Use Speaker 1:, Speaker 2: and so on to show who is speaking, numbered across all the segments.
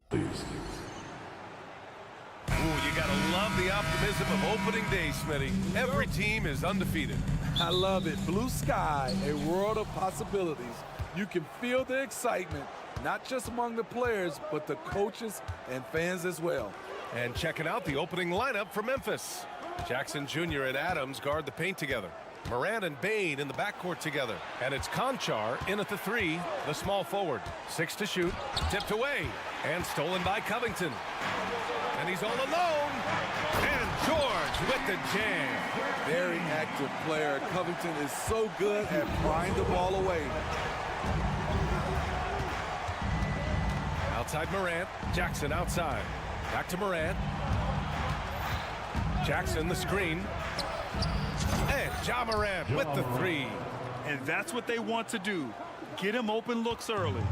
Speaker 1: Grizzlies.
Speaker 2: Ooh, you gotta love the optimism of opening day, Smitty. Every team is undefeated.
Speaker 3: I love it. Blue sky, a world of possibilities. You can feel the excitement, not just among the players, but the coaches and fans as well.
Speaker 2: And checking out the opening lineup for Memphis. Jackson Jr. and Adams guard the paint together. Morant and Bain in the backcourt together. And it's Conchar in at the 3, the small forward. 6 to shoot, tipped away, and stolen by Covington. And he's all alone. And George with the jam.
Speaker 3: Very active player. Covington is so good at prying the ball away.
Speaker 2: Outside Morant, Jackson outside. Back to Morant. Jackson the screen. And Ja Morant with the 3.
Speaker 4: And that's what they want to do. Get him open looks early.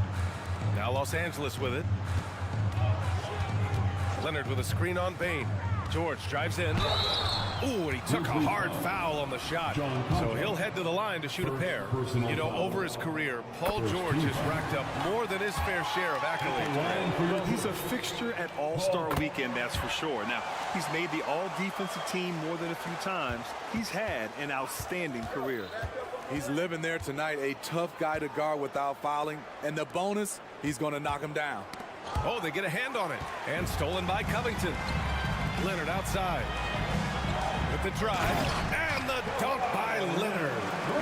Speaker 2: Now Los Angeles with it. Leonard with a screen on Bain. George drives in. Ooh, and he took a hard foul on the shot. So he'll head to the line to shoot a pair. You know, over his career, Paul George has racked up more than his fair share of accolades.
Speaker 4: Well, he's a fixture at All-Star Weekend, that's for sure. Now, he's made the all-defensive team more than a few times. He's had an outstanding career.
Speaker 3: He's living there tonight, a tough guy to guard without fouling. And the bonus, he's going to knock him down.
Speaker 2: Oh, they get a hand on it. And stolen by Covington. Leonard outside. With the drive. And the dunk by Leonard.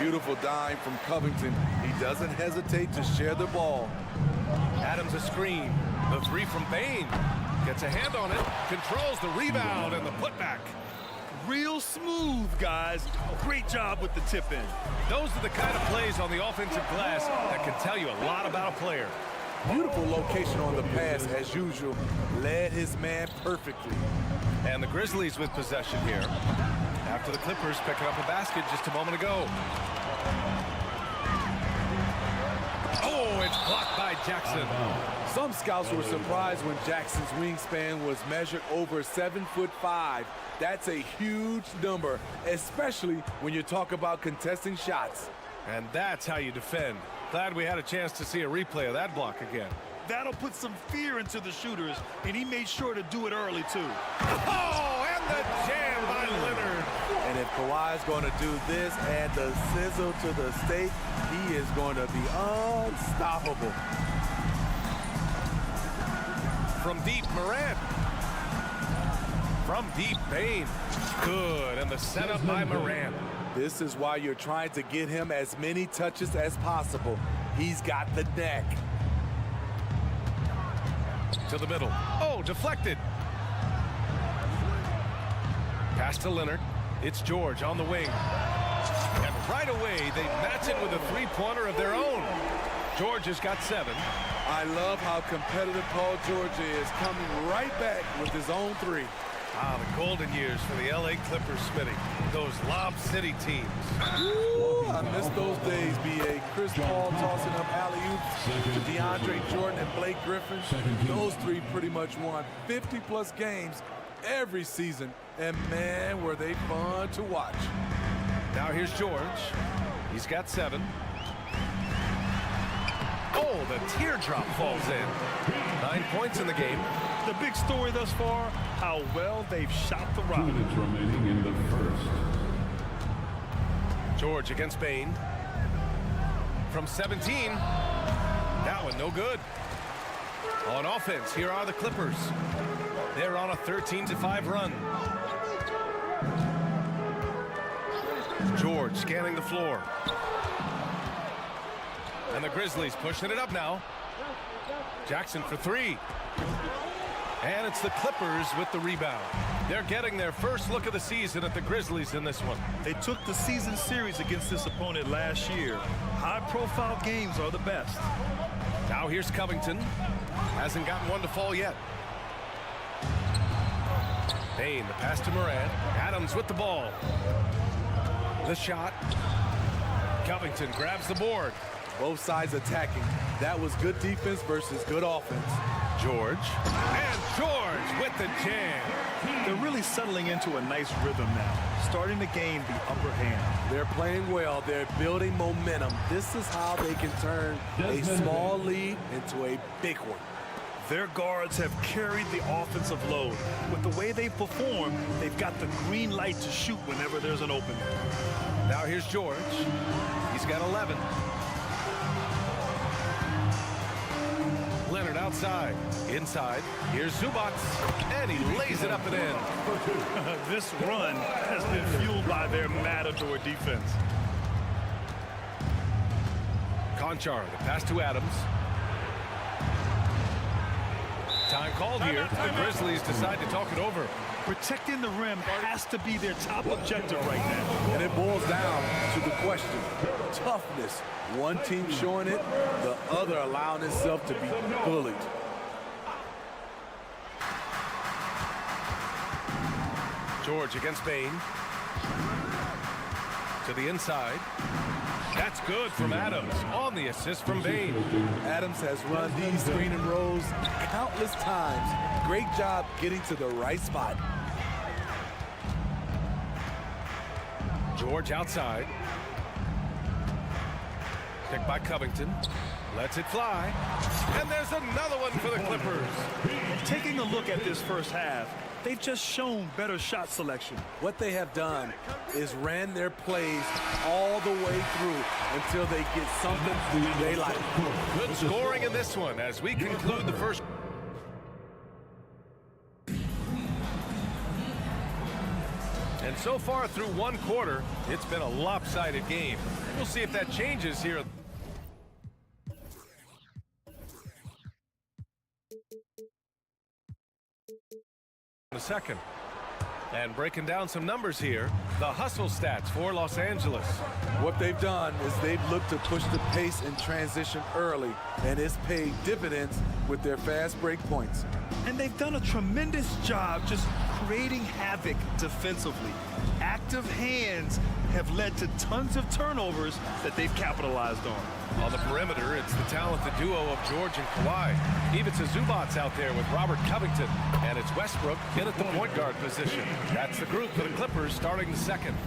Speaker 3: Beautiful dime from Covington. He doesn't hesitate to share the ball.
Speaker 2: Adams a screen. The 3 from Bain. Gets a hand on it. Controls the rebound and the putback.
Speaker 4: Real smooth, guys. Great job with the tip-in.
Speaker 2: Those are the kind of plays on the offensive glass that can tell you a lot about a player.
Speaker 3: Beautiful location on the pass, as usual. Led his man perfectly.
Speaker 2: And the Grizzlies with possession here. After the Clippers picking up a basket just a moment ago. Oh, it's blocked by Jackson.
Speaker 3: Some scouts were surprised when Jackson's wingspan was measured over 7'5". That's a huge number, especially when you talk about contesting shots.
Speaker 2: And that's how you defend. Glad we had a chance to see a replay of that block again.
Speaker 4: That'll put some fear into the shooters, and he made sure to do it early, too.
Speaker 2: Oh, and the jam by Leonard.
Speaker 3: And if Kawhi's going to do this, add the sizzle to the steak, he is going to be unstoppable.
Speaker 2: From deep, Morant. From deep, Bain. Good, and the setup by Morant.
Speaker 3: This is why you're trying to get him as many touches as possible. He's got the neck.
Speaker 2: To the middle. Oh, deflected. Pass to Leonard. It's George on the wing. And right away, they match it with a three-pointer of their own. George has got 7.
Speaker 3: I love how competitive Paul George is, coming right back with his own 3.
Speaker 2: Ah, the golden years for the LA Clippers, Smitty. Those Lob City teams.
Speaker 3: Ooh, I miss those days, B.A. Chris Paul tossing up alley-oops to DeAndre Jordan and Blake Griffin. Those 3 pretty much won 50-plus games every season, and man, were they fun to watch.
Speaker 2: Now here's George. He's got 7. Oh, the teardrop falls in. 9 points in the game.
Speaker 4: The big story thus far, how well they've shot the rock.
Speaker 1: 2 minutes remaining in the first.
Speaker 2: George against Bain. From 17. That one no good. On offense, here are the Clippers. They're on a 13-5 run. George scanning the floor. And the Grizzlies pushing it up now. Jackson for 3. And it's the Clippers with the rebound. They're getting their first look of the season at the Grizzlies in this one.
Speaker 4: They took the season series against this opponent last year. High-profile games are the best.
Speaker 2: Now here's Covington. Hasn't gotten one to fall yet. Bain, the pass to Morant. Adams with the ball. The shot. Covington grabs the board.
Speaker 3: Both sides attacking. That was good defense versus good offense.
Speaker 2: George. And George with the jam.
Speaker 4: They're really settling into a nice rhythm now, starting to gain the upper hand.
Speaker 3: They're playing well. They're building momentum. This is how they can turn a small lead into a big one.
Speaker 4: Their guards have carried the offensive load. With the way they've performed, they've got the green light to shoot whenever there's an opening.
Speaker 2: Now here's George. He's got 11. Leonard outside. Inside. Here's Zubats. And he lays it up and in.
Speaker 4: This run has been fueled by their matador defense.
Speaker 2: Conchar, the pass to Adams. Time called here. The Grizzlies decide to talk it over.
Speaker 4: Protecting the rim has to be their top objective right now.
Speaker 3: And it boils down to the question. Toughness. One team showing it, the other allowing itself to be bullied.
Speaker 2: George against Bain. To the inside. That's good from Adams on the assist from Bain.
Speaker 3: Adams has run these screen and rolls countless times. Great job getting to the right spot.
Speaker 2: George outside. Picked by Covington. Lets it fly. And there's another one for the Clippers.
Speaker 4: Taking a look at this first half, they've just shown better shot selection.
Speaker 3: What they have done is ran their plays all the way through until they get something they like.
Speaker 2: Good scoring in this one as we conclude the first. And so far through one quarter, it's been a lopsided game. We'll see if that changes here. A second. And breaking down some numbers here, the hustle stats for Los Angeles.
Speaker 3: What they've done is they've looked to push the pace and transition early, and it's paid dividends with their fast break points.
Speaker 4: And they've done a tremendous job just creating havoc defensively. Active hands have led to tons of turnovers that they've capitalized on.
Speaker 2: On the perimeter, it's the talented duo of George and Kawhi. Ivica Zubats out there with Robert Covington. And it's Westbrook in at the point guard position. That's the group for the Clippers starting the second.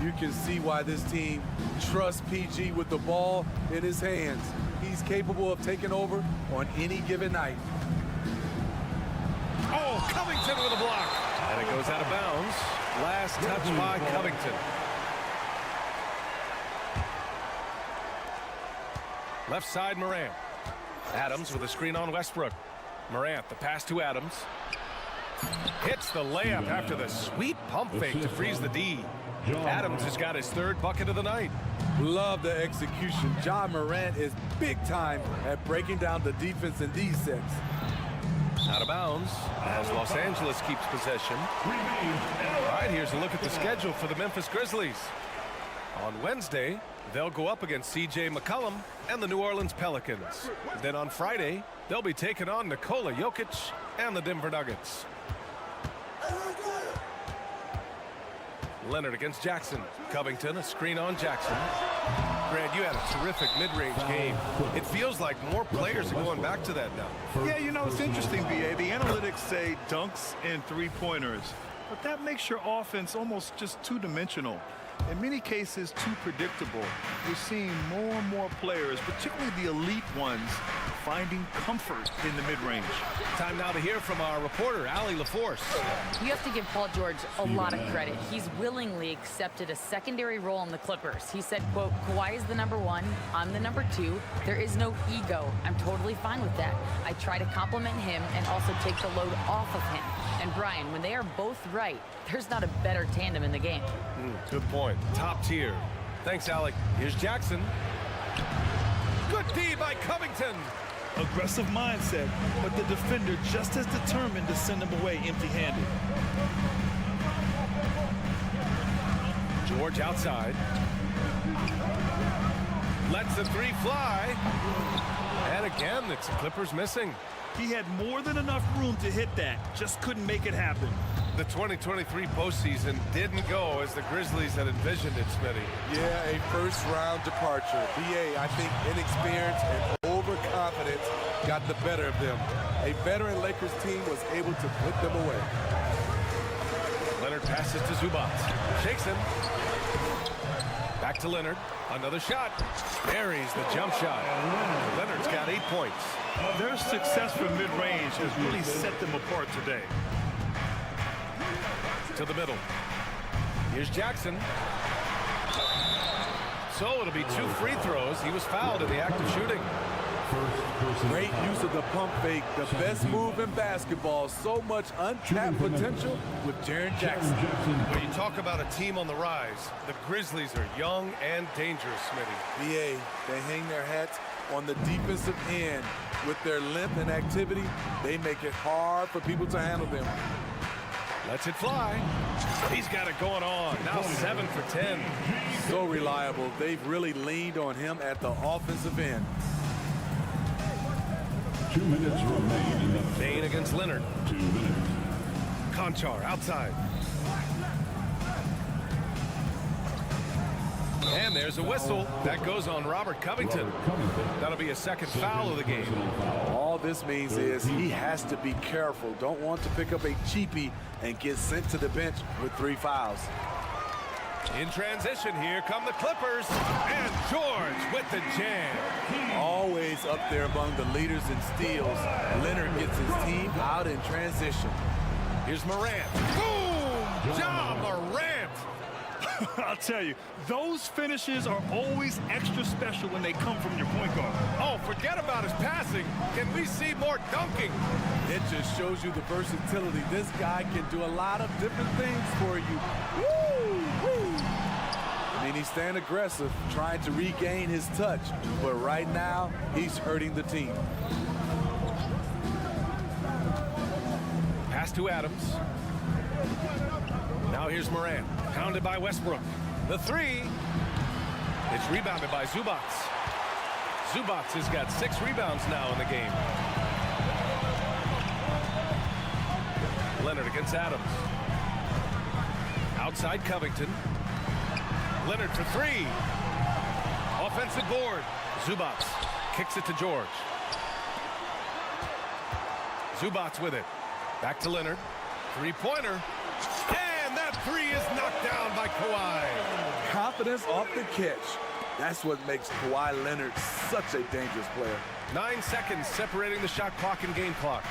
Speaker 3: You can see why this team trusts PG with the ball in his hands. He's capable of taking over on any given night.
Speaker 2: Oh, Covington with a block. And it goes out of bounds. Last touch by Covington. Left side, Morant. Adams with a screen on Westbrook. Morant, the pass to Adams. Hits the layup after the sweet pump fake to freeze the D. Adams has got his third bucket of the night.
Speaker 3: Love the execution. John Morant is big time at breaking down the defense in these sets.
Speaker 2: Out of bounds as Los Angeles keeps possession. All right, here's a look at the schedule for the Memphis Grizzlies. On Wednesday, they'll go up against C.J. McCollum and the New Orleans Pelicans. Then on Friday, they'll be taking on Nikola Jokic and the Denver Nuggets. Leonard against Jackson. Covington, a screen on Jackson. Grant, you had a terrific mid-range game. It feels like more players are going back to that now.
Speaker 4: Yeah, you know, it's interesting, B.A. The analytics say dunks and three-pointers, but that makes your offense almost just two-dimensional. In many cases, too predictable. We're seeing more and more players, particularly the elite ones, finding comfort in the mid-range.
Speaker 2: Time now to hear from our reporter, Allie LaForce.
Speaker 5: You have to give Paul George a lot of credit. He's willingly accepted a secondary role in the Clippers. He said, quote, Kawhi is the #1, I'm the #2. There is no ego. I'm totally fine with that. I try to compliment him and also take the load off of him. And Brian, when they are both right, there's not a better tandem in the game.
Speaker 2: Good point. Top tier. Thanks, Alec. Here's Jackson. Good D by Covington.
Speaker 4: Aggressive mindset, but the defender just as determined to send him away empty-handed.
Speaker 2: George outside. Lets the three fly. And again, it's the Clippers missing.
Speaker 4: He had more than enough room to hit that, just couldn't make it happen.
Speaker 2: The 2023 postseason didn't go as the Grizzlies had envisioned it, Smitty.
Speaker 3: Yeah, a first-round departure. BA, I think inexperience and overconfidence got the better of them. A veteran Lakers team was able to put them away.
Speaker 2: Leonard passes to Zubac. Shakes him. Back to Leonard. Another shot. Buries the jump shot. Leonard's got 8 points.
Speaker 4: Their success from mid-range has really set them apart today.
Speaker 2: To the middle. Here's Jackson. So it'll be 2 free throws. He was fouled in the act of shooting.
Speaker 3: Great use of the pump fake, the best move in basketball. So much untapped potential with Jaren Jackson.
Speaker 2: When you talk about a team on the rise, the Grizzlies are young and dangerous, Smitty.
Speaker 3: BA, they hang their hats on the defensive end. With their length and activity, they make it hard for people to handle them.
Speaker 2: Lets it fly. He's got it going on. Now 7 for 10.
Speaker 3: So reliable. They've really leaned on him at the offensive end.
Speaker 1: 2 minutes remain in the
Speaker 2: Bain against Leonard.
Speaker 1: 2 minutes.
Speaker 2: Conchar outside. And there's a whistle. That goes on Robert Covington. That'll be a second foul of the game.
Speaker 3: All this means is he has to be careful. Don't want to pick up a cheapie and get sent to the bench with 3 fouls.
Speaker 2: In transition, here come the Clippers. And George with the jam.
Speaker 3: Always up there among the leaders in steals. Leonard gets his team out in transition.
Speaker 2: Here's Morant. Boom! Ja Morant!
Speaker 4: I'll tell you, those finishes are always extra special when they come from your point guard.
Speaker 2: Oh, forget about his passing. Can we see more dunking?
Speaker 3: It just shows you the versatility. This guy can do a lot of different things for you. Woo! Woo! I mean, he's staying aggressive, trying to regain his touch. But right now, he's hurting the team.
Speaker 2: Pass to Adams. Now here's Morant. Pounded by Westbrook. The 3. It's rebounded by Zubac. Zubac has got 6 rebounds now in the game. Leonard against Adams. Outside Covington. Leonard for 3. Offensive board. Zubac kicks it to George. Zubac with it. Back to Leonard. 3-pointer. And that 3 is knocked down by Kawhi.
Speaker 3: Confidence off the catch. That's what makes Kawhi Leonard such a dangerous player.
Speaker 2: 9 seconds separating the shot clock and game clock.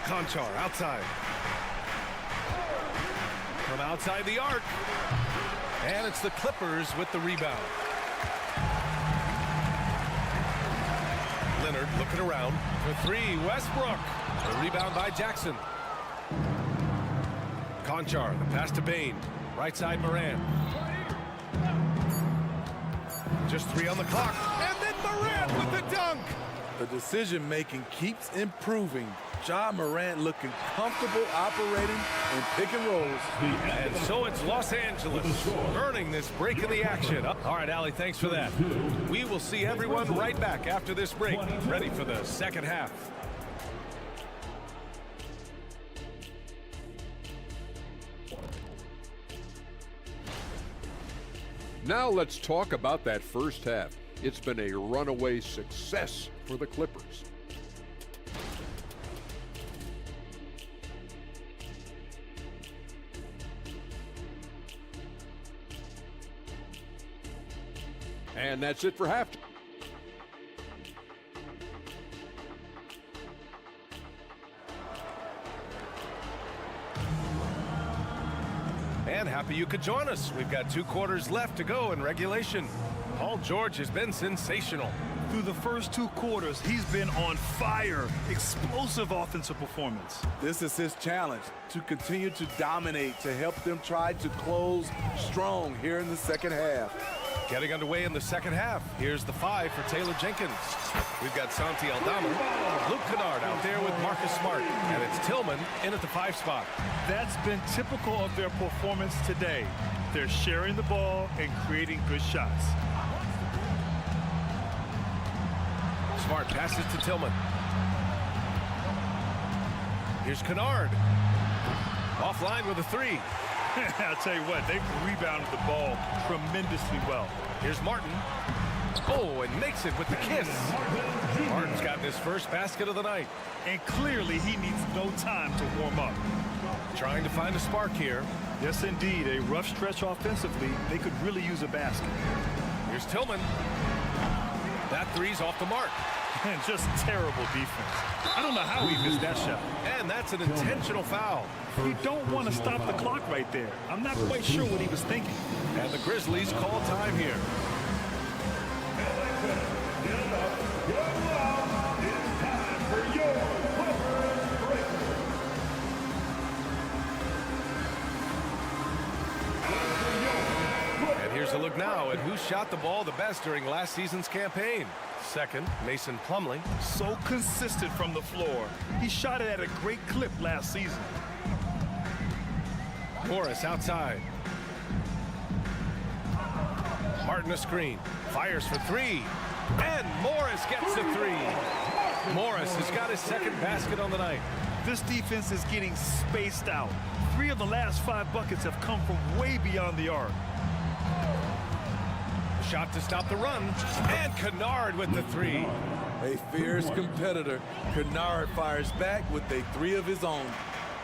Speaker 2: Conchar outside. From outside the arc. And it's the Clippers with the rebound. Leonard looking around for 3. Westbrook. The rebound by Jackson. Conchar, the pass to Bain. Right side Morant. Just 3 on the clock. And then Morant with the dunk.
Speaker 3: The decision-making keeps improving. Ja Morant looking comfortable operating in pick and rolls.
Speaker 2: And so it's Los Angeles earning this break in the action. All right, Allie, thanks for that. We will see everyone right back after this break, ready for the second half.
Speaker 6: Now let's talk about that first half. It's been a runaway success for the Clippers. And that's it for halftime.
Speaker 2: And happy you could join us. We've got 2 quarters left to go in regulation. Paul George has been sensational.
Speaker 4: Through the first 2 quarters, he's been on fire. Explosive offensive performance.
Speaker 3: This is his challenge, to continue to dominate, to help them try to close strong here in the second half.
Speaker 2: Getting underway in the second half. Here's the 5 for Taylor Jenkins. We've got Santi Aldama, Luke Kennard out there with Marcus Smart, and it's Tillman in at the 5 spot.
Speaker 4: That's been typical of their performance today. They're sharing the ball and creating good shots.
Speaker 2: Smart passes to Tillman. Here's Kennard. Offline with a three.
Speaker 4: I'll tell you what, they've rebounded the ball tremendously well.
Speaker 2: Here's Martin. Oh, and makes it with the kiss. Martin's gotten his first basket of the night.
Speaker 4: And clearly he needs no time to warm up.
Speaker 2: Trying to find a spark here.
Speaker 4: Yes, indeed. A rough stretch offensively. They could really use a basket.
Speaker 2: Here's Tillman. That three's off the mark.
Speaker 4: And just terrible defense. I don't know how he missed that shot.
Speaker 2: And that's an intentional foul.
Speaker 4: You don't want to stop the clock right there. I'm not quite sure what he was thinking.
Speaker 2: And the Grizzlies call time here. And here's a look now at who shot the ball the best during last season's campaign. Second, Mason Plumlee.
Speaker 4: So consistent from the floor. He shot it at a great clip last season.
Speaker 2: Morris outside. Martin a screen. Fires for three. And Morris gets the three. Morris has got his second basket on the night.
Speaker 4: This defense is getting spaced out. 3 of the last 5 buckets have come from way beyond the arc.
Speaker 2: Shot to stop the run. And Kennard with the three.
Speaker 3: A fierce competitor. Kennard fires back with a 3 of his own.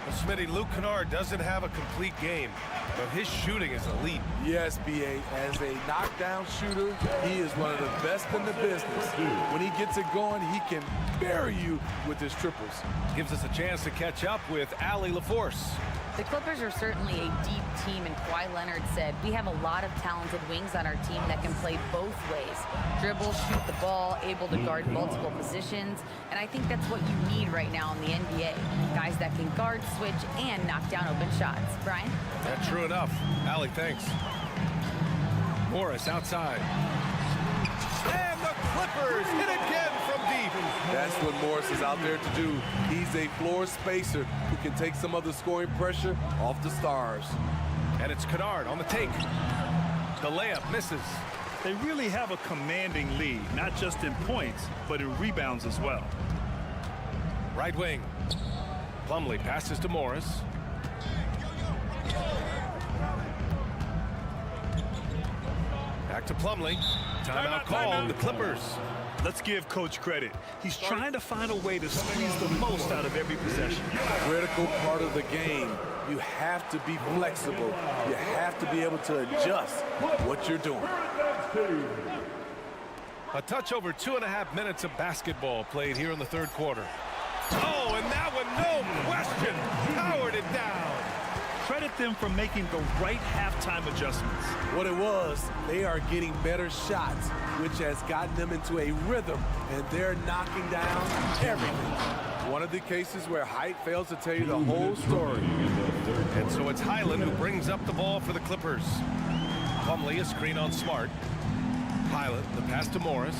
Speaker 2: Well, Smitty, Luke Kennard doesn't have a complete game, but his shooting is elite.
Speaker 3: Yes, B.A. As a knockdown shooter, he is one of the best in the business. When he gets it going, he can bury you with his triples.
Speaker 2: Gives us a chance to catch up with Allie LaForce.
Speaker 5: The Clippers are certainly a deep team, and Kawhi Leonard said, we have a lot of talented wings on our team that can play both ways. Dribble, shoot the ball, able to guard multiple positions, and I think that's what you need right now in the NBA. Guys that can guard, switch, and knock down open shots. Brian?
Speaker 2: That's true enough. Allie, thanks. Morris outside. And the Clippers hit again from deep.
Speaker 3: That's what Morris is out there to do. He's a floor spacer who can take some of the scoring pressure off the stars.
Speaker 2: And it's Kennard on the take. The layup misses.
Speaker 4: They really have a commanding lead, not just in points, but in rebounds as well.
Speaker 2: Right wing. Plumlee passes to Morris. Back to Plumlee. Timeout called. The Clippers.
Speaker 4: Let's give Coach credit. He's trying to find a way to squeeze the most out of every possession.
Speaker 3: Critical part of the game. You have to be flexible. You have to be able to adjust what you're doing.
Speaker 2: A touch over 2.5 minutes of basketball played here in the third quarter. Oh, and that one, no question, powered it down.
Speaker 4: Credit them for making the right halftime adjustments.
Speaker 3: What it was, they are getting better shots, which has gotten them into a rhythm, and they're knocking down everything. One of the cases where height fails to tell you the whole story.
Speaker 2: And so it's Highland who brings up the ball for the Clippers. Plumlee, a screen on Smart. Highland, the pass to Morris.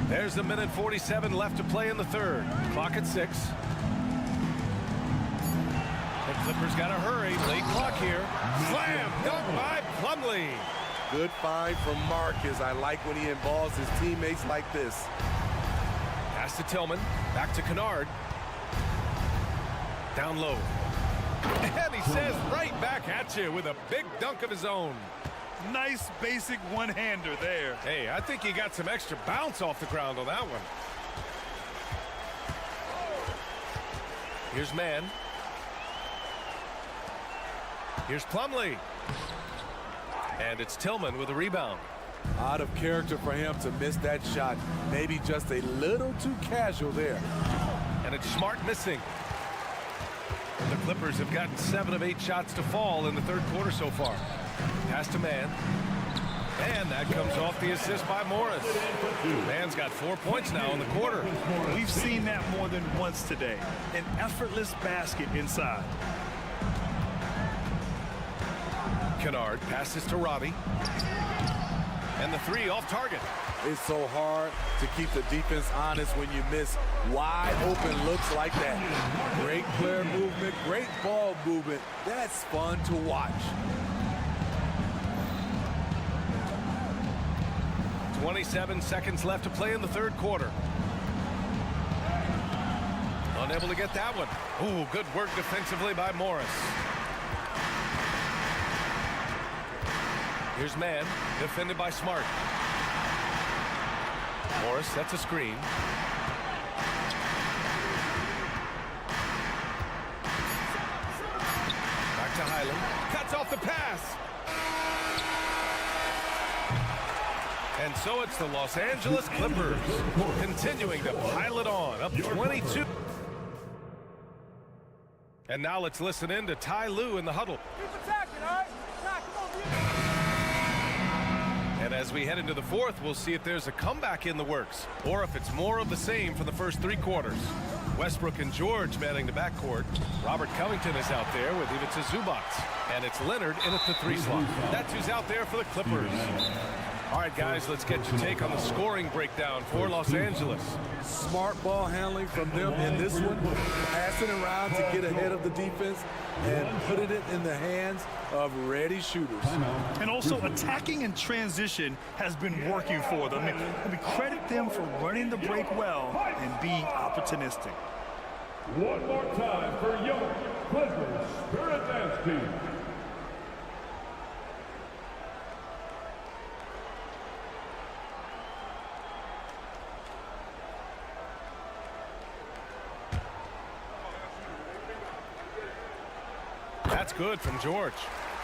Speaker 2: There's a minute 47 left to play in the third. Clock at 6. The Clippers got to hurry. Late clock here. Slam dunk by Plumlee.
Speaker 3: Good find from Marcus. I like when he involves his teammates like this.
Speaker 2: Pass to Tillman. Back to Kennard. Down low. And he says right back at you with a big dunk of his own.
Speaker 4: Nice basic one-hander there.
Speaker 2: Hey, I think he got some extra bounce off the ground on that one. Here's Mann. Here's Plumlee. And it's Tillman with a rebound.
Speaker 3: Out of character for him to miss that shot. Maybe just a little too casual there.
Speaker 2: And it's Smart missing. The Clippers have gotten 7 of 8 shots to fall in the third quarter so far. Pass to Mann. And that comes off the assist by Morris. Mann's got 4 points now in the quarter.
Speaker 4: We've seen that more than once today. An effortless basket inside.
Speaker 2: Kennard passes to Robbie. And the 3 off target.
Speaker 3: It's so hard to keep the defense honest when you miss wide open looks like that. Great player movement, great ball movement. That's fun to watch.
Speaker 2: 27 seconds left to play in the third quarter. unable to get that one. Ooh, good work defensively by Morris. Here's Mann, defended by Smart. Morris sets a screen. Back to Highland. Cuts off the pass. And so it's the Los Angeles Clippers continuing to pile it on, up 22. And now let's listen in to Ty Lue in the huddle.
Speaker 7: Keep attacking, all right? Nah, come on,
Speaker 2: And as we head into the fourth, we'll see if there's a comeback in the works or if it's more of the same for the first 3 quarters. Westbrook and George manning the backcourt. Robert Covington is out there with Ivica Zubac. And it's Leonard in at the 3 slot. That's who's out there for the Clippers. All right, guys, let's get your take on the scoring breakdown for Los Angeles.
Speaker 3: Smart ball handling from them in this one, passing around to get ahead of the defense and putting it in the hands of ready shooters.
Speaker 4: And also attacking in transition has been working for them. I mean, credit them for running the break well and being opportunistic.
Speaker 1: One more time for your Clippers Spirit Dance Team.
Speaker 2: That's good from George.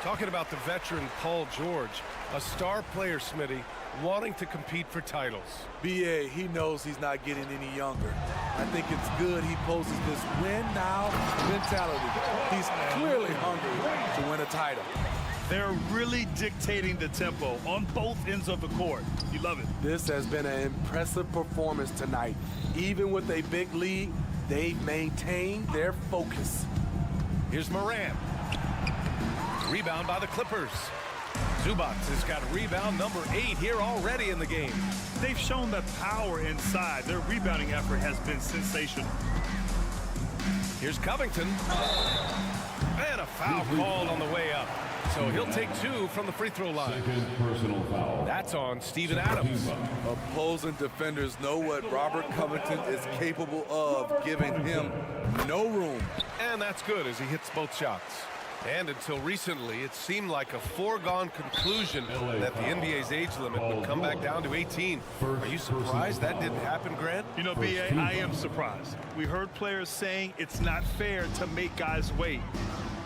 Speaker 2: Talking about the veteran Paul George, a star player, Smitty, wanting to compete for titles.
Speaker 3: BA, he knows he's not getting any younger. I think it's good he poses this win now mentality. He's clearly hungry to win a title.
Speaker 4: They're really dictating the tempo on both ends of the court. You love it.
Speaker 3: This has been an impressive performance tonight. Even with a big lead, they've maintained their focus.
Speaker 2: Here's Morant. Rebound by the Clippers. Zubac has got rebound number 8 here already in the game.
Speaker 4: They've shown the power inside. Their rebounding effort has been sensational.
Speaker 2: Here's Covington. And a foul called on the way up. So he'll take 2 from the free throw line.
Speaker 1: Second personal foul.
Speaker 2: That's on Steven Adams.
Speaker 3: Opposing defenders know what Robert Covington is capable of, giving him no room.
Speaker 2: And that's good as he hits both shots. And until recently, it seemed like a foregone conclusion that the NBA's age limit would come back down to 18. Are you surprised that didn't happen, Grant?
Speaker 4: You know, BA, I am surprised. We heard players saying it's not fair to make guys wait.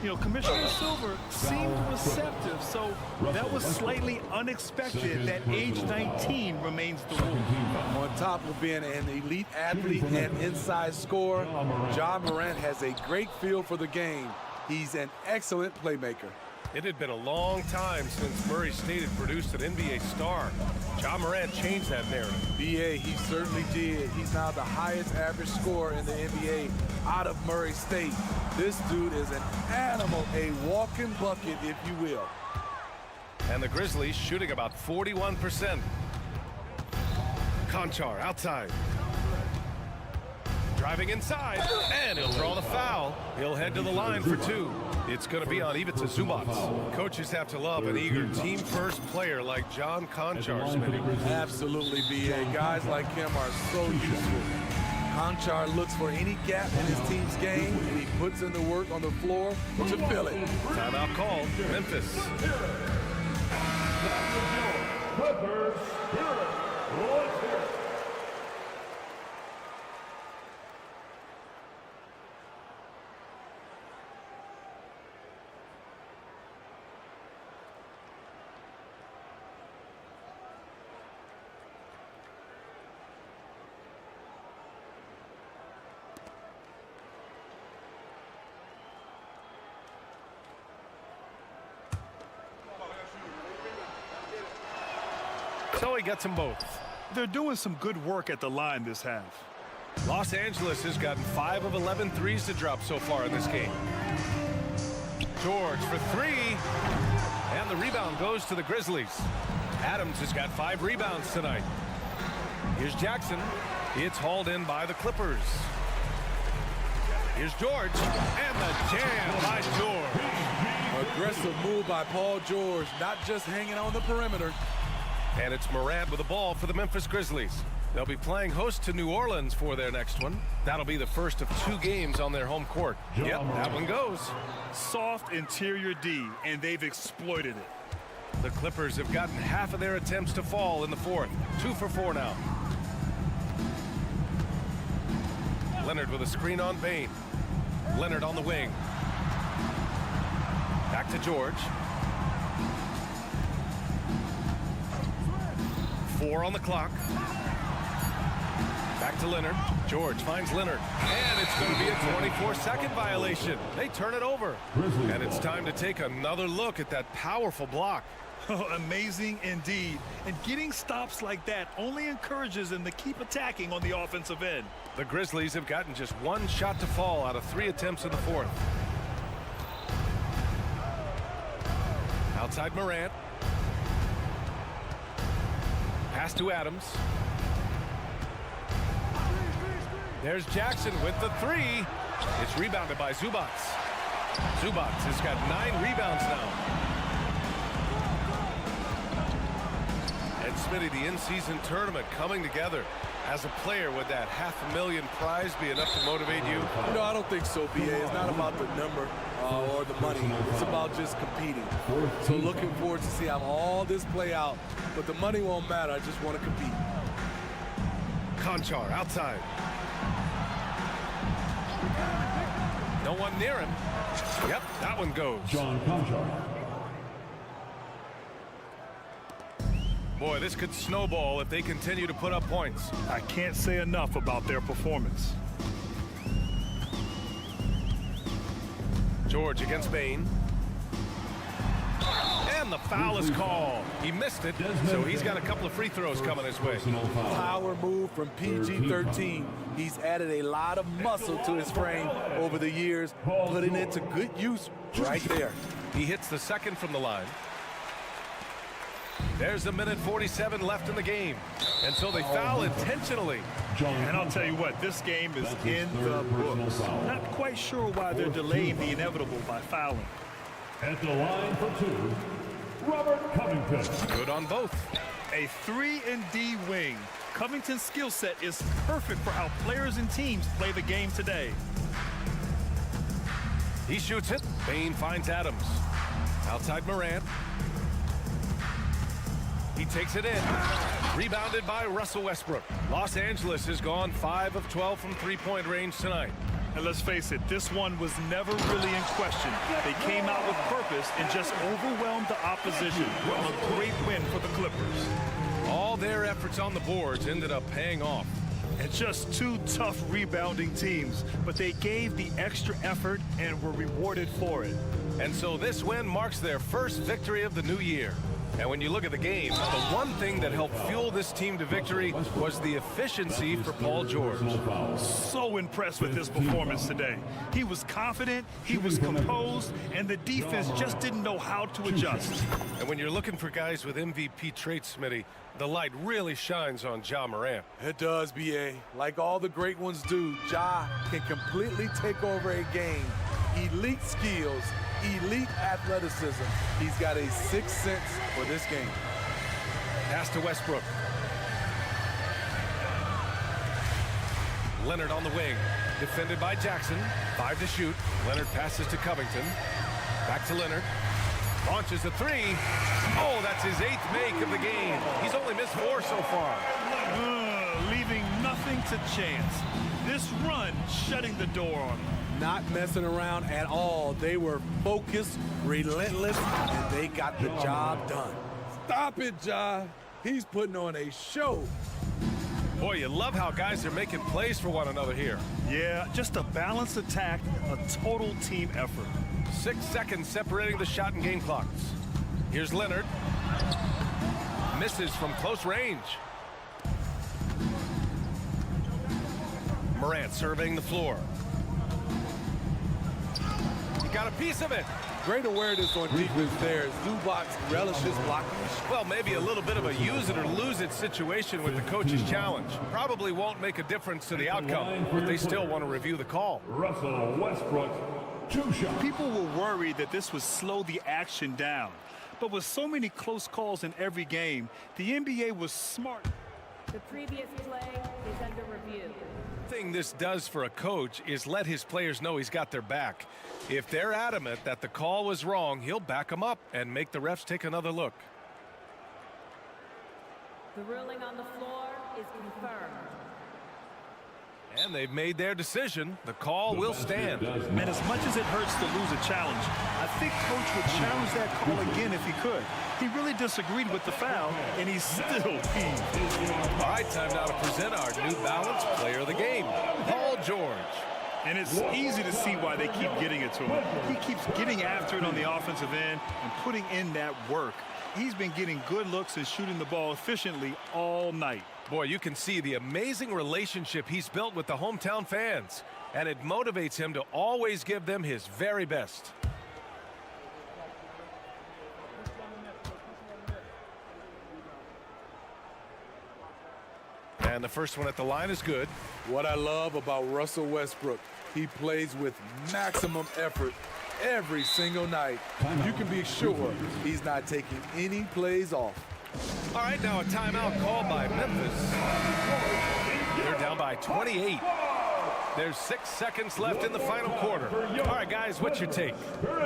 Speaker 4: You know, Commissioner Silver seemed receptive, so that was slightly unexpected that age 19 remains the rule.
Speaker 3: On top of being an elite athlete and inside scorer, Ja Morant has a great feel for the game. He's an excellent playmaker.
Speaker 2: It had been a long time since Murray State had produced an NBA star. Ja Morant changed that narrative.
Speaker 3: BA, he certainly did. He's now the highest average scorer in the NBA out of Murray State. This dude is an animal, a walking bucket, if you will.
Speaker 2: And the Grizzlies shooting about 41%. Conchar outside. Driving inside, and he'll draw the foul. He'll head to the line for 2. It's going to be on Ivica Zubac. Coaches have to love an eager team-first player like John Conchar.
Speaker 3: Absolutely, BA. Guys like him are so useful. Conchar looks for any gap in his team's game, and he puts in the work on the floor to fill it.
Speaker 2: Timeout called. Memphis.
Speaker 1: Clippers Spirit. Let's hear it.
Speaker 2: So he gets them both.
Speaker 4: They're doing some good work at the line this half.
Speaker 2: Los Angeles has gotten 5 of 11 threes to drop so far in this game. George for 3. And the rebound goes to the Grizzlies. Adams has got 5 rebounds tonight. Here's Jackson. It's hauled in by the Clippers. Here's George. And the jam by George.
Speaker 3: Aggressive move by Paul George, not just hanging on the perimeter.
Speaker 2: And it's Morant with the ball for the Memphis Grizzlies. They'll be playing host to New Orleans for their next one. That'll be the first of 2 games on their home court. Yep, that one goes.
Speaker 4: Soft interior D, and they've exploited it.
Speaker 2: The Clippers have gotten half of their attempts to fall in the 4th. 2 for 4 now. Leonard with a screen on Bane. Leonard on the wing. Back to George. 4 on the clock. Back to Leonard. George finds Leonard. And it's going to be a 24-second violation. They turn it over. And it's time to take another look at that powerful block.
Speaker 4: Amazing indeed. And getting stops like that only encourages them to keep attacking on the offensive end.
Speaker 2: The Grizzlies have gotten just 1 shot to fall out of 3 attempts in the 4th. Outside Morant. Pass to Adams. There's Jackson with the 3. It's rebounded by Zubac. Zubac has got 9 rebounds now. And Smitty, the in-season tournament coming together. As a player, would that $500,000 prize be enough to motivate you?
Speaker 3: No, I don't think so, BA. It's not about the number or the money. It's about just competing. So looking forward to see how all this play out. But the money won't matter. I just want to compete.
Speaker 2: Conchar outside. No one near him. Yep, that one goes.
Speaker 1: John Conchar.
Speaker 2: Boy, this could snowball if they continue to put up points.
Speaker 4: I can't say enough about their performance.
Speaker 2: George against Bane. And the foul is called. He missed it, so he's got a couple of free throws coming his way.
Speaker 3: Power move from PG-13. He's added a lot of muscle to his frame over the years, putting it to good use right there.
Speaker 2: He hits the second from the line. There's a minute 47 left in the game. And so they foul intentionally.
Speaker 4: And I'll tell you what, this game is in the books. Not quite sure why they're delaying the inevitable by fouling.
Speaker 1: At the line for 2, Robert Covington.
Speaker 2: Good on both.
Speaker 4: A 3-and-D wing. Covington's skill set is perfect for how players and teams play the game today.
Speaker 2: He shoots it. Bane finds Adams. Outside Morant. He takes it in. Rebounded by Russell Westbrook. Los Angeles has gone 5 of 12 from three-point range tonight.
Speaker 4: And let's face it, this one was never really in question. They came out with purpose and just overwhelmed the opposition. A great win for the Clippers.
Speaker 2: All their efforts on the boards ended up paying off.
Speaker 4: And just 2 tough rebounding teams, but they gave the extra effort and were rewarded for it.
Speaker 2: And so this win marks their first victory of the new year. And when you look at the game, the one thing that helped fuel this team to victory was the efficiency for Paul George.
Speaker 4: So impressed with his performance today. He was confident, he was composed, and the defense just didn't know how to adjust.
Speaker 2: And when you're looking for guys with MVP traits, Smitty, the light really shines on Ja Morant.
Speaker 3: It does, BA. Like all the great ones do, Ja can completely take over a game. Elite skills, elite athleticism. He's got a 6th sense for this game.
Speaker 2: Pass to Westbrook. Leonard on the wing. Defended by Jackson. 5 to shoot. Leonard passes to Covington. Back to Leonard. Launches a 3. Oh, that's his 8th make of the game. He's only missed 4 so far.
Speaker 4: Leaving nothing to chance. This run shutting the door on him.
Speaker 3: Not messing around at all. They were focused, relentless, and they got the job done. Stop it, Ja. He's putting on a show.
Speaker 2: Boy, you love how guys are making plays for one another here.
Speaker 4: Yeah, just a balanced attack, a total team effort.
Speaker 2: 6 seconds separating the shot and game clocks. Here's Leonard. Misses from close range. Morant surveying the floor. He got a piece of it.
Speaker 3: Great awareness on defense there. Zubac relishes blocking.
Speaker 2: Well, maybe a little bit of a use it or lose it situation with the coach's challenge. Probably won't make a difference to the outcome, but they still want to review the call.
Speaker 1: Russell Westbrook, 2 shots.
Speaker 4: People were worried that this would slow the action down. But with so many close calls in every game, the NBA was smart.
Speaker 8: The previous play is under review.
Speaker 2: Thing this does for a coach is let his players know he's got their back. If they're adamant that the call was wrong, he'll back them up and make the refs take another look.
Speaker 8: The ruling on the floor is confirmed.
Speaker 2: And they've made their decision. The call will stand.
Speaker 4: And as much as it hurts to lose a challenge, I think Coach would challenge that call again if he could. He really disagreed with the foul, and he's still peeved.
Speaker 2: All right, time now to present our New Balance Player of the Game, Paul George.
Speaker 4: And it's easy to see why they keep getting it to him. He keeps getting after it on the offensive end and putting in that work. He's been getting good looks and shooting the ball efficiently all night.
Speaker 2: Boy, you can see the amazing relationship he's built with the hometown fans, and it motivates him to always give them his very best. And the first one at the line is good.
Speaker 3: What I love about Russell Westbrook, he plays with maximum effort every single night. You can be sure he's not taking any plays off.
Speaker 2: All right, now a timeout called by Memphis. They're down by 28. There's 6 seconds left in the final quarter. All right, guys, what's your take?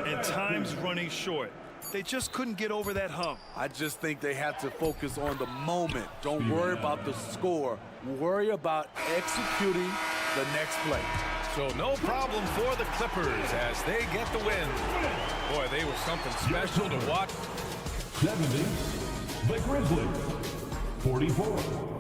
Speaker 4: And time's running short. They just couldn't get over that hump.
Speaker 3: I just think they have to focus on the moment. Don't worry about the score. Worry about executing the next play.
Speaker 2: So no problem for the Clippers as they get the win. Boy, they were something special to watch.
Speaker 1: 70, the Grizzlies, 44.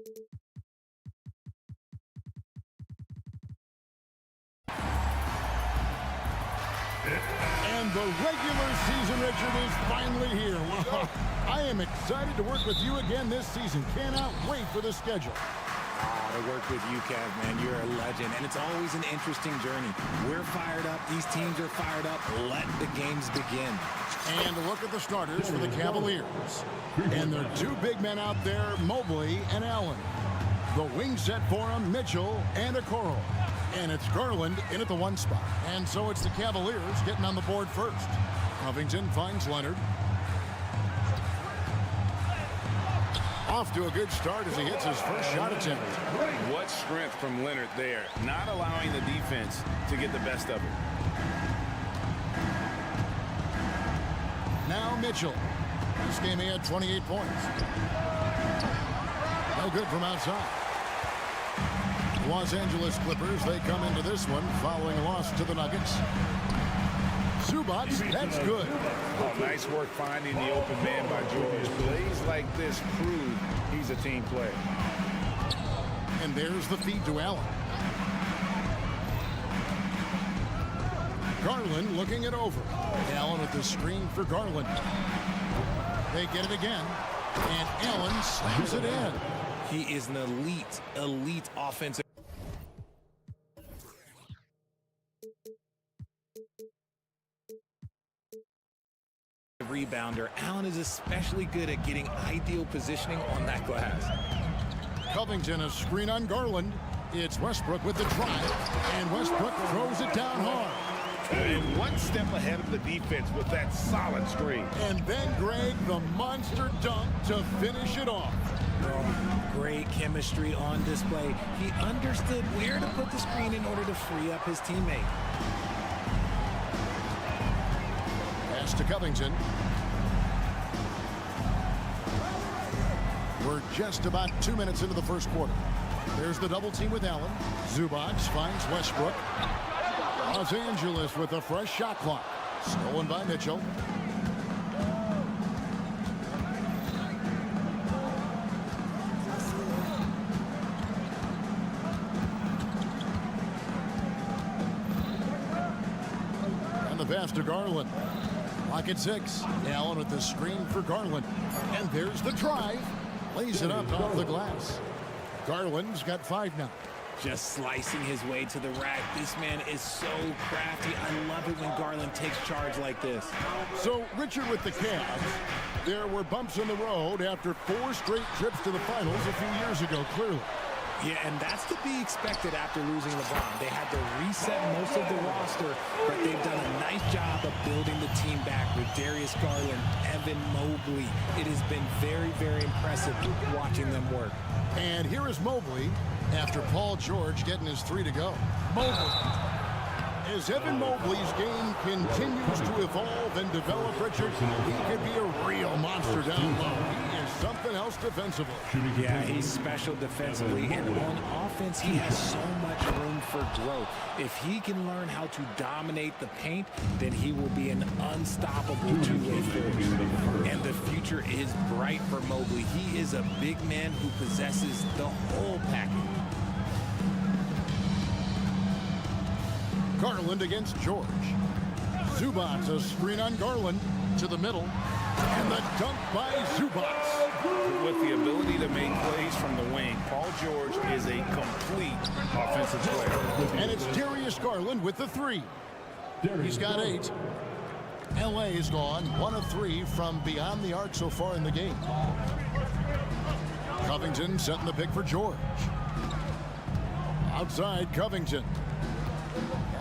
Speaker 9: And the regular season, Richard, is finally here. Wow. I am excited to work with you again this season. Cannot wait for the schedule.
Speaker 10: To work with you, Kev, man. You're a legend, and it's always an interesting journey. We're fired up. These teams are fired up. Let the games begin.
Speaker 9: And a look at the starters for the Cavaliers. And there are two big men out there, Mobley and Allen. The wing set for them, Mitchell and Okoro. And it's Garland in at the 1 spot. And so it's the Cavaliers getting on the board first. Covington finds Leonard. Off to a good start as he hits his first shot attempt.
Speaker 11: What strength from Leonard there, not allowing the defense to get the best of it.
Speaker 9: Now Mitchell. This game he had 28 points. No good from outside. Los Angeles Clippers, they come into this one following a loss to the Nuggets. Zubac, that's good.
Speaker 11: Oh, nice work finding the open man by Julius. Plays like this prove he's a team player.
Speaker 9: And there's the feed to Allen. Garland looking it over. Allen with the screen for Garland. They get it again. And Allen slams it in.
Speaker 10: He is an elite offensive rebounder. Allen is especially good at getting ideal positioning on that glass.
Speaker 9: Covington, a screen on Garland. It's Westbrook with the drive, and Westbrook throws it down hard.
Speaker 11: And one step ahead of the defense with that solid screen.
Speaker 9: And then Greg, the monster dunk to finish it off.
Speaker 10: Oh, great chemistry on display. He understood where to put the screen in order to free up his teammate.
Speaker 9: Pass to Covington. We're just about 2 minutes into the first quarter. There's the double team with Allen. Zubac finds Westbrook. Los Angeles with a fresh shot clock. Stolen by Mitchell. And the pass to Garland. Clock at 6. Allen with the screen for Garland. And there's the drive. Lays it up off the glass. Garland's got 5 now.
Speaker 10: Just slicing his way to the rack. This man is so crafty. I love it when Garland takes charge like this.
Speaker 9: So, Richard, with the Cavs, there were bumps in the road after 4 straight trips to the finals a few years ago, clearly.
Speaker 10: Yeah, and that's to be expected after losing LeBron. They had to reset most of the roster, but they've done a nice job of building the team back with Darius Garland, Evan Mobley. It has been very, very impressive watching them work.
Speaker 9: And here is Mobley after Paul George getting his 3 to go. Mobley. As Evan Mobley's game continues to evolve and develop, Richard, he could be a real monster down low. He is something else defensively.
Speaker 10: Yeah, he's special defensively, and on offense, he has so much room for growth. If he can learn how to dominate the paint, then he will be an unstoppable two-way force. And the future is bright for Mobley. He is a big man who possesses the whole package.
Speaker 9: Garland against George. Zubac, a screen on Garland to the middle. And the dunk by Zubac.
Speaker 11: With the ability to make plays from the wing, Paul George is a complete offensive player.
Speaker 9: And it's Darius Garland with the 3. He's got 8. LA has gone 1 of 3 from beyond the arc so far in the game. Covington setting the pick for George. Outside, Covington.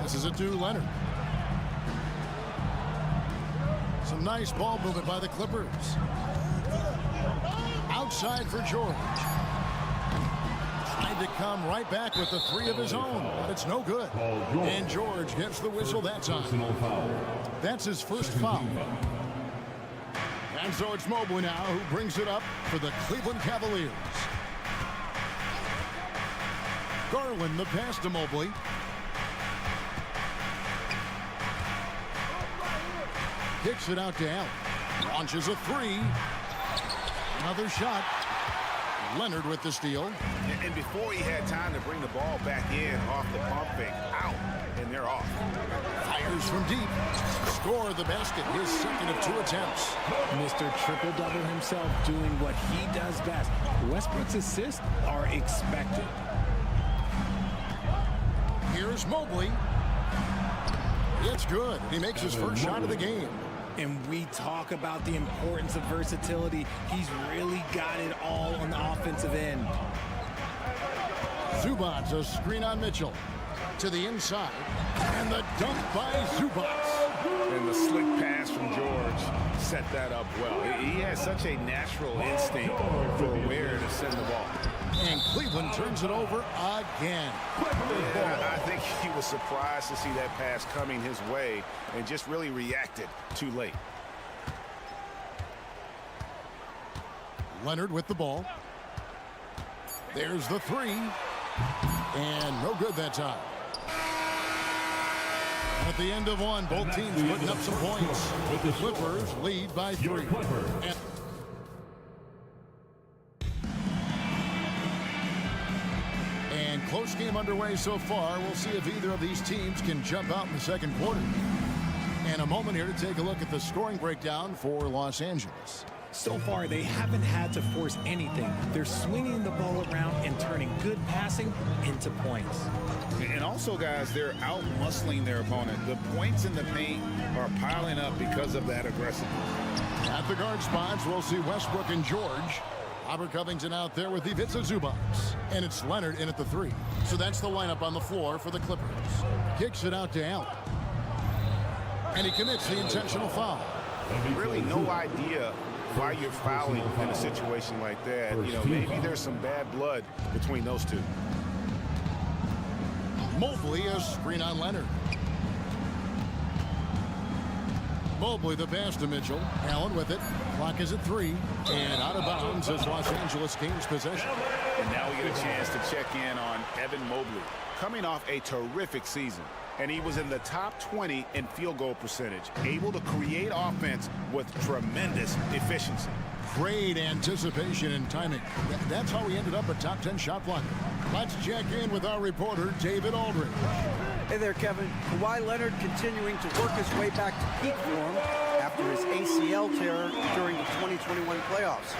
Speaker 9: Passes it to Leonard. Some nice ball movement by the Clippers. Outside for George. Tried to come right back with the 3 of his own, but it's no good. And George gets the whistle that time. That's his first foul. And so it's Mobley now who brings it up for the Cleveland Cavaliers. Garland the pass to Mobley. Kicks it out to Allen. Launches a 3. Another shot. Leonard with the steal.
Speaker 11: And before he had time to bring the ball back in off the pump fake, out, and they're off.
Speaker 9: Fires from deep. Score the basket, his second of 2 attempts.
Speaker 10: Mr. Triple-Double himself doing what he does best. Westbrook's assists are expected.
Speaker 9: Here's Mobley. It's good. He makes his first shot of the game.
Speaker 10: And we talk about the importance of versatility. He's really got it all on the offensive end.
Speaker 9: Zubac, a screen on Mitchell. To the inside. And the dunk by Zubac.
Speaker 11: And the slick pass from George set that up well. He has such a natural instinct for where to send the ball.
Speaker 9: And Cleveland turns it over again.
Speaker 11: Yeah, I think he was surprised to see that pass coming his way and just really reacted too late.
Speaker 9: Leonard with the ball. There's the 3. And no good that time. At the end of 1, both teams putting up some points. The Clippers lead by 3. And close game underway so far. We'll see if either of these teams can jump out in the second quarter. And a moment here to take a look at the scoring breakdown for Los Angeles.
Speaker 10: So far, they haven't had to force anything. They're swinging the ball around and turning good passing into points.
Speaker 11: And also, guys, they're out-muscling their opponent. The points in the paint are piling up because of that aggressiveness.
Speaker 9: At the guard spots, we'll see Westbrook and George. Robert Covington out there with Ivica Zubac. And it's Leonard in at the 3. So that's the lineup on the floor for the Clippers. Kicks it out to Allen. And he commits the intentional foul.
Speaker 11: Really no idea why you're fouling in a situation like that. You know, maybe there's some bad blood between those two.
Speaker 9: Mobley, a screen on Leonard. Mobley the pass to Mitchell. Allen with it. Clock is at 3. And out of bounds as Los Angeles gains possession.
Speaker 11: And now we get a chance to check in on Evan Mobley. Coming off a terrific season. And he was in the top 20 in field goal percentage. Able to create offense with tremendous efficiency.
Speaker 9: Great anticipation and timing. That's how he ended up a top 10 shot blocker. Let's check in with our reporter, David Aldridge.
Speaker 12: Hey there, Kevin. Kawhi Leonard continuing to work his way back to peak form after his ACL tear during the 2021 playoffs.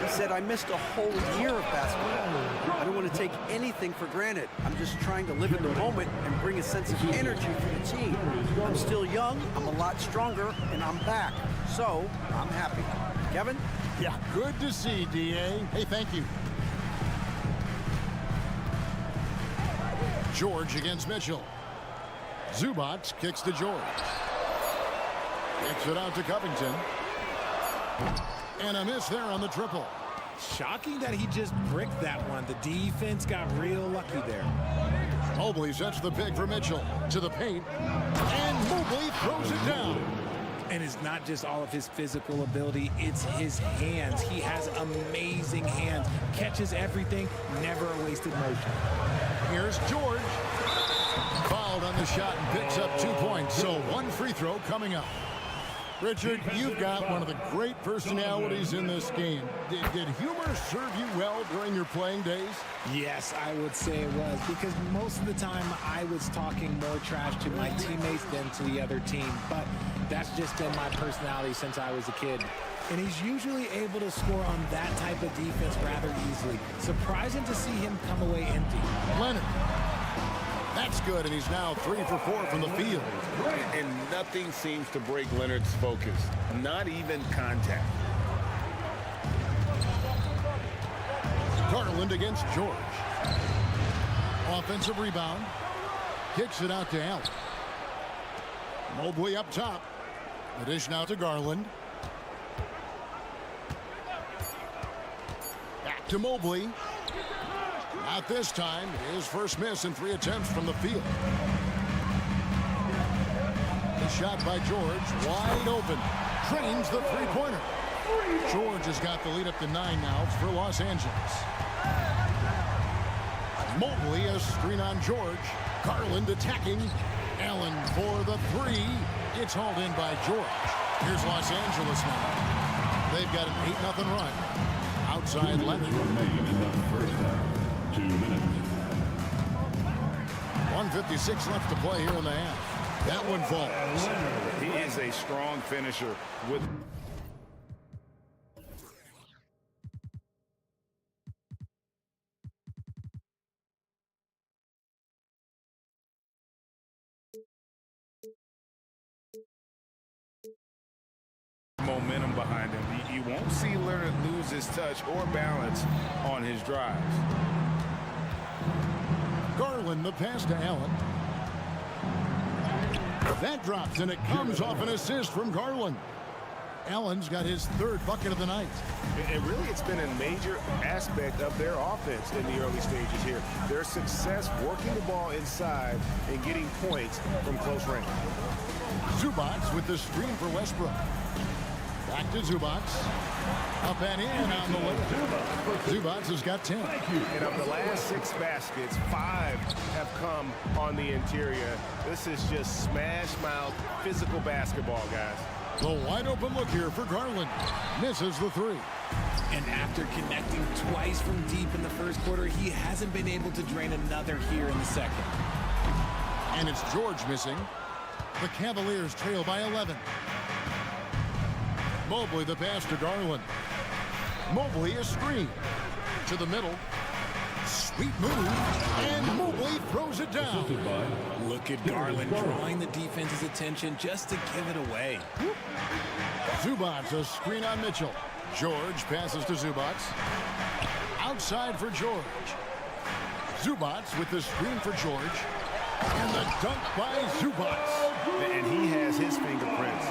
Speaker 12: He said, I missed a whole year of basketball. I don't want to take anything for granted. I'm just trying to live in the moment and bring a sense of energy for the team. I'm still young, I'm a lot stronger, and I'm back. So, I'm happy. Kevin?
Speaker 9: Yeah, good to see, D.A. Hey, thank you. George against Mitchell. Zubac kicks to George. Kicks it out to Covington. And a miss there on the triple.
Speaker 10: Shocking that he just bricked that one. The defense got real lucky there.
Speaker 9: Mobley sets the pick for Mitchell to the paint. And Mobley throws it down.
Speaker 10: And it's not just all of his physical ability, it's his hands. He has amazing hands. Catches everything, never a wasted motion.
Speaker 9: Here's George. Fouled on the shot and picks up 2 points. So 1 free throw coming up. Richard, you've got one of the great personalities in this game. Did humor serve you well during your playing days?
Speaker 10: Yes, I would say it was, because most of the time I was talking more trash to my teammates than to the other team. But that's just been my personality since I was a kid. And he's usually able to score on that type of defense rather easily. Surprising to see him come away empty.
Speaker 9: Leonard. That's good, and he's now 3 for 4 from the field.
Speaker 11: And nothing seems to break Leonard's focus. Not even contact.
Speaker 9: Garland against George. Offensive rebound. Kicks it out to Allen. Mobley up top. The dish now to Garland. Back to Mobley. Not this time. His first miss in 3 attempts from the field. The shot by George. Wide open. Drains the three-pointer. George has got the lead up to 9 now for Los Angeles. Mobley, a screen on George. Garland attacking. Allen for the 3. It's hauled in by George. Here's Los Angeles now. They've got an 8-0 run. Outside Leonard.
Speaker 1: Remain in the first half. 2 minutes.
Speaker 9: 1:56 left to play here in the half. That one falls.
Speaker 11: He is a strong finisher with... momentum behind him. You won't see Leonard lose his touch or balance on his drives.
Speaker 9: Garland, the pass to Allen. That drops, and it comes off an assist from Garland. Allen's got his third bucket of the night.
Speaker 11: And really, it's been a major aspect of their offense in the early stages here. Their success working the ball inside and getting points from close range.
Speaker 9: Zubac with the screen for Westbrook. Back to Zubac. Up and in on the layup. Zubac has got 10.
Speaker 11: And of the last 6 baskets, 5 have come on the interior. This is just smash mouth physical basketball, guys.
Speaker 9: The wide open look here for Garland. Misses the 3.
Speaker 10: And after connecting twice from deep in the first quarter, he hasn't been able to drain another here in the second.
Speaker 9: And it's George missing. The Cavaliers trail by 11. Mobley the pass to Garland. Mobley a screen. To the middle. Sweet move. And Mobley throws it down.
Speaker 10: Look at Garland drawing the defense's attention just to give it away.
Speaker 9: Zubac a screen on Mitchell. George passes to Zubac. Outside for George. Zubac with the screen for George. And the dunk by Zubac.
Speaker 11: And he has his fingerprints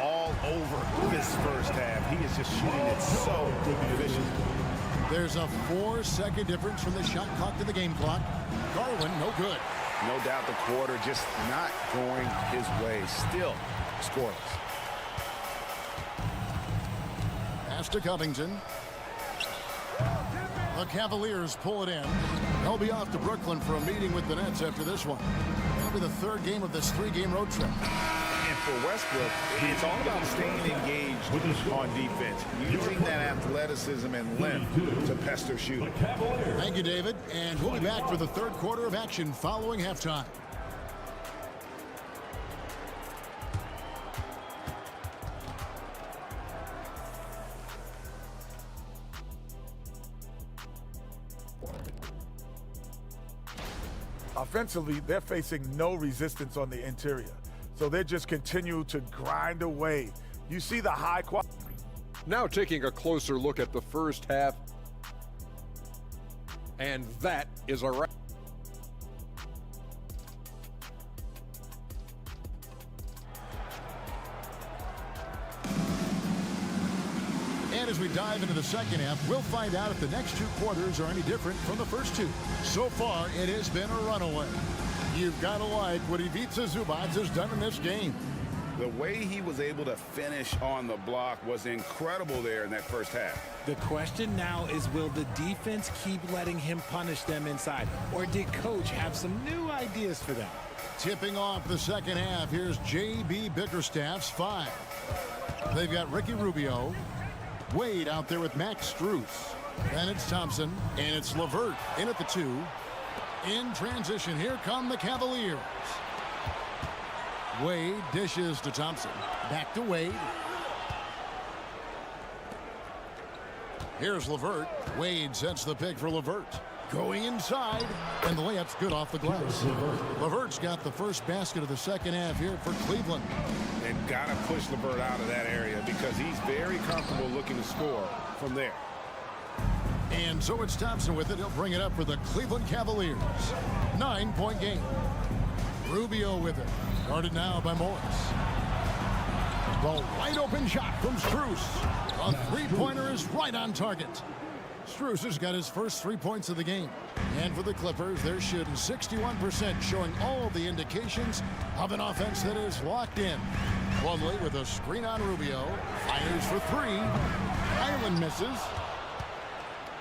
Speaker 11: all over this first half. He is just shooting it so efficient.
Speaker 9: There's a 4-second difference from the shot clock to the game clock. Garland, no good.
Speaker 11: No doubt the quarter just not going his way. Still scoreless.
Speaker 9: Pass to Covington. The Cavaliers pull it in. They'll be off to Brooklyn for a meeting with the Nets after this one. That'll be the 3rd game of this 3-game road trip.
Speaker 11: And for Westbrook, it's all about staying engaged on defense, using that athleticism and length to pester shooting.
Speaker 9: Thank you, David. And we'll be back for the 3rd quarter of action following halftime.
Speaker 13: Offensively, they're facing no resistance on the interior. So they just continue to grind away. You see the high quality.
Speaker 6: Now taking a closer look at the first half. And that is a wrap.
Speaker 9: And as we dive into the second half, we'll find out if the next 2 quarters are any different from the first 2. So far, it has been a runaway. You've got to like what Ivica Zubac has done in this game.
Speaker 11: The way he was able to finish on the block was incredible there in that first half.
Speaker 10: The question now is, will the defense keep letting him punish them inside? Or did Coach have some new ideas for them?
Speaker 9: Tipping off the second half, here's J.B. Bickerstaff's 5. They've got Ricky Rubio. Wade out there with Max Strus. Then it's Thompson, and it's LeVert in at the 2. In transition, here come the Cavaliers. Wade dishes to Thompson. Back to Wade. Here's LeVert. Wade sets the pick for LeVert. Going inside, and the layup's good off the glass. LeVert's got the first basket of the second half here for Cleveland.
Speaker 11: And got to push LeVert out of that area because he's very comfortable looking to score from there.
Speaker 9: And so it's Thompson with it. He'll bring it up for the Cleveland Cavaliers. 9-point game. Rubio with it. Guarded now by Morris. The wide open shot from Strus. A 3-pointer is right on target. Strus has got his first 3 points of the game. And for the Clippers, they're shooting 61%, showing all the indications of an offense that is locked in. Plumlee with a screen on Rubio. Fires for 3. Island misses.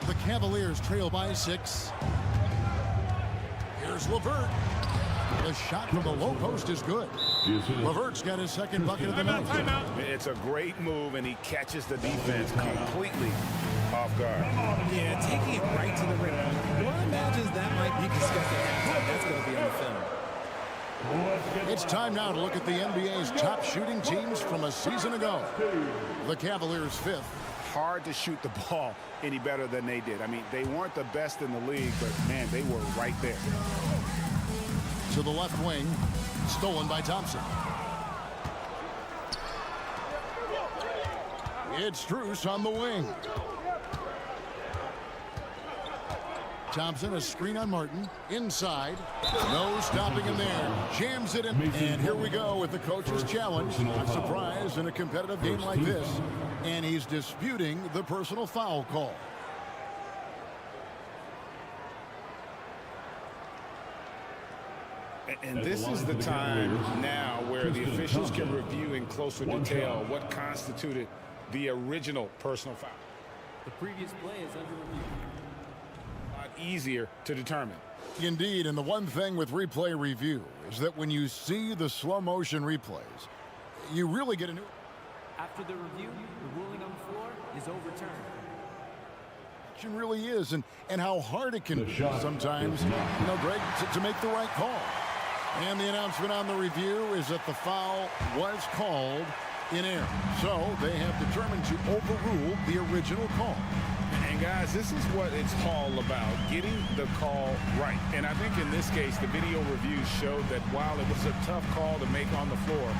Speaker 9: The Cavaliers trail by 6. Here's LeVert. The shot from the low post is good. LeVert's got his second bucket of the night.
Speaker 11: It's a great move, and he catches the defense completely off guard.
Speaker 10: Yeah, taking it right to the rim. One imagines that might be discussed at halftime. That's going to be on the film.
Speaker 9: It's time now to look at the NBA's top shooting teams from a season ago. The Cavaliers 5th.
Speaker 11: Hard to shoot the ball any better than they did. I mean, they weren't the best in the league, but, man, they were right there.
Speaker 9: To the left wing, stolen by Thompson. It's Strus on the wing. Thompson, a screen on Martin. Inside. No stopping him there. Jams it in. And here we go with the coach's challenge. A surprise in a competitive game like this. And he's disputing the personal foul call.
Speaker 11: And this is the time now where the officials can review in closer detail what constituted the original personal foul.
Speaker 14: The previous play is under review.
Speaker 11: A lot easier to determine.
Speaker 9: Indeed, and the one thing with replay review is that when you see the slow motion replays, you really get a new...
Speaker 14: After the review, the ruling on the floor is overturned.
Speaker 9: It really is, and how hard it can be sometimes, you know, Greg, to make the right call. And the announcement on the review is that the foul was called in error. So they have determined to overrule the original call.
Speaker 11: And guys, this is what it's all about, getting the call right. And I think in this case, the video review showed that while it was a tough call to make on the floor,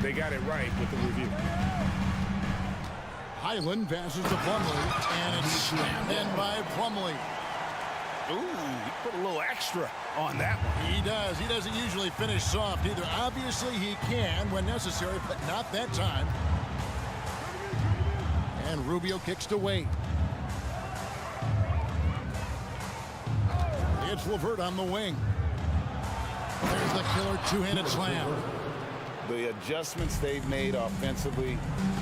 Speaker 11: they got it right with the review.
Speaker 9: Highland passes to Plumlee, and it's slammed in by Plumlee.
Speaker 11: Ooh, he put a little extra on that one.
Speaker 9: He does. He doesn't usually finish soft either. Obviously, he can when necessary, but not that time. And Rubio kicks to Wade. It's LeVert on the wing. There's the killer two-handed slam.
Speaker 11: The adjustments they've made offensively,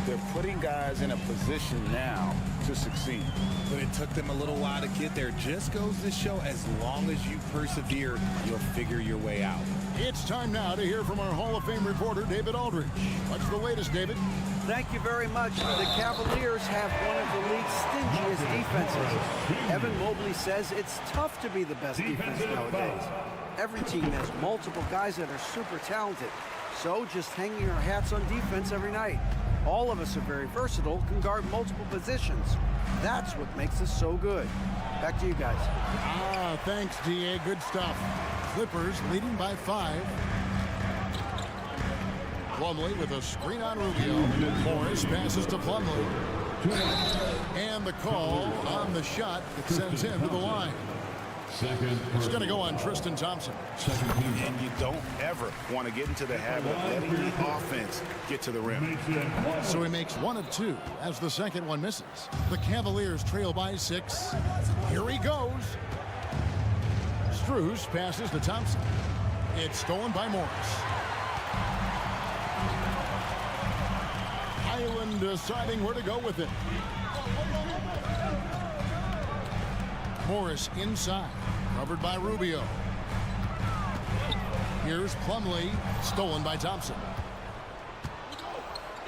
Speaker 11: they're putting guys in a position now to succeed.
Speaker 10: But it took them a little while to get there. Just goes to show, as long as you persevere, you'll figure your way out.
Speaker 9: It's time now to hear from our Hall of Fame reporter, David Aldridge. What's the latest, David?
Speaker 12: Thank you very much. The Cavaliers have one of the league's stingiest defenses. Evan Mobley says it's tough to be the best defense nowadays. Every team has multiple guys that are super talented. So just hanging our hats on defense every night. All of us are very versatile, can guard multiple positions. That's what makes us so good. Back to you guys.
Speaker 9: Thanks, DA. Good stuff. Clippers leading by 5. Plumlee with a screen on Rubio. Morris passes to Plumlee. And the call on the shot that sends him to the line. It's going to go on Tristan Thompson.
Speaker 11: And you don't ever want to get into the habit of letting the offense get to the rim.
Speaker 9: So he makes 1 of 2 as the second one misses. The Cavaliers trail by 6. Here he goes. Strus passes to Thompson. It's stolen by Morris. Highland deciding where to go with it. Morris inside, covered by Rubio. Here's Plumlee, stolen by Thompson.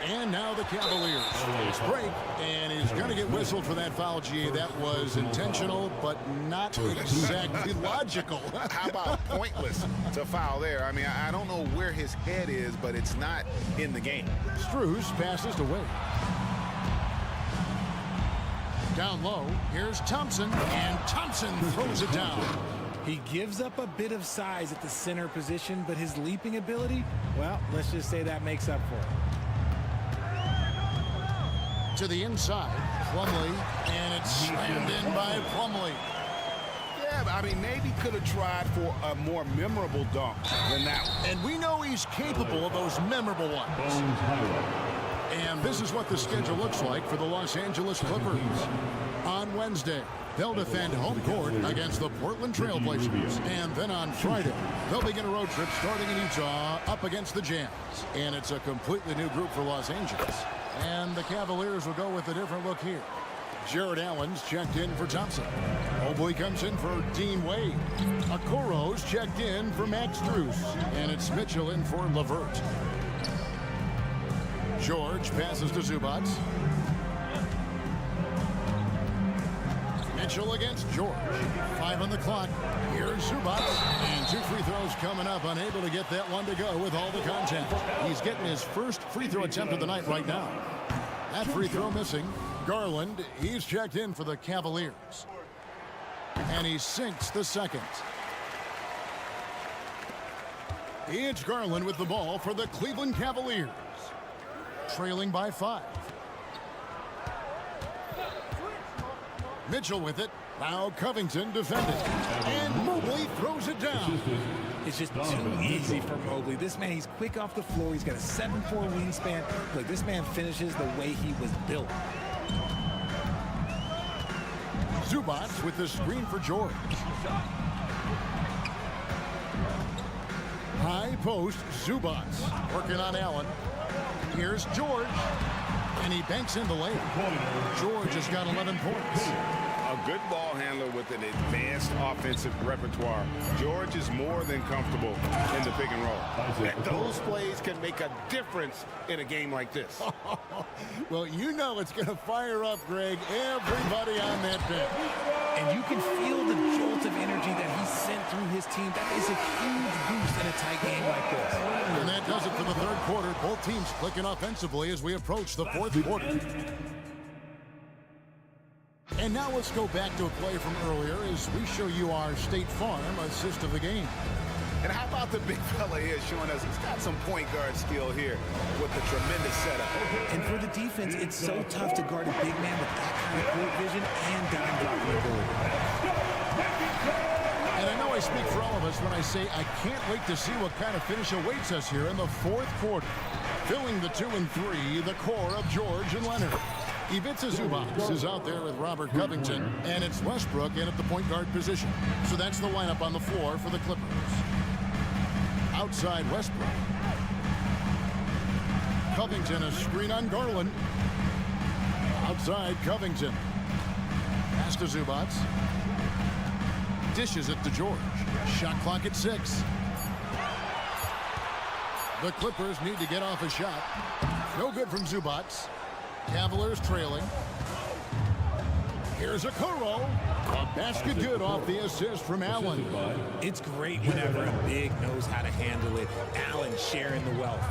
Speaker 9: And now the Cavaliers break, and he's going to get whistled for that foul, GA. That was intentional, but not exactly logical.
Speaker 11: How about pointless to foul there? I mean, I don't know where his head is, but it's not in the game.
Speaker 9: Strus passes to Wade. Down low, here's Thompson, and Thompson throws it down.
Speaker 10: He gives up a bit of size at the center position, but his leaping ability, well, let's just say that makes up for it.
Speaker 9: To the inside, Plumlee, and it's slammed in by Plumlee.
Speaker 11: Yeah, I mean, maybe could have tried for a more memorable dunk than that one.
Speaker 9: And we know he's capable of those memorable ones. And this is what the schedule looks like for the Los Angeles Clippers. On Wednesday, they'll defend home court against the Portland Trailblazers. And then on Friday, they'll begin a road trip starting in Utah up against the Jazz. And it's a completely new group for Los Angeles. And the Cavaliers will go with a different look here. Jared Allen's checked in for Thompson. Mobley comes in for Dean Wade. Okoro's checked in for Max Strus. And it's Mitchell in for LeVert. George passes to Zubac. Mitchell against George. 5 on the clock. Here's Zubac. And 2 free throws coming up. Unable to get that one to go with all the contact. He's getting his first free throw attempt of the night right now. That free throw missing. Garland, he's checked in for the Cavaliers. And he sinks the second. It's Garland with the ball for the Cleveland Cavaliers. Trailing by 5. Mitchell with it. Now Covington defending. And Mobley throws it down.
Speaker 10: It's just too easy for Mobley. This man, he's quick off the floor. He's got a 7'4" wingspan. Look, this man finishes the way he was built.
Speaker 9: Zubac with the screen for George. High post, Zubac working on Allen. Here's George. And he banks in the lane. George has got 11 points.
Speaker 11: A good ball handler with an advanced offensive repertoire. George is more than comfortable in the pick and roll. Those plays can make a difference in a game like this.
Speaker 9: Well, you know it's going to fire up, Greg, everybody on that bench.
Speaker 10: And you can feel the jolt of energy that he sent through his team. That is a huge boost in a tight game like this.
Speaker 9: And that does it for the third quarter. Both teams clicking offensively as we approach the fourth quarter. And now let's go back to a play from earlier as we show you our State Farm assist of the game.
Speaker 11: And how about the big fella here showing us he's got some point guard skill here with the tremendous setup.
Speaker 10: And for the defense, it's so tough to guard a big man with that kind of court vision and dime dropping ability.
Speaker 9: And I know I speak for all of us when I say I can't wait to see what kind of finish awaits us here in the fourth quarter. Filling the 2 and 3, the core of George and Leonard. Ivica Zubac is out there with Robert Covington, and it's Westbrook in at the point guard position. So that's the lineup on the floor for the Clippers. Outside Westbrook. Covington, a screen on Garland. Outside Covington. Pass to Zubac. Dishes it to George. Shot clock at 6. The Clippers need to get off a shot. No good from Zubac. Cavaliers trailing. Here's a Okoro. A basket good off the assist from Allen.
Speaker 10: It's great whenever a big knows how to handle it. Allen sharing the wealth.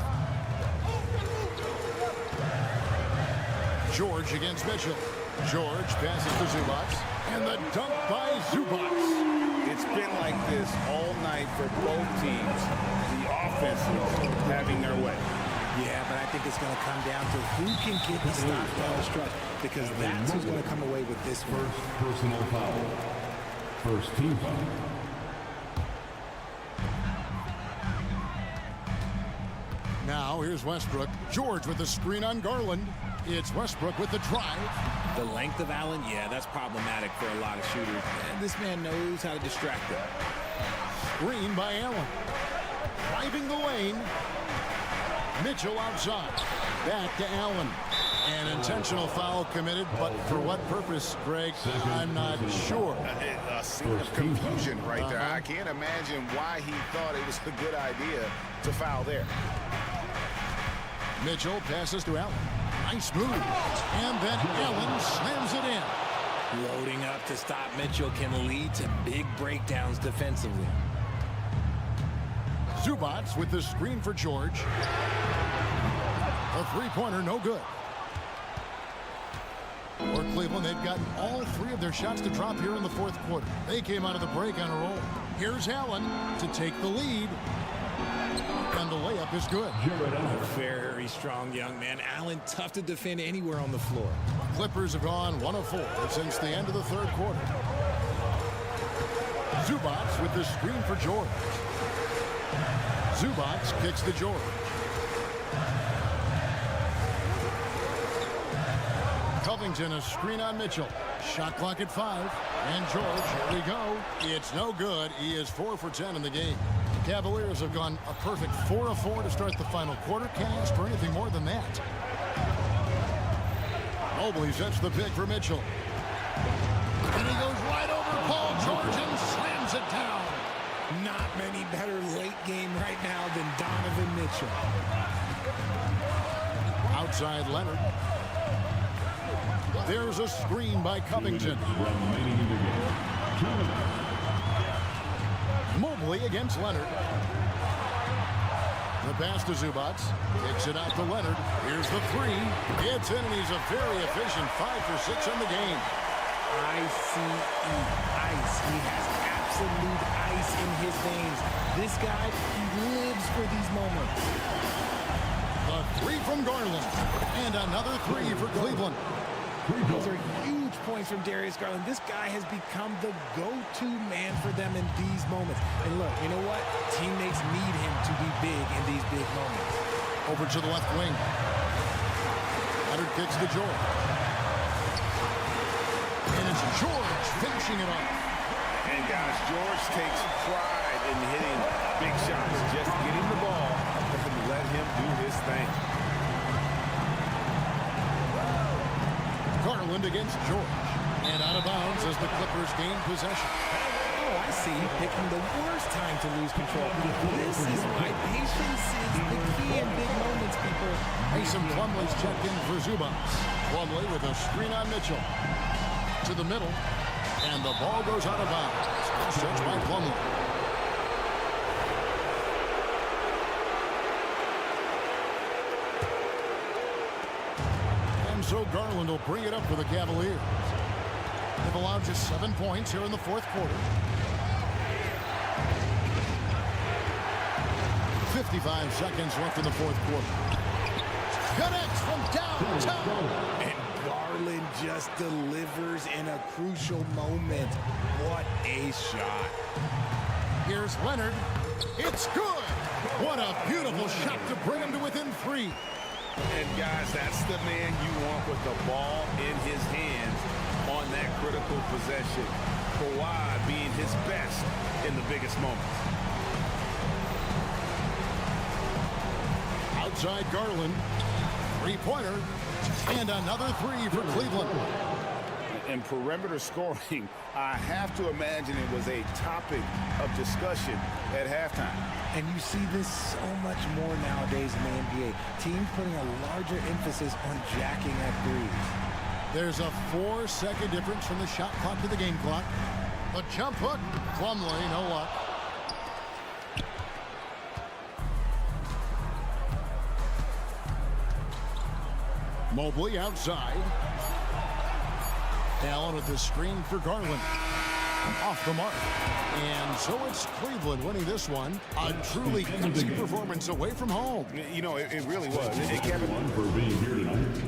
Speaker 9: George against Mitchell. George passes to Zubac. And the dunk by Zubac.
Speaker 11: It's been like this all night for both teams. The offense having their way.
Speaker 10: Yeah, but I think it's going to come down to who can get the stop down the stretch, because that's who's going to come away with this one.
Speaker 1: First personal foul. First team foul.
Speaker 9: Now here's Westbrook. George with the screen on Garland. It's Westbrook with the drive.
Speaker 10: The length of Allen, yeah, that's problematic for a lot of shooters. And this man knows how to distract them.
Speaker 9: Screen by Allen. Driving the lane. Mitchell outside. Back to Allen. An intentional foul committed, but for what purpose, Greg? I'm not sure.
Speaker 11: A scene of confusion right there. I can't imagine why he thought it was a good idea to foul there.
Speaker 9: Mitchell passes to Allen. Nice move. And then Allen slams it in.
Speaker 10: Loading up to stop Mitchell can lead to big breakdowns defensively.
Speaker 9: Zubac with the screen for George. A three-pointer, no good. For Cleveland, they've gotten all 3 of their shots to drop here in the fourth quarter. They came out of the break on a roll. Here's Allen to take the lead. And the layup is good.
Speaker 10: A very strong young man. Allen, tough to defend anywhere on the floor.
Speaker 9: Clippers have gone 1 of 4 since the end of the third quarter. Zubac with the screen for George. Zubac kicks to George. Covington, a screen on Mitchell. Shot clock at 5. And George, here we go. It's no good. He is 4 for 10 in the game. The Cavaliers have gone a perfect 4 of 4 to start the final quarter. Can't ask for anything more than that. Mobley sets the pick for Mitchell. And he goes right over Paul George and slams it down.
Speaker 10: Not many better late game right now than Donovan Mitchell.
Speaker 9: Outside Leonard. There's a screen by Covington. Mobley against Leonard. The pass to Zubac. Kicks it out to Leonard. Here's the three. It's in, and he's a very efficient 5 for 6 in the game.
Speaker 10: ICE. He has absolute ice in his veins. This guy, he lives for these moments.
Speaker 9: A three from Garland. And another three for Cleveland.
Speaker 10: Those are huge points from Darius Garland. This guy has become the go-to man for them in these moments. And look, you know what? Teammates need him to be big in these big moments.
Speaker 9: Over to the left wing. Leonard kicks to George. And it's George finishing it off.
Speaker 11: And guys, George takes pride in hitting big shots. Just getting the ball and let him do his thing.
Speaker 9: Garland against George. And out of bounds as the Clippers gain possession.
Speaker 10: Oh, I see. Picking the worst time to lose control. This is why patience is the key in big moments, people.
Speaker 9: Mason Plumlee's checked in for Zubac. Plumlee with a screen on Mitchell. To the middle. And the ball goes out of bounds. Cross touch by Plumlee. So Garland will bring it up for the Cavaliers. They've allowed just 7 points here in the fourth quarter. 55 seconds left in the fourth quarter. Connects from downtown.
Speaker 10: And Garland just delivers in a crucial moment. What a shot.
Speaker 9: Here's Leonard. It's good. What a beautiful shot to bring him to within 3.
Speaker 11: And guys, that's the man you want with the ball in his hands on that critical possession. Kawhi being his best in the biggest moments.
Speaker 9: Outside Garland. Three-pointer. And another three for Cleveland.
Speaker 11: And perimeter scoring, I have to imagine it was a topic of discussion at halftime.
Speaker 10: And you see this so much more nowadays in the NBA. Teams putting a larger emphasis on jacking at threes.
Speaker 9: There's a 4-second difference from the shot clock to the game clock. The jump hook. Plumlee, no luck. Mobley outside. Allen with the screen for Garland. Off the mark. And so it's Cleveland winning this one. A truly gutsy performance away from home.
Speaker 11: You know, it really was. Kevin,
Speaker 1: for being here tonight.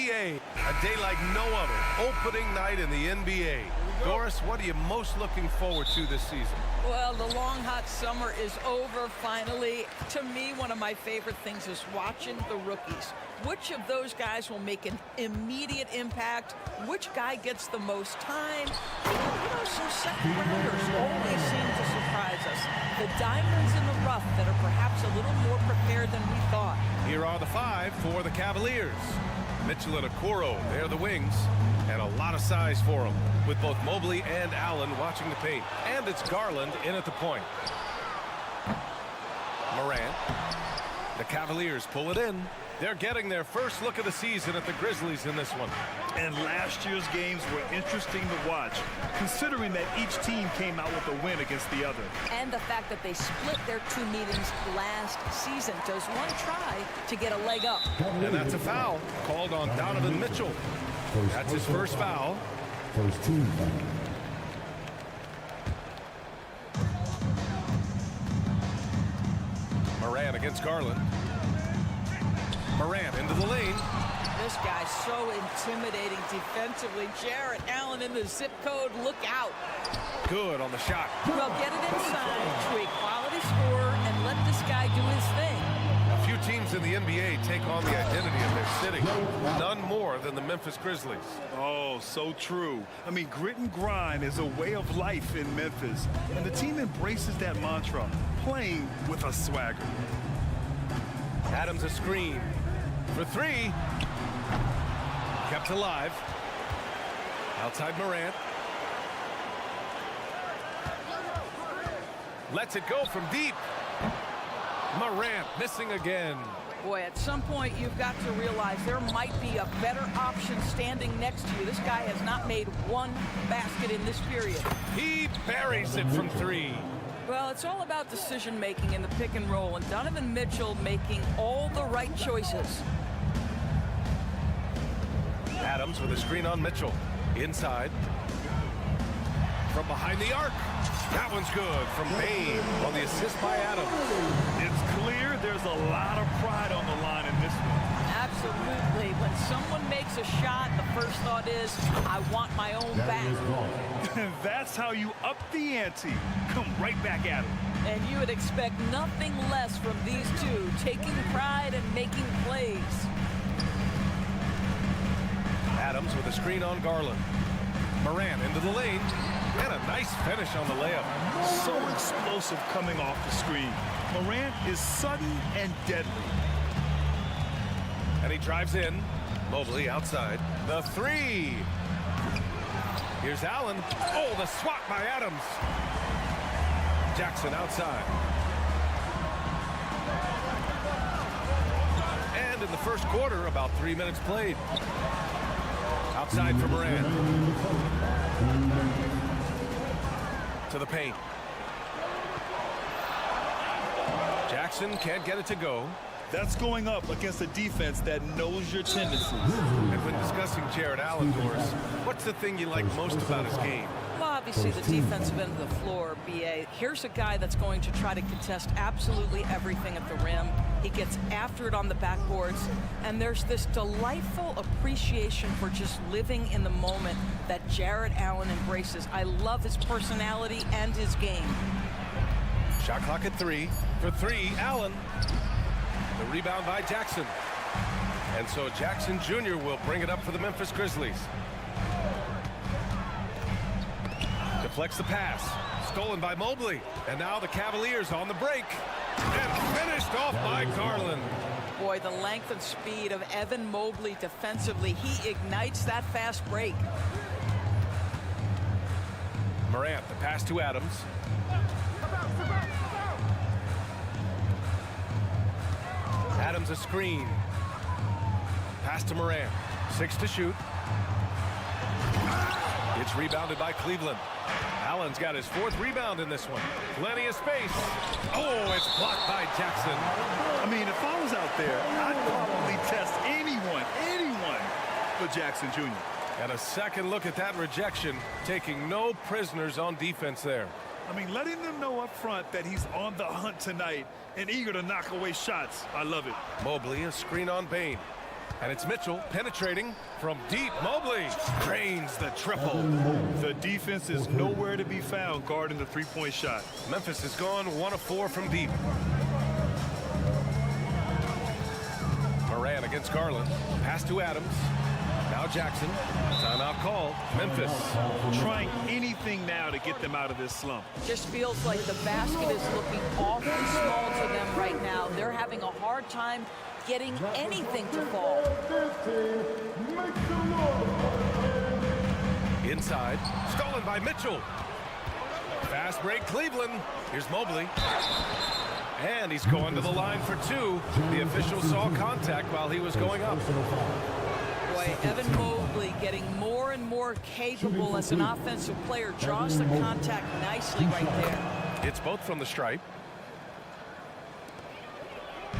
Speaker 2: NBA. A day like no other. Opening night in the NBA. Doris, what are you most looking forward to this season?
Speaker 15: Well, the long, hot summer is over finally. To me, one of my favorite things is watching the rookies. Which of those guys will make an immediate impact? Which guy gets the most time? You know, some second rounders always seem to surprise us. The diamonds in the rough that are perhaps a little more prepared than we thought.
Speaker 2: Here are the 5 for the Cavaliers. Mitchell and Okoro, they're the wings. And a lot of size for them, with both Mobley and Allen watching the paint. And it's Garland in at the point. Morant. The Cavaliers pull it in. They're getting their first look of the season at the Grizzlies in this one.
Speaker 4: And last year's games were interesting to watch, considering that each team came out with a win against the other.
Speaker 15: And the fact that they split their 2 meetings last season. Does one try to get a leg up?
Speaker 2: And that's a foul called on Donovan Mitchell. That's his first foul.
Speaker 1: First team foul.
Speaker 2: Morant against Garland. Morant into the lane.
Speaker 15: This guy's so intimidating defensively. Jarrett Allen in the zip code. Look out.
Speaker 2: Good on the shot.
Speaker 15: Well, get it inside to a quality scorer and let this guy do his thing.
Speaker 2: A few teams in the NBA take on the identity of their city. None more than the Memphis Grizzlies.
Speaker 4: Oh, so true. I mean, grit and grind is a way of life in Memphis. And the team embraces that mantra, playing with a swagger.
Speaker 2: Adams a screen. For 3. Kept alive. Outside Morant. Lets it go from deep. Morant missing again.
Speaker 15: Boy, at some point you've got to realize there might be a better option standing next to you. This guy has not made one basket in this period.
Speaker 2: He buries it from 3.
Speaker 15: Well, it's all about decision making in the pick and roll, and Donovan Mitchell making all the right choices.
Speaker 2: Adams with a screen on Mitchell. Inside. From behind the arc. That one's good from Bane on the assist by Adams.
Speaker 4: It's clear there's a lot of pride on the line in this one.
Speaker 15: Absolutely. When someone makes a shot, the first thought is, I want my own back.
Speaker 4: That's how you up the ante. Come right back at him.
Speaker 15: And you would expect nothing less from these two, taking pride and making plays.
Speaker 2: Adams with a screen on Garland. Morant into the lane. And a nice finish on the layup.
Speaker 4: So explosive coming off the screen. Morant is sudden and deadly.
Speaker 2: And he drives in. Mobley outside. The 3. Here's Allen. Oh, the swat by Adams. Jackson outside. And in the first quarter, about 3 minutes played. Outside for Morant. To the paint. Jackson can't get it to go.
Speaker 4: That's going up against a defense that knows your tendencies.
Speaker 2: And when discussing Jarrett Allen, Doris, what's the thing you like most about his game?
Speaker 15: Well, obviously the defensive end of the floor, BA. Here's a guy that's going to try to contest absolutely everything at the rim. He gets after it on the backboards, and there's this delightful appreciation for just living in the moment that Jarrett Allen embraces. I love his personality and his game.
Speaker 2: Shot clock at 3. For 3, Allen. The rebound by Jackson. And so Jackson Jr. will bring it up for the Memphis Grizzlies. Deflects the pass. Stolen by Mobley. And now the Cavaliers on the break. And finished off by Garland.
Speaker 15: Boy, the length and speed of Evan Mobley defensively. He ignites that fast break.
Speaker 2: Morant, the pass to Adams. Adams a screen. Pass to Morant. 6 to shoot. It's rebounded by Cleveland. Allen's got his 4th rebound in this one. Plenty of space. Oh, it's blocked by Jackson.
Speaker 4: I mean, if I was out there, I'd probably test anyone but Jackson Jr.
Speaker 2: And a second look at that rejection, taking no prisoners on defense there.
Speaker 4: I mean, letting them know up front that he's on the hunt tonight and eager to knock away shots. I love it.
Speaker 2: Mobley, a screen on Bane. And it's Mitchell penetrating from deep. Mobley drains the triple.
Speaker 4: The defense is nowhere to be found guarding the three-point shot.
Speaker 2: Memphis has gone 1 of 4 from deep. Moran against Garland. Pass to Adams. Now Jackson. Timeout call. Memphis.
Speaker 4: Trying anything now to get them out of this slump.
Speaker 15: Just feels like the basket is looking awfully small to them right now. They're having a hard time getting anything to fall.
Speaker 2: Inside. Stolen by Mitchell. Fast break Cleveland. Here's Mobley. And he's going to the line for 2. The official saw contact while he was going up.
Speaker 15: Boy, Evan Mobley getting more and more capable as an offensive player. Draws the contact nicely right there.
Speaker 2: It's both from the stripe.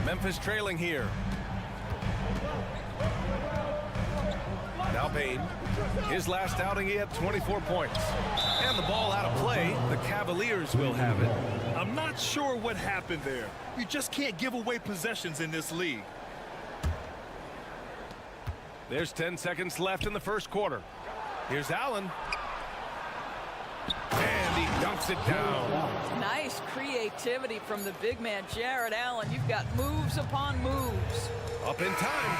Speaker 2: Memphis trailing here. Now Bain. His last outing, he had 24 points. And the ball out of play. The Cavaliers will have it.
Speaker 4: I'm not sure what happened there. You just can't give away possessions in this league.
Speaker 2: There's 10 seconds left in the first quarter. Here's Allen. And he dunks it down.
Speaker 15: Nice creativity from the big man, Jared Allen. You've got moves upon moves.
Speaker 2: Up in time.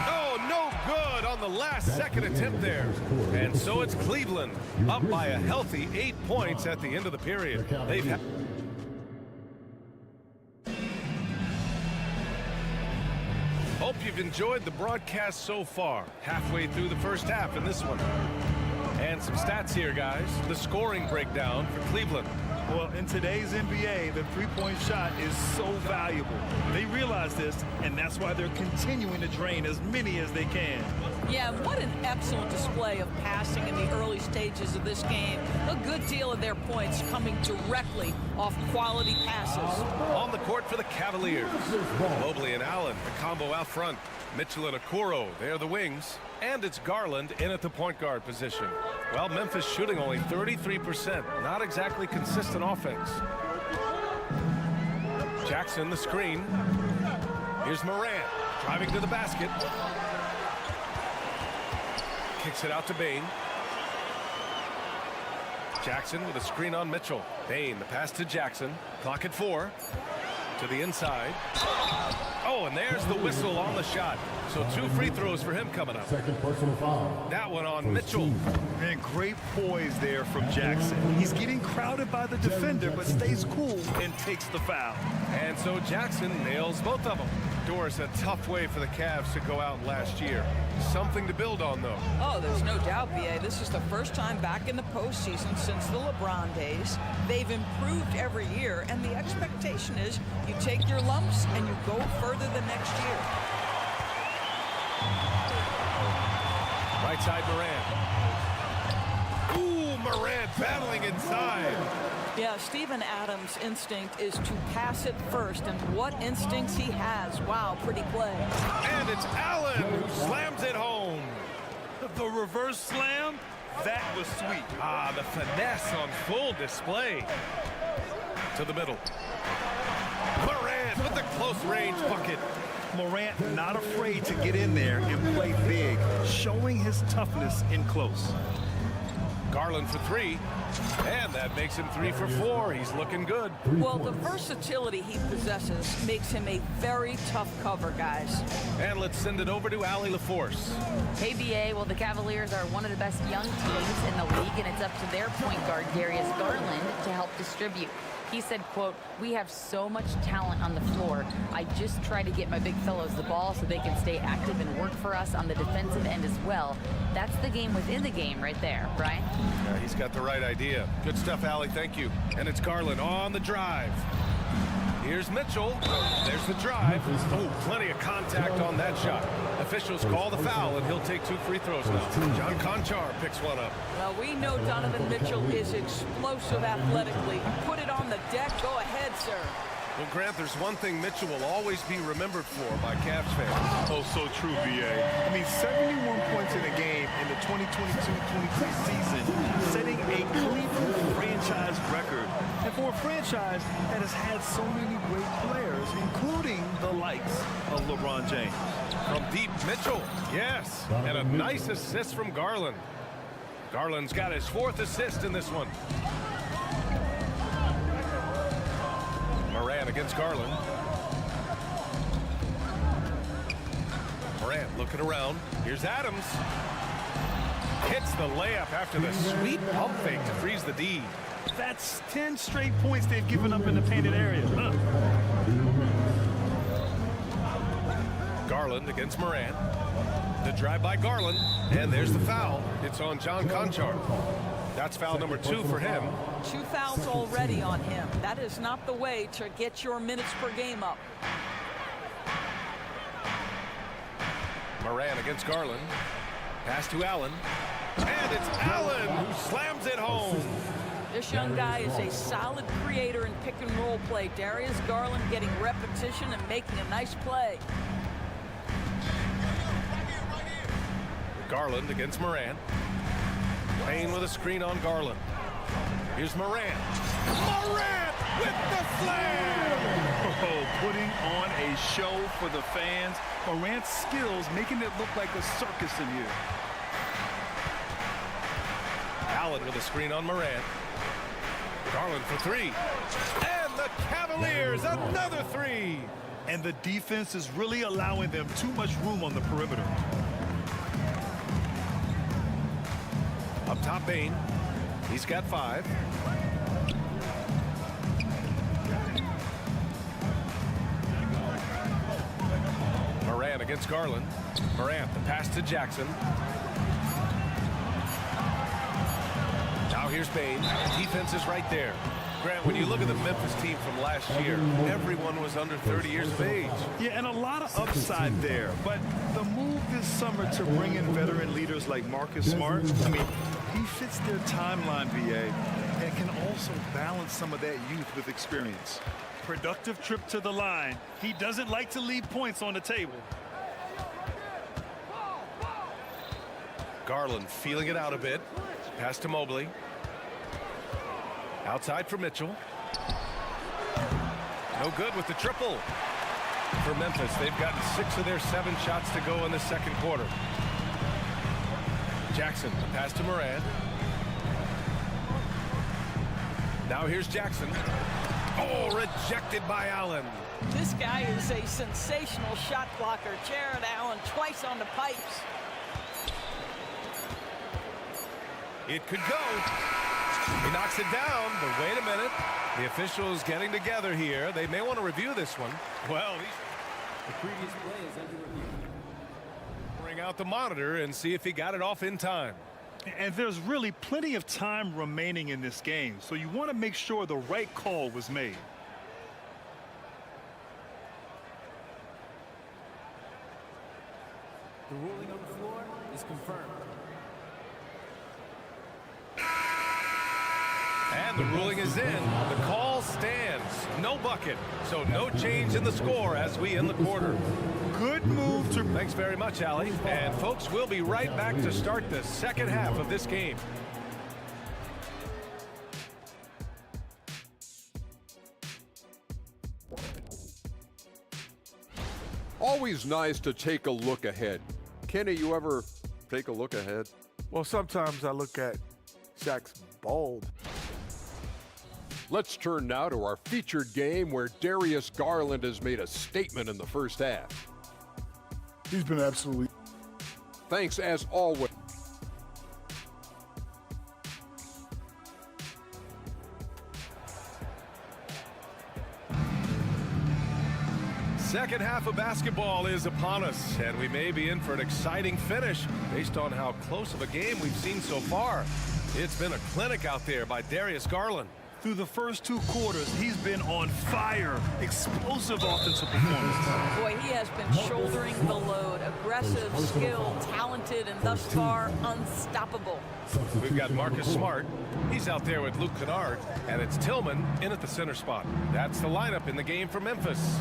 Speaker 2: Oh, no good on the last second attempt there. And so it's Cleveland up by a healthy 8 points at the end of the period. They've had Hope you've enjoyed the broadcast so far. Halfway through the first half in this one. And some stats here, guys. The scoring breakdown for Cleveland.
Speaker 4: Well, in today's NBA, the three-point shot is so valuable. They realize this, and that's why they're continuing to drain as many as they can.
Speaker 15: Yeah, what an excellent display of passing in the early stages of this game. A good deal of their points coming directly off quality passes.
Speaker 2: On the court for the Cavaliers. Mobley and Allen, the combo out front. Mitchell and Okoro, they're the wings. And it's Garland in at the point guard position. Well, Memphis shooting only 33%. Not exactly consistent offense. Jackson, the screen. Here's Moran, driving to the basket. Kicks it out to Bain. Jackson with a screen on Mitchell. Bain, the pass to Jackson. Clock at 4. To the inside. Oh, and there's the whistle on the shot. So 2 free throws for him coming up.
Speaker 9: Second personal foul.
Speaker 2: That one on Mitchell.
Speaker 4: And great poise there from Jackson. He's getting crowded by the defender, but stays cool and takes the foul.
Speaker 2: And so Jackson nails both of them. Doris, a tough way for the Cavs to go out last year. Something to build on, though.
Speaker 15: Oh, there's no doubt, B.A. This is the first time back in the postseason since the LeBron days. They've improved every year, and the expectation is you take your lumps and you go further the next year.
Speaker 2: Right side, Moran. Ooh, Moran battling inside.
Speaker 15: Yeah, Steven Adams' instinct is to pass it first, and what instincts he has. Wow, pretty play.
Speaker 2: And it's Allen who slams it home.
Speaker 4: The reverse slam, that was sweet.
Speaker 2: Ah, the finesse on full display. To the middle. Morant with the close range bucket.
Speaker 4: Morant not afraid to get in there and play big, showing his toughness in close.
Speaker 2: Garland for 3, and that makes him 3 for 4. He's looking good.
Speaker 15: Well, the versatility he possesses makes him a very tough cover, guys.
Speaker 2: And let's send it over to Allie LaForce.
Speaker 5: Hey, BA, well, the Cavaliers are one of the best young teams in the league, and it's up to their point guard, Darius Garland, to help distribute. He said, quote, "We have so much talent on the floor. I just try to get my big fellows the ball so they can stay active and work for us on the defensive end as well." That's the game within the game right there, Brian.
Speaker 2: Yeah, he's got the right idea. Good stuff, Allie. Thank you. And it's Garland on the drive. Here's Mitchell. There's the drive. Oh, plenty of contact on that shot. Officials call the foul, and he'll take 2 free throws now. John Conchar picks one up.
Speaker 15: Well, we know Donovan Mitchell is explosive athletically. Put it on the deck. Go ahead, sir.
Speaker 2: Well, Grant, there's one thing Mitchell will always be remembered for by Cavs fans.
Speaker 4: Oh, so true, B.A. I mean, 71 points in a game in the 2022-23 season, setting a Cleveland franchise record. And for a franchise that has had so many great players, including the likes of LeBron James.
Speaker 2: From deep, Mitchell. Yes. And a nice assist from Garland. Garland's got his 4th assist in this one. Morant against Garland. Morant looking around. Here's Adams. Hits the layup after the sweet pump fake to freeze the D.
Speaker 4: That's 10 straight points they've given up in the painted area.
Speaker 2: Garland against Morant. The drive by Garland, and there's the foul. It's on John Conchar. That's foul number 2 for him.
Speaker 15: 2 fouls already on him. That is not the way to get your minutes per game up.
Speaker 2: Morant against Garland. Pass to Allen. And it's Allen who slams it home.
Speaker 15: This young guy is a solid creator in pick and roll play. Darius Garland getting repetition and making a nice play.
Speaker 2: Garland against Morant. Payne with a screen on Garland. Here's Morant. Morant with the slam!
Speaker 4: Oh, putting on a show for the fans. Morant's skills making it look like a circus in here.
Speaker 2: Allen with a screen on Morant. Garland for 3. And the Cavaliers, another 3.
Speaker 4: And the defense is really allowing them too much room on the perimeter.
Speaker 2: Up top, Payne. He's got 5. Morant against Garland. Morant, the pass to Jackson. Now here's Payne. Defense is right there. Grant, when you look at the Memphis team from last year, everyone was under 30 years of age.
Speaker 4: Yeah, and a lot of upside there. But the move this summer to bring in veteran leaders like Marcus Smart, I mean, he fits their timeline, VA, and can also balance some of that youth with experience. Productive trip to the line. He doesn't like to leave points on the table.
Speaker 2: Garland feeling it out a bit. Pass to Mobley. Outside for Mitchell. No good with the triple. For Memphis, they've gotten 6 of their 7 shots to go in the second quarter. Jackson, the pass to Morant. Now here's Jackson. Oh, rejected by Allen.
Speaker 15: This guy is a sensational shot blocker. Jared Allen twice on the pipes.
Speaker 2: It could go. He knocks it down, but wait a minute. The officials getting together here. They may want to review this one. Well,
Speaker 14: the previous play is under review.
Speaker 2: Bring out the monitor and see if he got it off in time.
Speaker 4: And there's really plenty of time remaining in this game, so you want to make sure the right call was made.
Speaker 14: The ruling on the floor is confirmed.
Speaker 2: And the ruling is in. The call stands. No bucket. So no change in the score as we end the quarter.
Speaker 4: Good move to...
Speaker 2: Thanks very much, Allie. And folks, we'll be right back to start the second half of this game.
Speaker 6: Always nice to take a look ahead. Kenny, you ever take a look ahead?
Speaker 13: Well, sometimes I look at Shaq's bulb.
Speaker 6: Let's turn now to our featured game where Darius Garland has made a statement in the first half.
Speaker 9: He's been absolutely...
Speaker 6: Thanks as always.
Speaker 2: Second half of basketball is upon us, and we may be in for an exciting finish based on how close of a game we've seen so far. It's been a clinic out there by Darius Garland.
Speaker 4: Through the first 2 quarters, he's been on fire. Explosive offensive performance.
Speaker 15: Boy, he has been shouldering the load. Aggressive, skilled, talented, and thus far unstoppable.
Speaker 2: We've got Marcus Smart. He's out there with Luke Kennard, and it's Tillman in at the center spot. That's the lineup in the game for Memphis.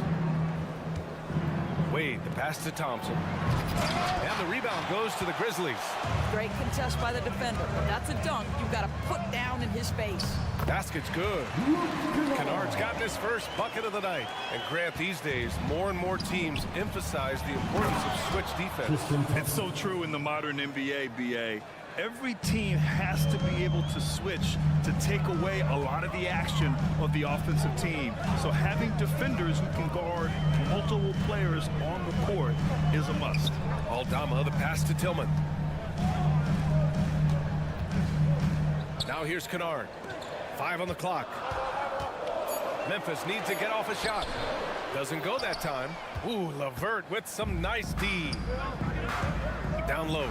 Speaker 2: Wade, the pass to Thompson. And the rebound goes to the Grizzlies.
Speaker 15: Great contest by the defender, but that's a dunk you've got to put down in his face.
Speaker 2: Basket's good. Kennard's got his first bucket of the night. And Grant, these days, more and more teams emphasize the importance of switch defense.
Speaker 4: It's so true in the modern NBA, BA. Every team has to be able to switch to take away a lot of the action of the offensive team. So having defenders who can guard multiple players on the court is a must.
Speaker 2: Aldama, the pass to Tillman. Now here's Kennard. 5 on the clock. Memphis needs to get off a shot. Doesn't go that time. Ooh, LeVert with some nice D. Down low.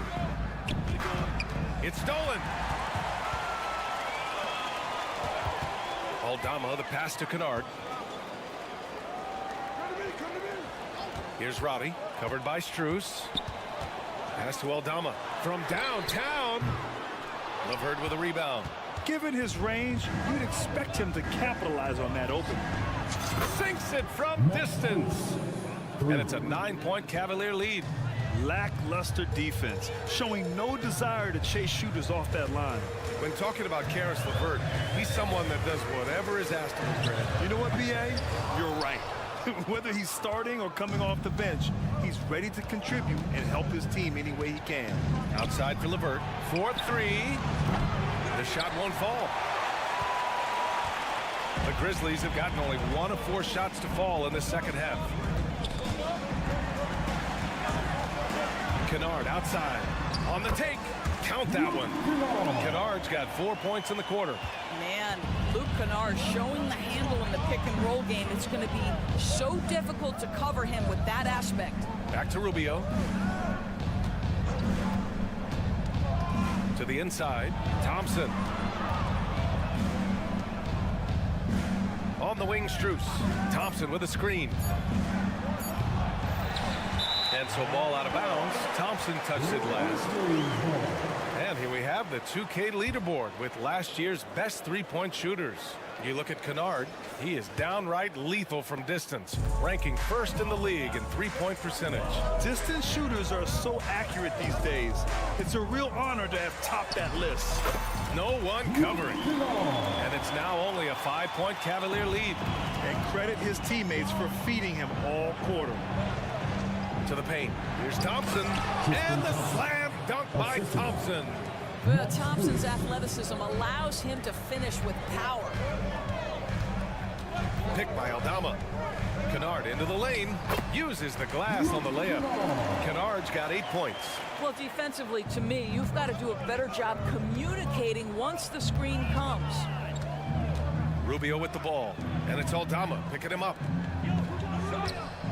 Speaker 2: It's stolen. Aldama, the pass to Kennard. Here's Robbie, covered by Strus. Pass to Aldama from downtown. LeVert with a rebound.
Speaker 4: Given his range, you'd expect him to capitalize on that opening.
Speaker 2: Sinks it from distance. And it's a 9-point Cavalier lead.
Speaker 4: Lackluster defense, showing no desire to chase shooters off that line.
Speaker 2: When talking about Caris LeVert, he's someone that does whatever is asked of him.
Speaker 4: You know what, BA? You're right. Whether he's starting or coming off the bench, he's ready to contribute and help his team any way he can.
Speaker 2: Outside for LeVert. 4-3. The shot won't fall. The Grizzlies have gotten only 1 of 4 shots to fall in the second half. Kennard outside. On the take. Count that one. Kennard's got 4 points in the quarter.
Speaker 15: Man, Luke Kennard showing the handle in the pick and roll game. It's going to be so difficult to cover him with that aspect.
Speaker 2: Back to Rubio. To the inside. Thompson. On the wing, Strus. Thompson with a screen. And so ball out of bounds. Thompson touched it last. And here we have the 2K leaderboard with last year's best three-point shooters. You look at Kennard, he is downright lethal from distance, ranking first in the league in three-point percentage.
Speaker 4: Distance shooters are so accurate these days. It's a real honor to have topped that list.
Speaker 2: No one covering. And it's now only a 5-point Cavalier lead.
Speaker 4: And credit his teammates for feeding him all quarter.
Speaker 2: To the paint. Here's Thompson. And the slam dunk by Thompson.
Speaker 15: Well, Thompson's athleticism allows him to finish with power.
Speaker 2: Picked by Aldama. Kennard into the lane. Uses the glass on the layup. Kennard's got 8 points.
Speaker 15: Well, defensively, to me, you've got to do a better job communicating once the screen comes.
Speaker 2: Rubio with the ball. And it's Aldama picking him up.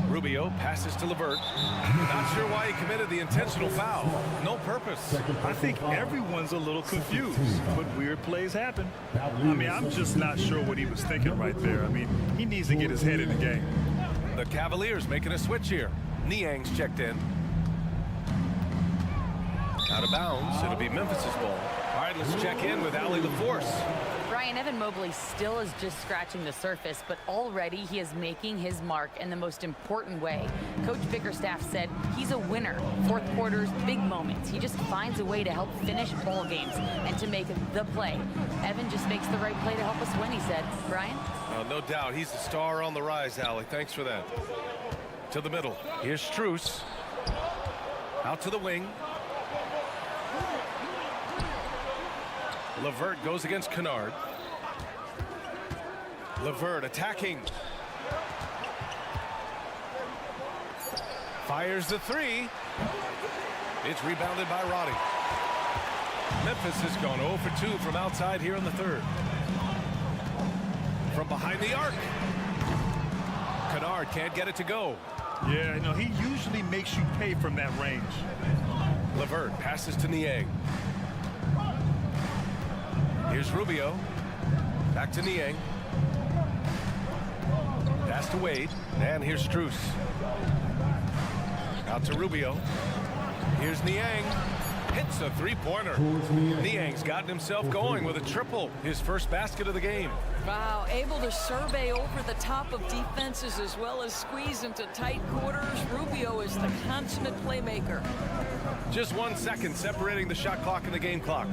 Speaker 2: Rubio passes to LeVert. Not sure why he committed the intentional foul. No purpose.
Speaker 4: I think everyone's a little confused, but weird plays happen. I mean, I'm just not sure what he was thinking right there. I mean, he needs to get his head in the game.
Speaker 2: The Cavaliers making a switch here. Niang's checked in. Out of bounds. It'll be Memphis's ball. All right, let's check in with Allie LaForce.
Speaker 5: Brian, Evan Mobley still is just scratching the surface, but already he is making his mark in the most important way. Coach Bickerstaff said he's a winner. Fourth quarters, big moments. He just finds a way to help finish ball games and to make the play. Evan just makes the right play to help us win, he said. Brian?
Speaker 2: No doubt. He's the star on the rise, Allie. Thanks for that. To the middle. Here's Strus. Out to the wing. LeVert goes against Kennard. LeVert attacking. Fires the three. It's rebounded by Roddy. Memphis has gone 0 for 2 from outside here in the third. From behind the arc. Kennard can't get it to go.
Speaker 4: Yeah, no, he usually makes you pay from that range.
Speaker 2: LeVert passes to Niang. Here's Rubio. Back to Niang. Pass to Wade. And here's Strus. Out to Rubio. Here's Niang. hits a three-pointer. Niang's gotten himself going with a triple, his first basket of the game.
Speaker 15: Wow, able to survey over the top of defenses as well as squeeze into tight quarters. Rubio is the consummate playmaker.
Speaker 2: Just 1 second separating the shot clock and the game clock.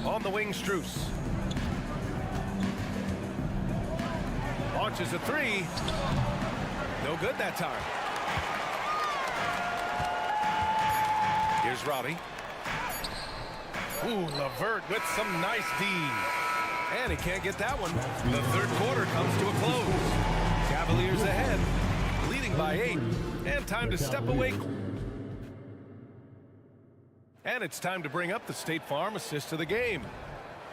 Speaker 2: On the wing, Strus. Launches a three. No good that time. Here's Robbie. Ooh, LeVert with some nice D. And he can't get that one. The third quarter comes to a close. Cavaliers ahead, leading by 8. And time to step away. And it's time to bring up the State Farm assist of the game.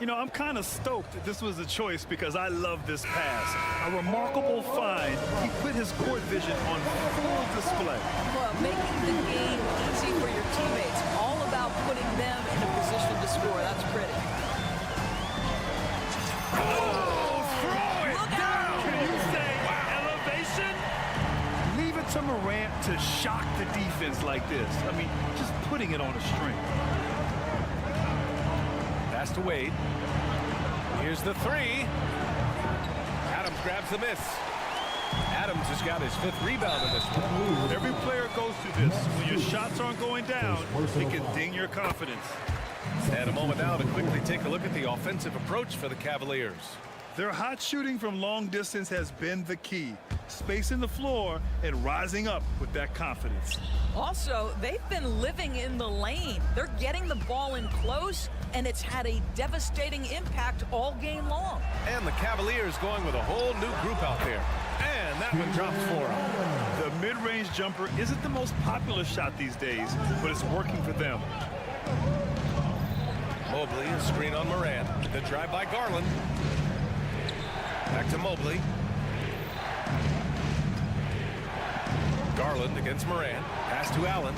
Speaker 4: You know, I'm kind of stoked that this was a choice because I love this pass. A remarkable find. He put his court vision on full display.
Speaker 15: Well, making the game easy for your teammates. All about putting them in a position to score. That's pretty.
Speaker 4: Oh, throw it down! Can you say elevation? Leave it to Morant to shock the defense like this. I mean, just putting it on a string.
Speaker 2: Pass to Wade. Here's the three. Adams grabs the miss. Adams has got his 5th rebound in this one.
Speaker 4: Every player goes through this. When your shots aren't going down, it can ding your confidence.
Speaker 2: And a moment now to quickly take a look at the offensive approach for the Cavaliers.
Speaker 4: Their hot shooting from long distance has been the key. Spacing the floor and rising up with that confidence.
Speaker 15: Also, they've been living in the lane. They're getting the ball in close, and it's had a devastating impact all game long.
Speaker 2: And the Cavaliers going with a whole new group out there. And that one drops for them.
Speaker 4: The mid-range jumper isn't the most popular shot these days, but it's working for them.
Speaker 2: Mobley, a screen on Moran. The drive by Garland. Back to Mobley. Garland against Moran. Pass to Allen.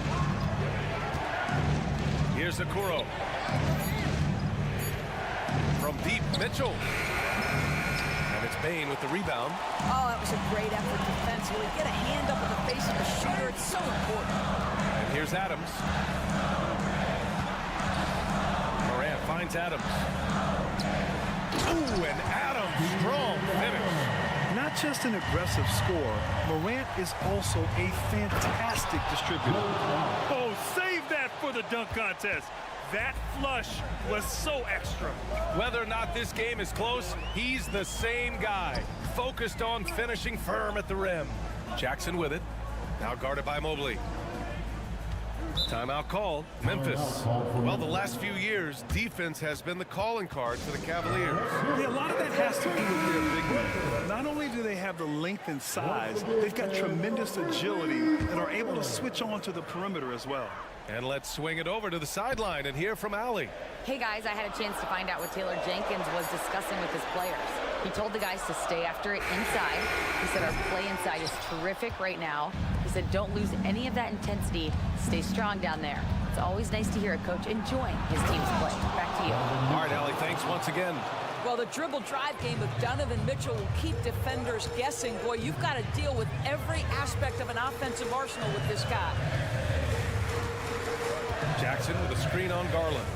Speaker 2: Here's Okoro. From deep, Mitchell. And it's Bane with the rebound.
Speaker 15: Oh, that was a great effort defensively. Get a hand up in the face of a shooter. It's so important.
Speaker 2: And here's Adams. Moran finds Adams. Ooh, and Adams, strong finish.
Speaker 4: Not just an aggressive scorer, Morant is also a fantastic distributor. Oh, save that for the dunk contest. That flush was so extra.
Speaker 2: Whether or not this game is close, he's the same guy. Focused on finishing firm at the rim. Jackson with it. Now guarded by Mobley. Timeout called. Memphis. Well, the last few years, defense has been the calling card for the Cavaliers.
Speaker 4: Yeah, a lot of that has to do with their big men. Not only do they have the length and size, they've got tremendous agility and are able to switch on to the perimeter as well.
Speaker 2: And let's swing it over to the sideline and hear from Allie.
Speaker 5: Hey guys, I had a chance to find out what Taylor Jenkins was discussing with his players. He told the guys to stay after it inside. He said our play inside is terrific right now. He said don't lose any of that intensity. Stay strong down there. It's always nice to hear a coach enjoying his team's play. Back to you.
Speaker 2: All right, Allie, thanks once again.
Speaker 15: Well, the dribble drive game of Donovan Mitchell will keep defenders guessing. Boy, you've got to deal with every aspect of an offensive arsenal with this guy.
Speaker 2: Jackson with a screen on Garland.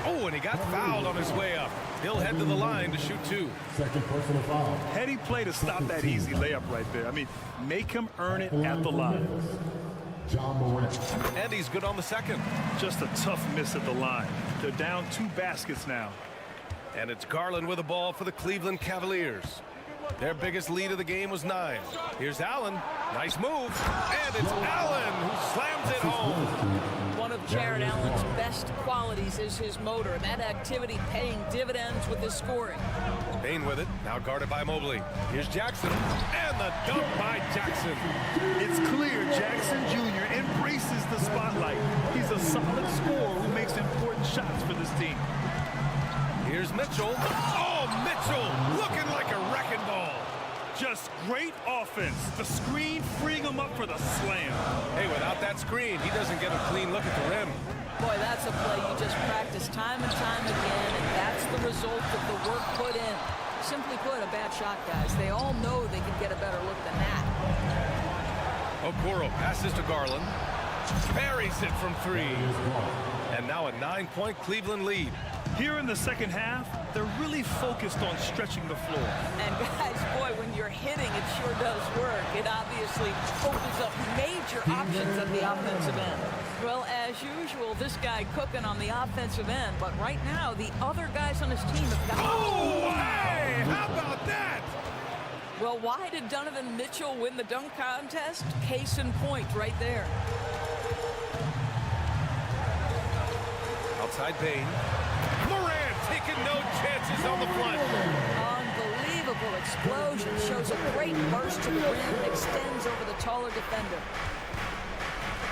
Speaker 2: Oh, and he got fouled on his way up. He'll head to the line to shoot 2.
Speaker 9: Second personal foul.
Speaker 4: Heady play to stop that easy layup right there. I mean, make him earn it at the line.
Speaker 2: And he's good on the second.
Speaker 4: Just a tough miss at the line. They're down 2 baskets now.
Speaker 2: And it's Garland with the ball for the Cleveland Cavaliers. Their biggest lead of the game was 9. Here's Allen. Nice move. And it's Allen who slams it home.
Speaker 15: One of Jared Allen's best qualities is his motor, and that activity paying dividends with his scoring.
Speaker 2: Bane with it. Now guarded by Mobley. Here's Jackson. And the dunk by Jackson.
Speaker 4: It's clear Jackson Jr. embraces the spotlight. He's a solid scorer who makes important shots for this team.
Speaker 2: Here's Mitchell. Oh, Mitchell looking like a wrecking ball.
Speaker 4: Just great offense. The screen freeing him up for the slam.
Speaker 2: Hey, without that screen, he doesn't get a clean look at the rim.
Speaker 15: Boy, that's a play you just practice time and time again, and that's the result of the work put in. Simply put, a bad shot, guys. They all know they can get a better look than that.
Speaker 2: Okoro passes to Garland. Buries it from 3. And now a 9-point Cleveland lead.
Speaker 4: Here in the second half, they're really focused on stretching the floor.
Speaker 15: And guys, boy, when you're hitting, it sure does work. It obviously opens up major options at the offensive end. Well, as usual, this guy cooking on the offensive end, but right now, the other guys on his team have got...
Speaker 2: Oh, hey! How about that?
Speaker 15: Well, why did Donovan Mitchell win the dunk contest? Case in point right there.
Speaker 2: Outside Bain. Morant taking no chances on the front.
Speaker 15: Unbelievable explosion. Shows a great burst to the rim. Extends over the taller defender.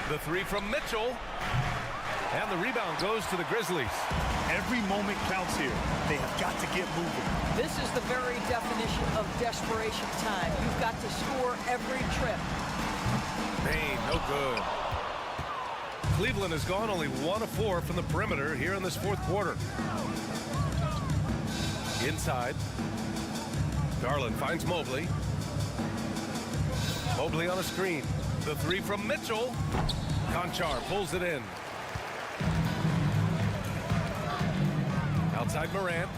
Speaker 2: The 3 from Mitchell. And the rebound goes to the Grizzlies.
Speaker 4: Every moment counts here. They have got to get moving.
Speaker 15: This is the very definition of desperation time. You've got to score every trip.
Speaker 2: Bain, no good. Cleveland has gone only 1 of 4 from the perimeter here in this fourth quarter. Inside. Garland finds Mobley. Mobley on a screen. The 3 from Mitchell. Conchar pulls it in. Outside Morant.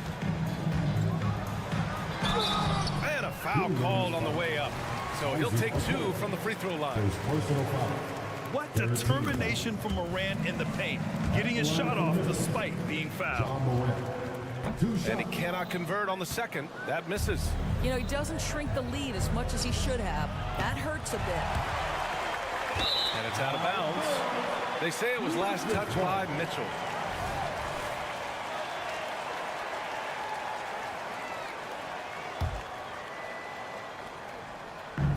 Speaker 2: And a foul called on the way up. So he'll take 2 from the free throw line.
Speaker 4: What determination from Morant in the paint, getting his shot off despite being fouled.
Speaker 2: And he cannot convert on the second. That misses.
Speaker 15: You know, he doesn't shrink the lead as much as he should have. That hurts a bit.
Speaker 2: And it's out of bounds. They say it was last touched by Mitchell.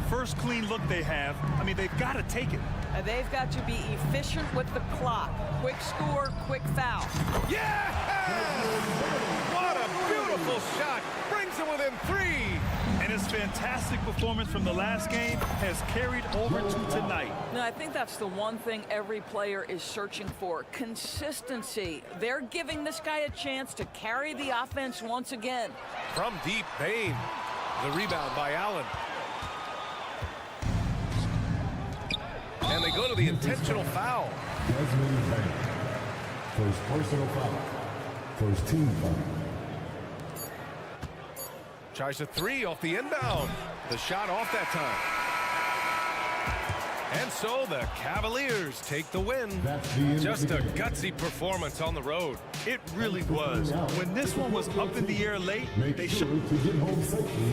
Speaker 4: First clean look they have. I mean, they've got to take it.
Speaker 15: They've got to be efficient with the clock. Quick score, quick foul.
Speaker 2: Yeah! What a beautiful shot. Brings it within 3.
Speaker 4: And his fantastic performance from the last game has carried over to tonight.
Speaker 15: No, I think that's the one thing every player is searching for. Consistency. They're giving this guy a chance to carry the offense once again.
Speaker 2: From deep, Bain. The rebound by Allen. And they go to the intentional foul.
Speaker 1: First personal foul. First team foul.
Speaker 2: Tries a 3 off the inbound. The shot off that time. And so the Cavaliers take the win. Just a gutsy performance on the road.
Speaker 4: It really was. When this one was up in the air late, they should
Speaker 1: to get home safely.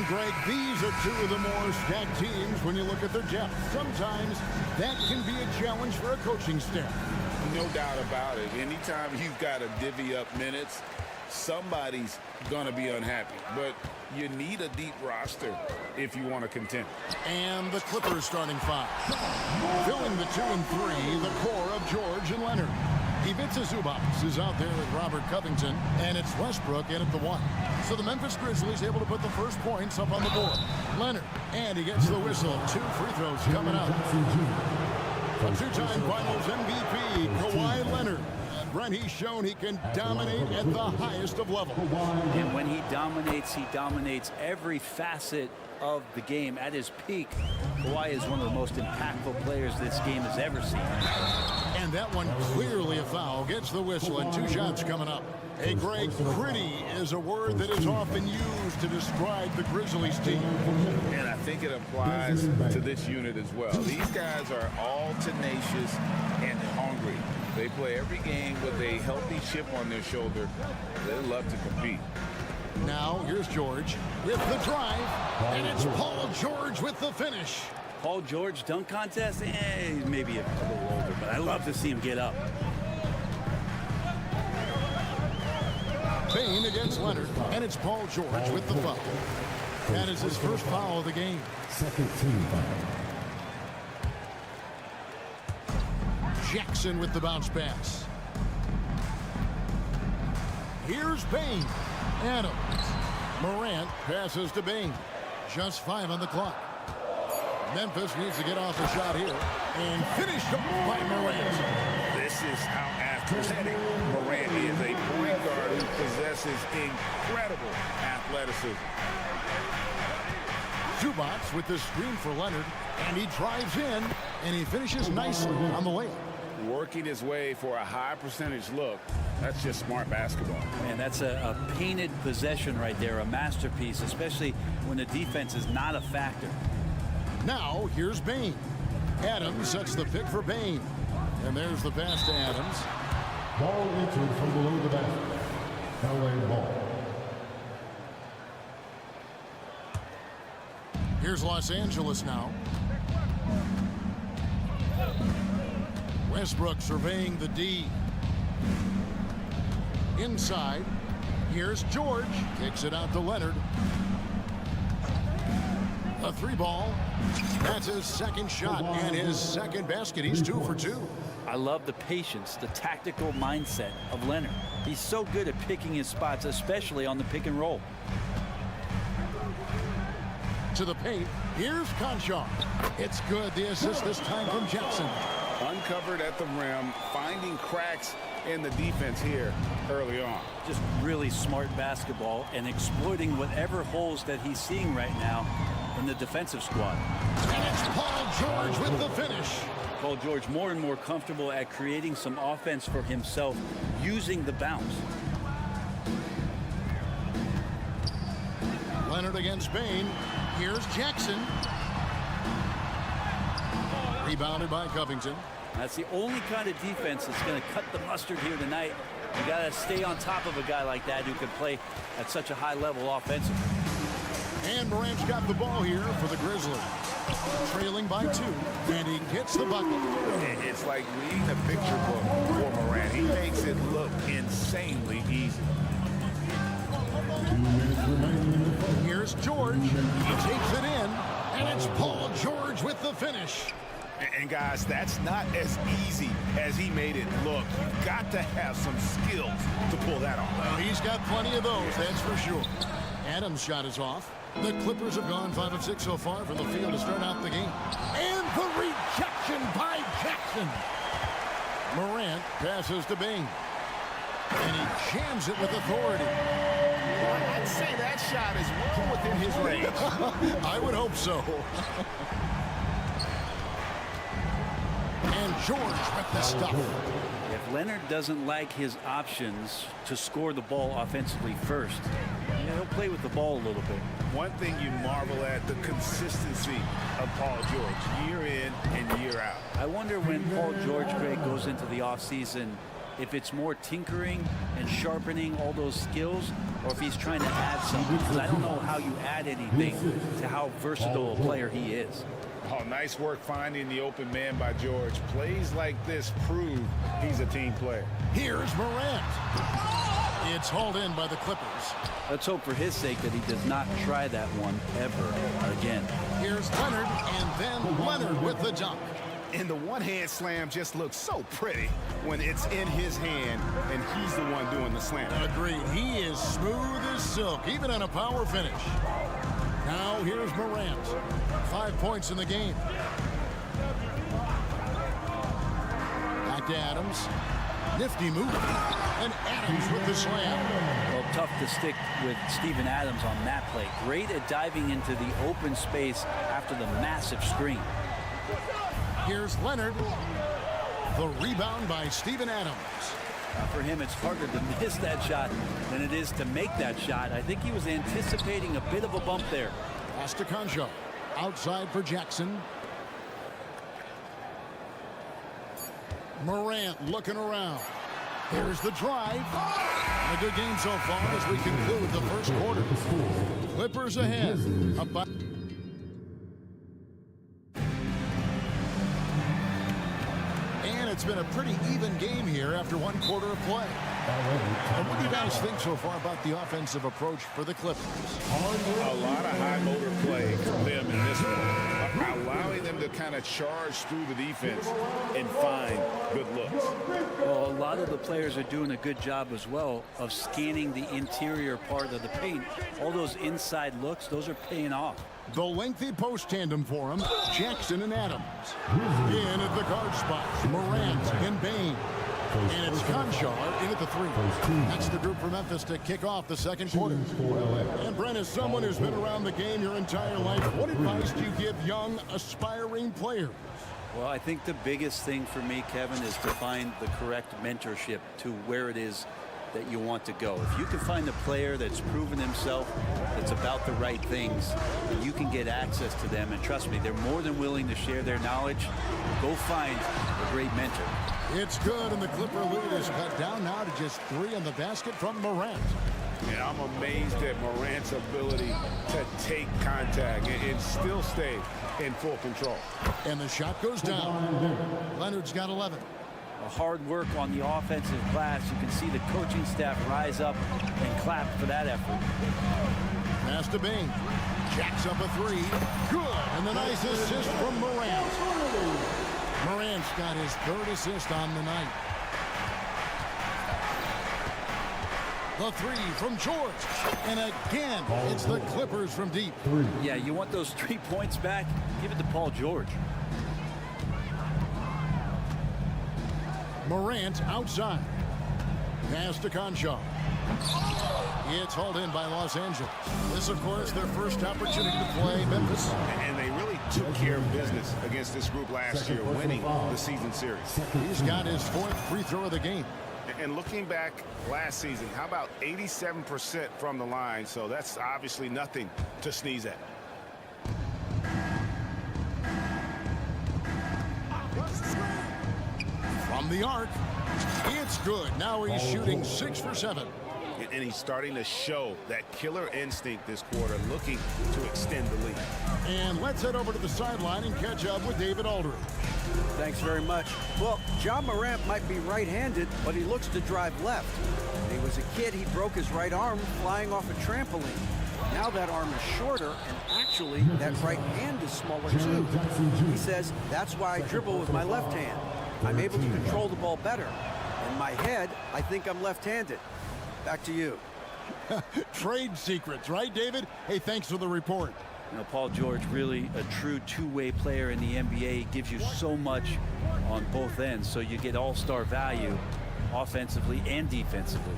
Speaker 9: And, Greg, these are two of the more stacked teams when you look at their depth. Sometimes that can be a challenge for a coaching staff.
Speaker 11: No doubt about it. Anytime you've got to divvy up minutes, somebody's going to be unhappy. But you need a deep roster if you want to contend.
Speaker 9: And the Clippers starting five. Filling the 2 and 3, the core of George and Leonard. Ivica Zubac is out there with Robert Covington, and it's Westbrook in at the 1. So the Memphis Grizzlies able to put the first points up on the board. Leonard, and he gets the whistle. 2 free throws coming up. A 2-time Finals MVP, Kawhi Leonard. And Brent, he's shown he can dominate at the highest of levels.
Speaker 16: And when he dominates every facet of the game at his peak. Kawhi is one of the most impactful players this game has ever seen.
Speaker 9: And that one clearly a foul. Gets the whistle and 2 shots coming up. Hey, Greg, pretty is a word that is often used to describe the Grizzlies team.
Speaker 11: And I think it applies to this unit as well. These guys are all tenacious and hungry. They play every game with a healthy chip on their shoulder. They love to compete.
Speaker 9: Now, here's George with the drive, and it's Paul George with the finish.
Speaker 16: Paul George dunk contest? He's maybe a little older, but I love to see him get up.
Speaker 9: Payne against Leonard, and it's Paul George with the foul. That is his first foul of the game.
Speaker 1: Second team foul.
Speaker 9: Jackson with the bounce pass. Here's Payne. Adams. Morant passes to Bain. Just 5 on the clock. Memphis needs to get off a shot here. And finished off by Morant.
Speaker 11: This is how athletic Morant is. A point guard who possesses incredible athleticism.
Speaker 9: Zubac with the screen for Leonard. And he drives in. And he finishes nicely on the layup.
Speaker 11: Working his way for a high percentage look. That's just smart basketball.
Speaker 16: Man, that's a painted possession right there, a masterpiece, especially when the defense is not a factor.
Speaker 9: Now, here's Bain. Adams sets the pick for Bain. And there's the pass to Adams.
Speaker 1: Ball entered from below the basket. LA ball.
Speaker 9: Here's Los Angeles now. Westbrook surveying the D. Inside, here's George. Kicks it out to Leonard. A 3-ball. That's his second shot and his second basket. He's 2 for 2.
Speaker 16: I love the patience, the tactical mindset of Leonard. He's so good at picking his spots, especially on the pick and roll.
Speaker 9: To the paint, here's Conchar. It's good. The assist this time from Jackson.
Speaker 11: Uncovered at the rim, finding cracks in the defense here early on.
Speaker 16: Just really smart basketball and exploiting whatever holes that he's seeing right now in the defensive squad.
Speaker 9: And it's Paul George with the finish.
Speaker 16: Paul George more and more comfortable at creating some offense for himself using the bounce.
Speaker 9: Leonard against Bain. Here's Jackson. Rebounded by Covington.
Speaker 16: That's the only kind of defense that's going to cut the mustard here tonight. You got to stay on top of a guy like that who can play at such a high level offensively.
Speaker 9: And Morant's got the ball here for the Grizzlies. Trailing by 2, and he gets the bucket.
Speaker 11: It's like reading a picture book for Morant. He makes it look insanely easy.
Speaker 1: 2 minutes remaining.
Speaker 9: Here's George. He takes it in, and it's Paul George with the finish.
Speaker 11: And guys, that's not as easy as he made it look. You've got to have some skills to pull that off.
Speaker 9: Well, he's got plenty of those, that's for sure. Adams' shot is off. The Clippers have gone 5 of 6 so far from the field to start out the game. And the rejection by Jackson. Morant passes to Bain. And he jams it with authority.
Speaker 11: I'd say that shot is well within his range.
Speaker 9: I would hope so. And George with the stuff.
Speaker 16: If Leonard doesn't like his options to score the ball offensively first, he'll play with the ball a little bit.
Speaker 11: One thing you marvel at, the consistency of Paul George, year in and year out.
Speaker 16: I wonder when Paul George, Greg, goes into the offseason, if it's more tinkering and sharpening all those skills, or if he's trying to add something. Because I don't know how you add anything to how versatile a player he is.
Speaker 11: Oh, nice work finding the open man by George. Plays like this prove he's a team player.
Speaker 9: Here's Morant. It's hauled in by the Clippers.
Speaker 16: Let's hope for his sake that he does not try that one ever again.
Speaker 9: Here's Leonard, and then Leonard with the dunk.
Speaker 11: And the one-hand slam just looks so pretty when it's in his hand and he's the one doing the slam.
Speaker 9: Agreed. He is smooth as silk, even on a power finish. Now here's Morant. 5 points in the game. Back to Adams. Nifty move. And Adams with the slam.
Speaker 16: Well, tough to stick with Steven Adams on that play. Great at diving into the open space after the massive screen.
Speaker 9: Here's Leonard. The rebound by Steven Adams.
Speaker 16: For him, it's harder to miss that shot than it is to make that shot. I think he was anticipating a bit of a bump there.
Speaker 9: Pass to Concho. Outside for Jackson. Morant looking around. Here's the drive. A good game so far as we conclude the first quarter. Clippers ahead. And it's been a pretty even game here after 1 quarter of play. And what do you guys think so far about the offensive approach for the Clippers?
Speaker 11: A lot of high motor play from them in this one, allowing them to kind of charge through the defense and find good looks.
Speaker 16: Well, a lot of the players are doing a good job as well of scanning the interior part of the paint. All those inside looks, those are paying off.
Speaker 9: The lengthy post tandem for him, Jackson and Adams. In at the guard spots, Morant and Bain. And it's Conchar in at the 3. That's the group for Memphis to kick off the second quarter. And Brent, as someone who's been around the game your entire life, what advice do you give young, aspiring players?
Speaker 16: Well, I think the biggest thing for me, Kevin, is to find the correct mentorship to where it is that you want to go. If you can find a player that's proven himself, that's about the right things, and you can get access to them, and trust me, they're more than willing to share their knowledge. Go find a great mentor.
Speaker 9: It's good, and the Clipper lead is cut down now to just 3 on the basket from Morant.
Speaker 11: And I'm amazed at Morant's ability to take contact and still stay in full control.
Speaker 9: And the shot goes down. Leonard's got 11.
Speaker 16: Hard work on the offensive glass. You can see the coaching staff rise up and clap for that effort.
Speaker 9: Pass to Bain. Jacks up a 3. Good. And the nice assist from Morant. Morant's got his 3rd assist on the night. The 3 from George. And again, it's the Clippers from deep.
Speaker 16: Yeah, you want those 3 points back? Give it to Paul George.
Speaker 9: Morant outside. Pass to Conchar. It's hauled in by Los Angeles. This, of course, their first opportunity to play Memphis.
Speaker 11: And they really took care of business against this group last year, winning the season series.
Speaker 9: He's got his 4th free throw of the game.
Speaker 11: And looking back last season, how about 87% from the line? So that's obviously nothing to sneeze at.
Speaker 9: From the arc, it's good. Now he's shooting 6 for 7.
Speaker 11: And he's starting to show that killer instinct this quarter, looking to extend the lead.
Speaker 9: And let's head over to the sideline and catch up with David Aldridge.
Speaker 12: Thanks very much. Well, John Morant might be right-handed, but he looks to drive left. When he was a kid, he broke his right arm flying off a trampoline. Now that arm is shorter, and actually, that right hand is smaller too. He says, that's why I dribble with my left hand. I'm able to control the ball better. In my head, I think I'm left-handed. Back to you.
Speaker 9: Trade secrets, right, David? Hey, thanks for the report.
Speaker 16: You know, Paul George, really a true two-way player in the NBA. He gives you so much on both ends, so you get all-star value offensively and defensively.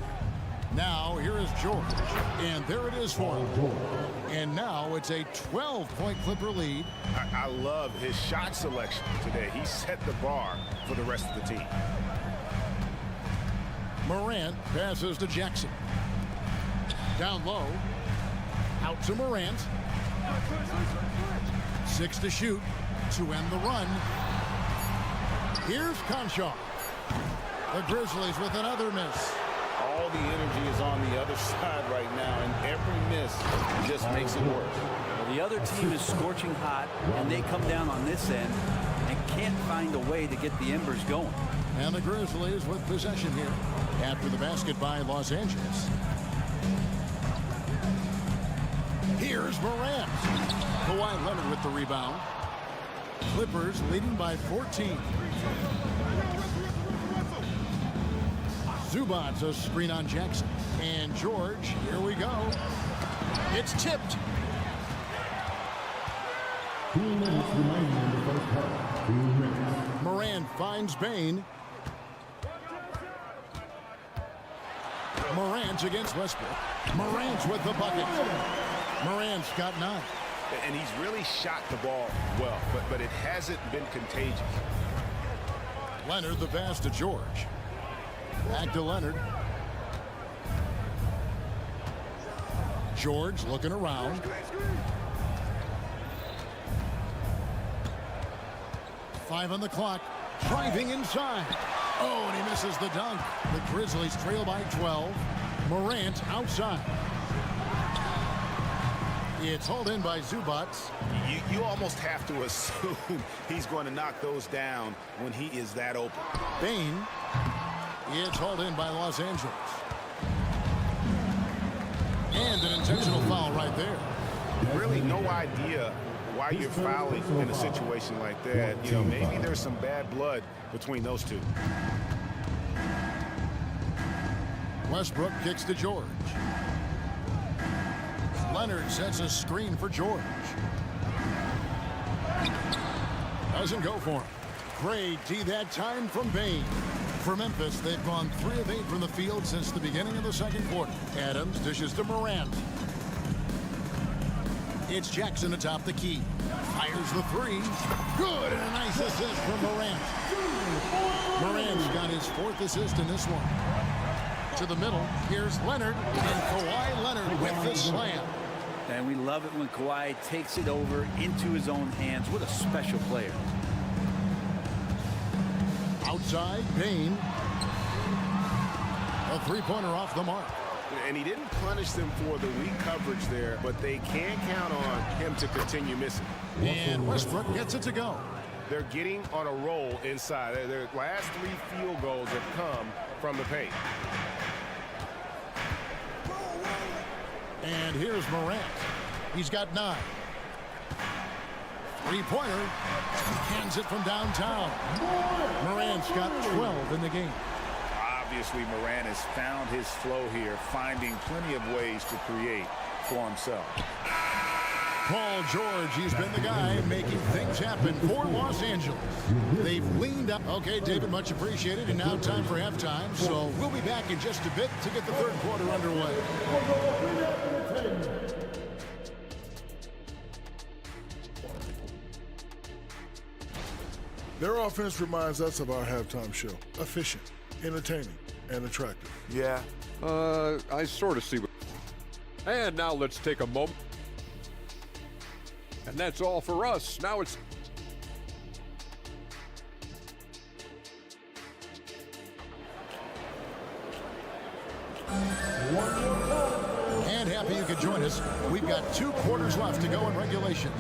Speaker 9: Now, here is George, and there it is for him. And now it's a 12-point Clipper lead.
Speaker 11: I love his shot selection today. He set the bar for the rest of the team.
Speaker 9: Morant passes to Jackson. Down low. Out to Morant. 6 to shoot to end the run. Here's Conchar. The Grizzlies with another miss.
Speaker 11: All the energy is on the other side right now, and every miss just makes it worse.
Speaker 16: Well, the other team is scorching hot, and they come down on this end and can't find a way to get the embers going.
Speaker 9: And the Grizzlies with possession here after the basket by Los Angeles. Here's Morant. Kawhi Leonard with the rebound. Clippers leading by 14. Zubac's a screen on Jackson. And George, here we go. It's tipped.
Speaker 1: 2 minutes remaining in the first half. 2 minutes.
Speaker 9: Morant finds Bane. Morant against Westbrook. Morant with the bucket. Morant's got 9.
Speaker 11: And he's really shot the ball well, but it hasn't been contagious.
Speaker 9: Leonard the pass to George. Back to Leonard. George looking around. Five on the clock. Driving inside. Oh, and he misses the dunk. The Grizzlies trail by 12. Morant outside. It's hauled in by Zubac.
Speaker 11: You almost have to assume he's going to knock those down when he is that open.
Speaker 9: Bane. It's hauled in by Los Angeles. And an intentional foul right there.
Speaker 11: Really no idea why you're fouling in a situation like that. You know, maybe there's some bad blood between those two.
Speaker 9: Westbrook kicks to George. Leonard sets a screen for George. Doesn't go for him. Great D that time from Bane. For Memphis, they've gone 3 of 8 from the field since the beginning of the second quarter. Adams dishes to Morant. It's Jackson atop the key. Fires the 3. Good, and a nice assist from Morant. Morant's got his 4th assist in this one. To the middle, here's Leonard, and Kawhi Leonard with the slam.
Speaker 16: And we love it when Kawhi takes it over into his own hands. What a special player.
Speaker 9: Outside, Bane. A 3-pointer off the mark.
Speaker 11: And he didn't punish them for the weak coverage there, but they can count on him to continue missing.
Speaker 9: And Westbrook gets it to go.
Speaker 2: They're getting on a roll inside. Their last 3 field goals have come from the paint.
Speaker 9: And here's Morant. He's got 9. 3-pointer. Hands it from downtown. Morant's got 12 in the game.
Speaker 11: Obviously, Morant has found his flow here, finding plenty of ways to create for himself.
Speaker 9: Paul George, he's been the guy making things happen for Los Angeles. They've leaned up. Okay, David, much appreciated. And now time for halftime. So we'll be back in just a bit to get the third quarter underway.
Speaker 17: Their offense reminds us of our halftime show. Efficient, entertaining, and attractive.
Speaker 13: Yeah.
Speaker 6: I sort of see what. And now let's take a moment. And that's all for us. Now it's.
Speaker 9: And happy you could join us. We've got 2 quarters left to go in regulation.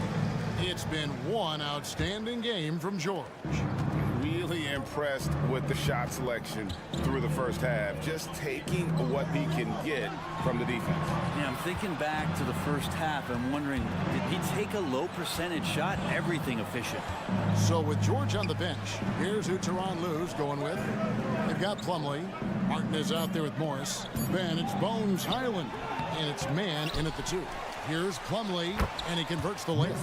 Speaker 9: It's been one outstanding game from George.
Speaker 11: Really impressed with the shot selection through the first half. Just taking what he can get from the defense.
Speaker 16: Yeah, I'm thinking back to the first half. I'm wondering, did he take a low percentage shot? Everything efficient.
Speaker 9: So with George on the bench, here's who Tyronn Lue's going with. They've got Plumlee. Martin is out there with Morris. Then it's Bones Highland. And it's man in at the 2. Here's Plumlee, and he converts the layup.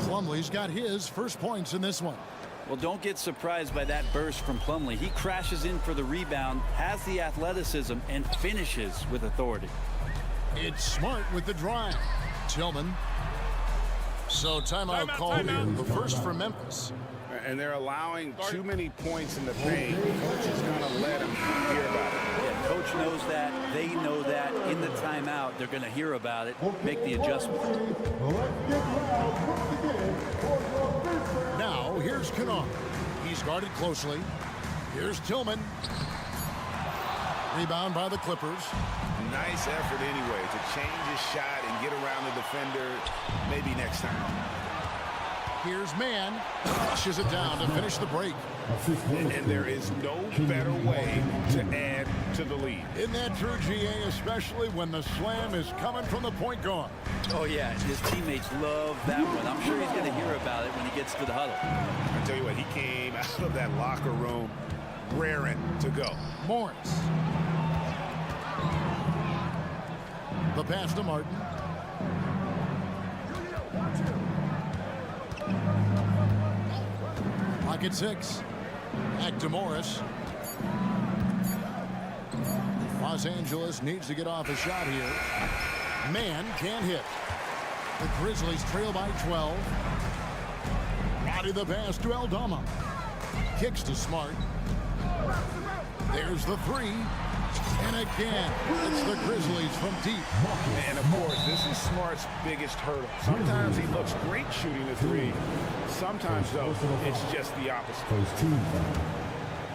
Speaker 9: Plumlee's got his first points in this one.
Speaker 16: Well, don't get surprised by that burst from Plumlee. He crashes in for the rebound, has the athleticism, and finishes with authority.
Speaker 9: It's Smart with the drive. Tillman. So timeout called in. The first for Memphis.
Speaker 11: And they're allowing too many points in the paint. Coach is going to let them hear about it.
Speaker 16: Yeah, coach knows that. They know that. In the timeout, they're going to hear about it, make the adjustment.
Speaker 9: Now, here's Kennard. He's guarded closely. Here's Tillman. Rebound by the Clippers.
Speaker 11: Nice effort anyway to change his shot and get around the defender. Maybe next time.
Speaker 9: Here's Mann. Flushes it down to finish the break.
Speaker 11: And there is no better way to add to the lead.
Speaker 9: Isn't that true, GA, especially when the slam is coming from the point guard?
Speaker 16: Oh, yeah. His teammates love that one. I'm sure he's going to hear about it when he gets to the huddle.
Speaker 11: I tell you what, he came out of that locker room raring to go.
Speaker 9: Morris. The pass to Martin. Pocket 6. Back to Morris. Los Angeles needs to get off a shot here. Mann can't hit. The Grizzlies trail by 12. Body the pass to Aldama. Kicks to Smart. There's the three. And again, it's the Grizzlies from deep.
Speaker 11: And of course, this is Smart's biggest hurdle. Sometimes he looks great shooting the three. Sometimes, though, it's just the opposite.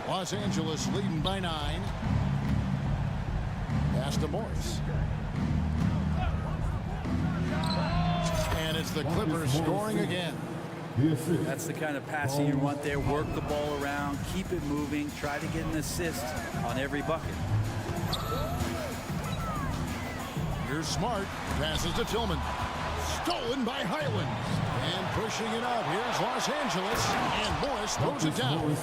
Speaker 9: Los Angeles leading by 9. Pass to Morris. And it's the Clippers scoring again.
Speaker 16: That's the kind of passing you want there. Work the ball around, keep it moving, try to get an assist on every bucket.
Speaker 9: Here's Smart. Passes to Tillman. Stolen by Highlands. And pushing it up. Here's Los Angeles. And Morris throws it down.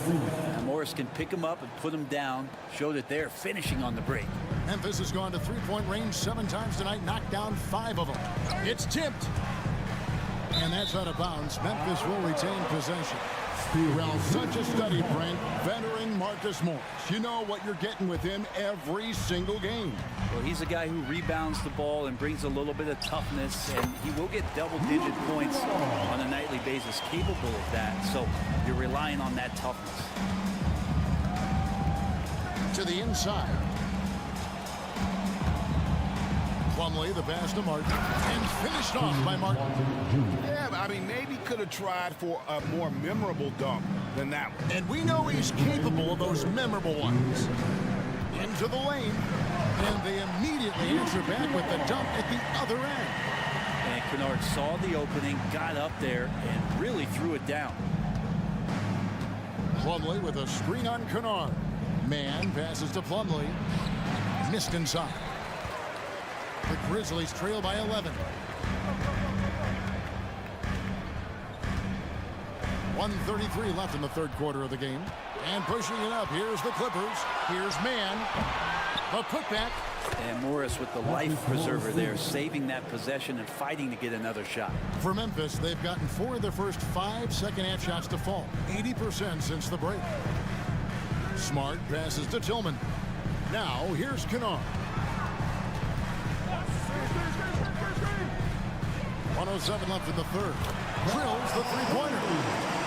Speaker 16: And Morris can pick him up and put him down. Show that they're finishing on the break.
Speaker 9: Memphis has gone to three-point range 7 times tonight. Knocked down 5 of them. It's tipped. And that's out of bounds. Memphis will retain possession. Well, such a study, Brent. Veteran Marcus Morris. You know what you're getting with him every single game.
Speaker 16: Well, he's a guy who rebounds the ball and brings a little bit of toughness, and he will get double-digit points on a nightly basis, capable of that. So you're relying on that toughness.
Speaker 9: To the inside. Plumlee, the pass to Martin, and finished off by Martin.
Speaker 11: Yeah, I mean, maybe could have tried for a more memorable dunk than that one.
Speaker 9: And we know he's capable of those memorable ones. Into the lane, and they immediately answer back with the dunk at the other end.
Speaker 16: And Kennard saw the opening, got up there, and really threw it down.
Speaker 9: Plumlee with a screen on Kennard. Mann passes to Plumlee. Missed inside. The Grizzlies trail by 11. 1:33 left in the third quarter of the game. And pushing it up, here's the Clippers. Here's Mann. The putback.
Speaker 16: And Morris with the life preserver there, saving that possession and fighting to get another shot.
Speaker 9: For Memphis, they've gotten 4 of their first 5 second-half shots to fall. 80% since the break. Smart passes to Tillman. Now, here's Kennard. 1:07 left in the third. Drills the three-pointer.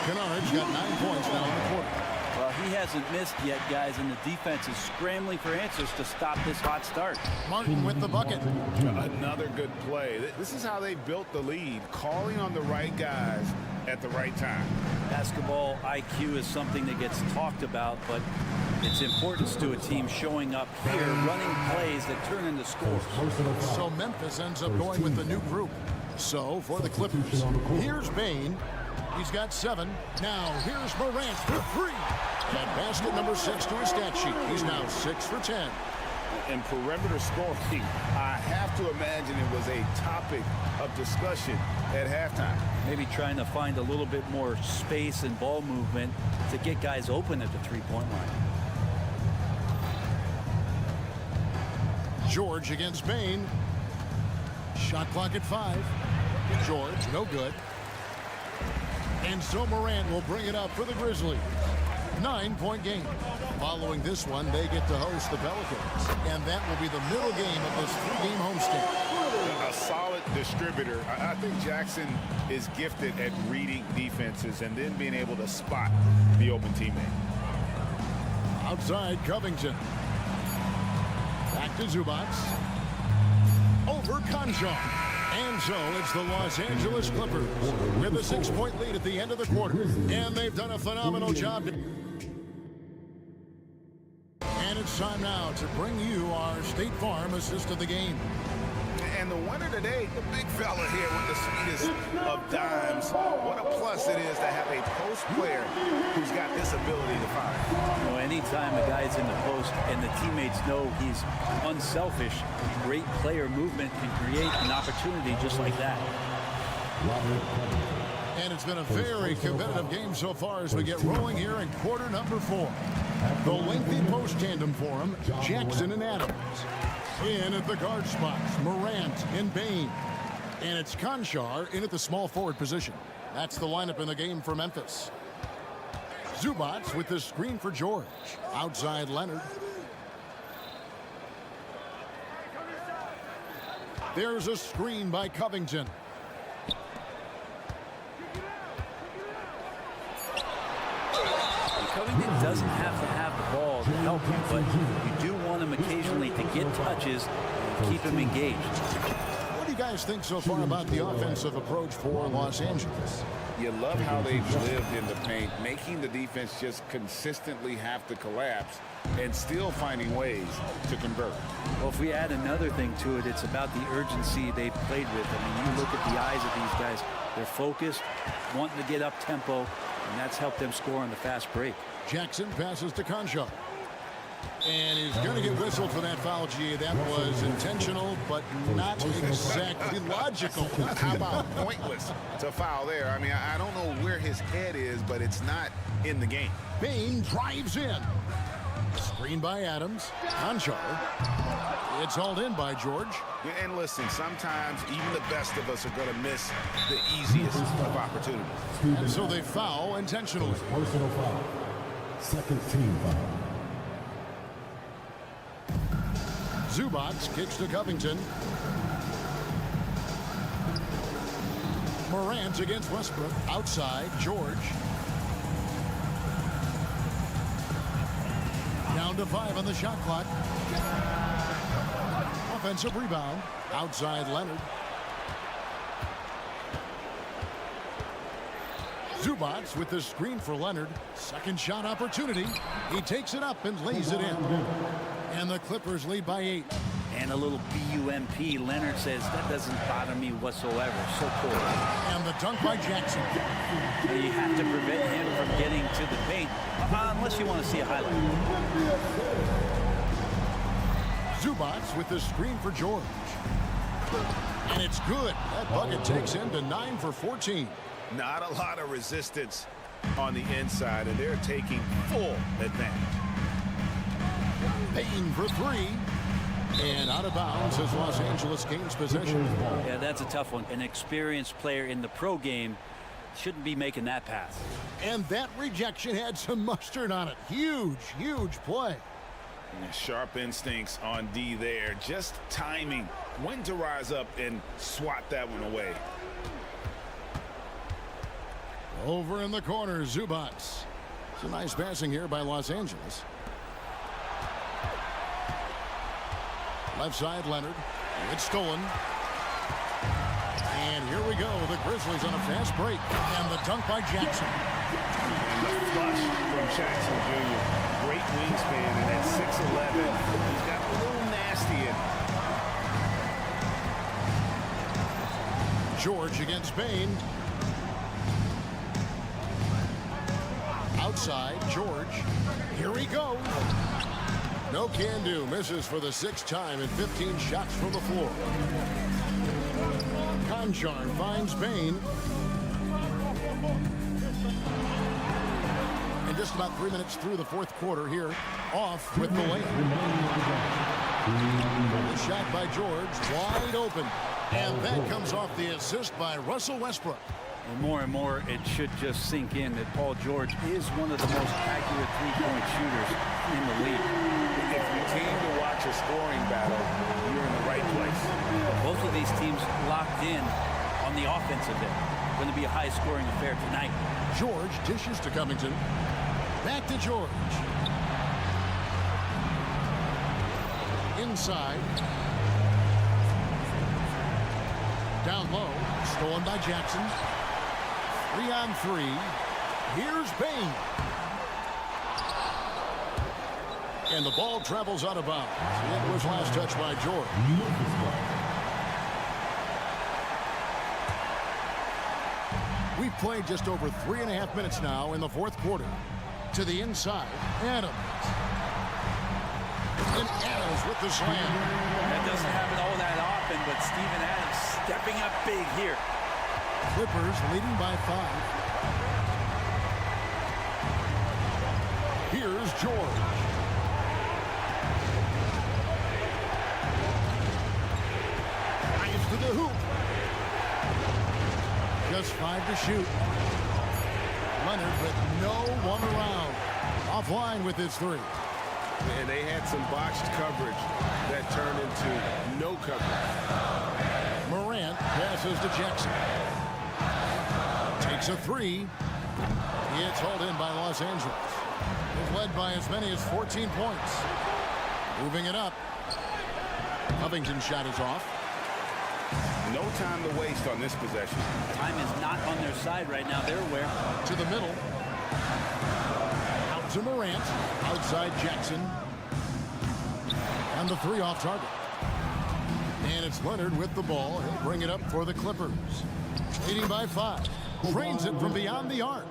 Speaker 9: Kennard's got 9 points now in the quarter.
Speaker 16: Well, he hasn't missed yet, guys, and the defense is scrambling for answers to stop this hot start.
Speaker 9: Martin with the bucket.
Speaker 11: Another good play. This is how they built the lead, calling on the right guys at the right time.
Speaker 16: Basketball IQ is something that gets talked about, but its importance to a team showing up here, running plays that turn into scores.
Speaker 9: So Memphis ends up going with the new group. So for the Clippers, here's Bane. He's got 7. Now here's Morant for 3. And basket number 6 to his stat sheet. He's now 6 for 10.
Speaker 11: And perimeter scoring, I have to imagine it was a topic of discussion at halftime.
Speaker 16: Maybe trying to find a little bit more space and ball movement to get guys open at the three-point line.
Speaker 9: George against Bane. Shot clock at 5. George, no good. And so Morant will bring it up for the Grizzlies. 9-point game. Following this one, they get to host the Pelicans. And that will be the middle game of this 3-game homestand.
Speaker 11: A solid distributor. I think Jackson is gifted at reading defenses and then being able to spot the open teammate.
Speaker 9: Outside Covington. Back to Zubac. Over Conchon. And so it's the Los Angeles Clippers with a 6-point lead at the end of the quarter. And they've done a phenomenal job. And it's It's time now to bring you our State Farm assist of the game.
Speaker 11: And the winner today, the big fella here with the sweetest of dimes. What a plus it is to have a post player who's got this ability to find.
Speaker 16: You know, anytime a guy's in the post and the teammates know he's unselfish, great player movement can create an opportunity just like that.
Speaker 9: And it's been a very competitive game so far as we get rolling here in quarter number 4. The lengthy post tandem for him, Jackson and Adams. In at the guard spots, Morant and Bain. And it's Conchar in at the small forward position. That's the lineup in the game for Memphis. Zubats with the screen for George. Outside Leonard. There's a screen by Covington.
Speaker 16: Covington doesn't have to have the ball to help him, but you do want him occasionally to get touches and keep him engaged.
Speaker 9: What do you guys think so far about the offensive approach for Los Angeles?
Speaker 11: You love how they've lived in the paint, making the defense just consistently have to collapse and still finding ways to convert.
Speaker 16: Well, if we add another thing to it, it's about the urgency they've played with. I mean, you look at the eyes of these guys. They're focused, wanting to get up tempo, and that's helped them score on the fast break.
Speaker 9: Jackson passes to Conchar. And he's going to get whistled for that foul, G. That was intentional, but not exactly logical.
Speaker 11: How about pointless to foul there? I mean, I don't know where his head is, but it's not in the game.
Speaker 9: Bain drives in. Screen by Adams. Conchar. It's hauled in by George.
Speaker 11: And listen, sometimes even the best of us are going to miss the easiest of opportunities.
Speaker 9: And so they foul intentionally.
Speaker 1: Personal foul. Second team foul.
Speaker 9: Zubats kicks to Covington. Morant against Westbrook. Outside, George. Down to 5 on the shot clock. Offensive rebound. Outside, Leonard. Zubats with the screen for Leonard. Second shot opportunity. He takes it up and lays it in. And the Clippers lead by 8.
Speaker 16: And a little BUMP. Leonard says, that doesn't bother me whatsoever. So cool.
Speaker 9: And the dunk by Jackson.
Speaker 16: You have to prevent him from getting to the paint, unless you want to see a highlight.
Speaker 9: Zubats with the screen for George. And it's good. That bucket takes him to 9 for 14.
Speaker 11: Not a lot of resistance on the inside, and they're taking full advantage.
Speaker 9: Payton for 3. And out of bounds as Los Angeles gains possession.
Speaker 16: Yeah, that's a tough one. An experienced player in the pro game shouldn't be making that pass.
Speaker 9: And that rejection had some mustard on it. Huge, huge play.
Speaker 11: And sharp instincts on D there. Just timing when to rise up and swat that one away.
Speaker 9: Over in the corner, Zubats. Some nice passing here by Los Angeles. Left side, Leonard. It's stolen. And here we go. The Grizzlies on a fast break. And the dunk by Jackson.
Speaker 11: And the flush from Jackson Jr. Great wingspan, and at 6'11", he's got a little nasty in.
Speaker 9: George against Bain. Outside, George. Here he goes. No can do. Misses for the 6th time and 15 shots from the floor. Conchar finds Bain. And just about 3 minutes through the 4th quarter here. Off with the layup. The shot by George. Wide open. And that comes off the assist by Russell Westbrook.
Speaker 16: And more, it should just sink in that Paul George is one of the most accurate three-point shooters in the league.
Speaker 11: If you came to watch a scoring battle, you're in the right place.
Speaker 16: Both of these teams locked in on the offensive end. Going to be a high-scoring affair tonight.
Speaker 9: George dishes to Covington. Back to George. Inside. Down low. Stolen by Jackson. 3 on 3. Here's Bain. And the ball travels out of bounds. It was last touched by George. We've played just over 3.5 minutes now in the fourth quarter. To the inside, Adams. And Adams with the slam.
Speaker 16: That doesn't happen all that often, but Steven Adams stepping up big here.
Speaker 9: Clippers leading by 5. Here's George. Drives to the hoop. Just 5 to shoot. Leonard with no one around. Offline with his 3.
Speaker 2: And they had some botched coverage that turned into no coverage.
Speaker 9: Morant passes to Jackson. Takes a 3. It's hauled in by Los Angeles. It's led by as many as 14 points. Moving it up. Covington's shot is off.
Speaker 11: No time to waste on this possession.
Speaker 16: Time is not on their side right now. They're aware.
Speaker 9: To the middle. Out to Morant. Outside Jackson. And the 3 off target. And it's Leonard with the ball. He'll bring it up for the Clippers. Leading by 5. Drains it from beyond the arc.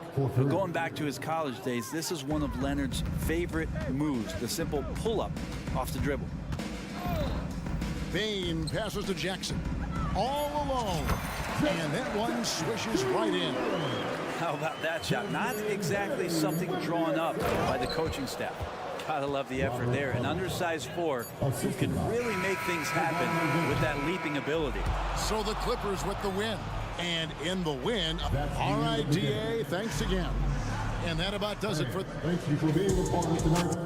Speaker 16: Going back to his college days, this is one of Leonard's favorite moves. The simple pull-up off the dribble.
Speaker 9: Bane passes to Jackson. All alone. And that one swishes right in.
Speaker 16: How about that shot? Not exactly something drawn up by the coaching staff. Gotta love the effort there. An undersized 4 who can really make things happen with that leaping ability.
Speaker 9: So the Clippers with the win. And in the win, all right, DA, thanks again. And that about does it for...
Speaker 1: Thank you for being a part of tonight.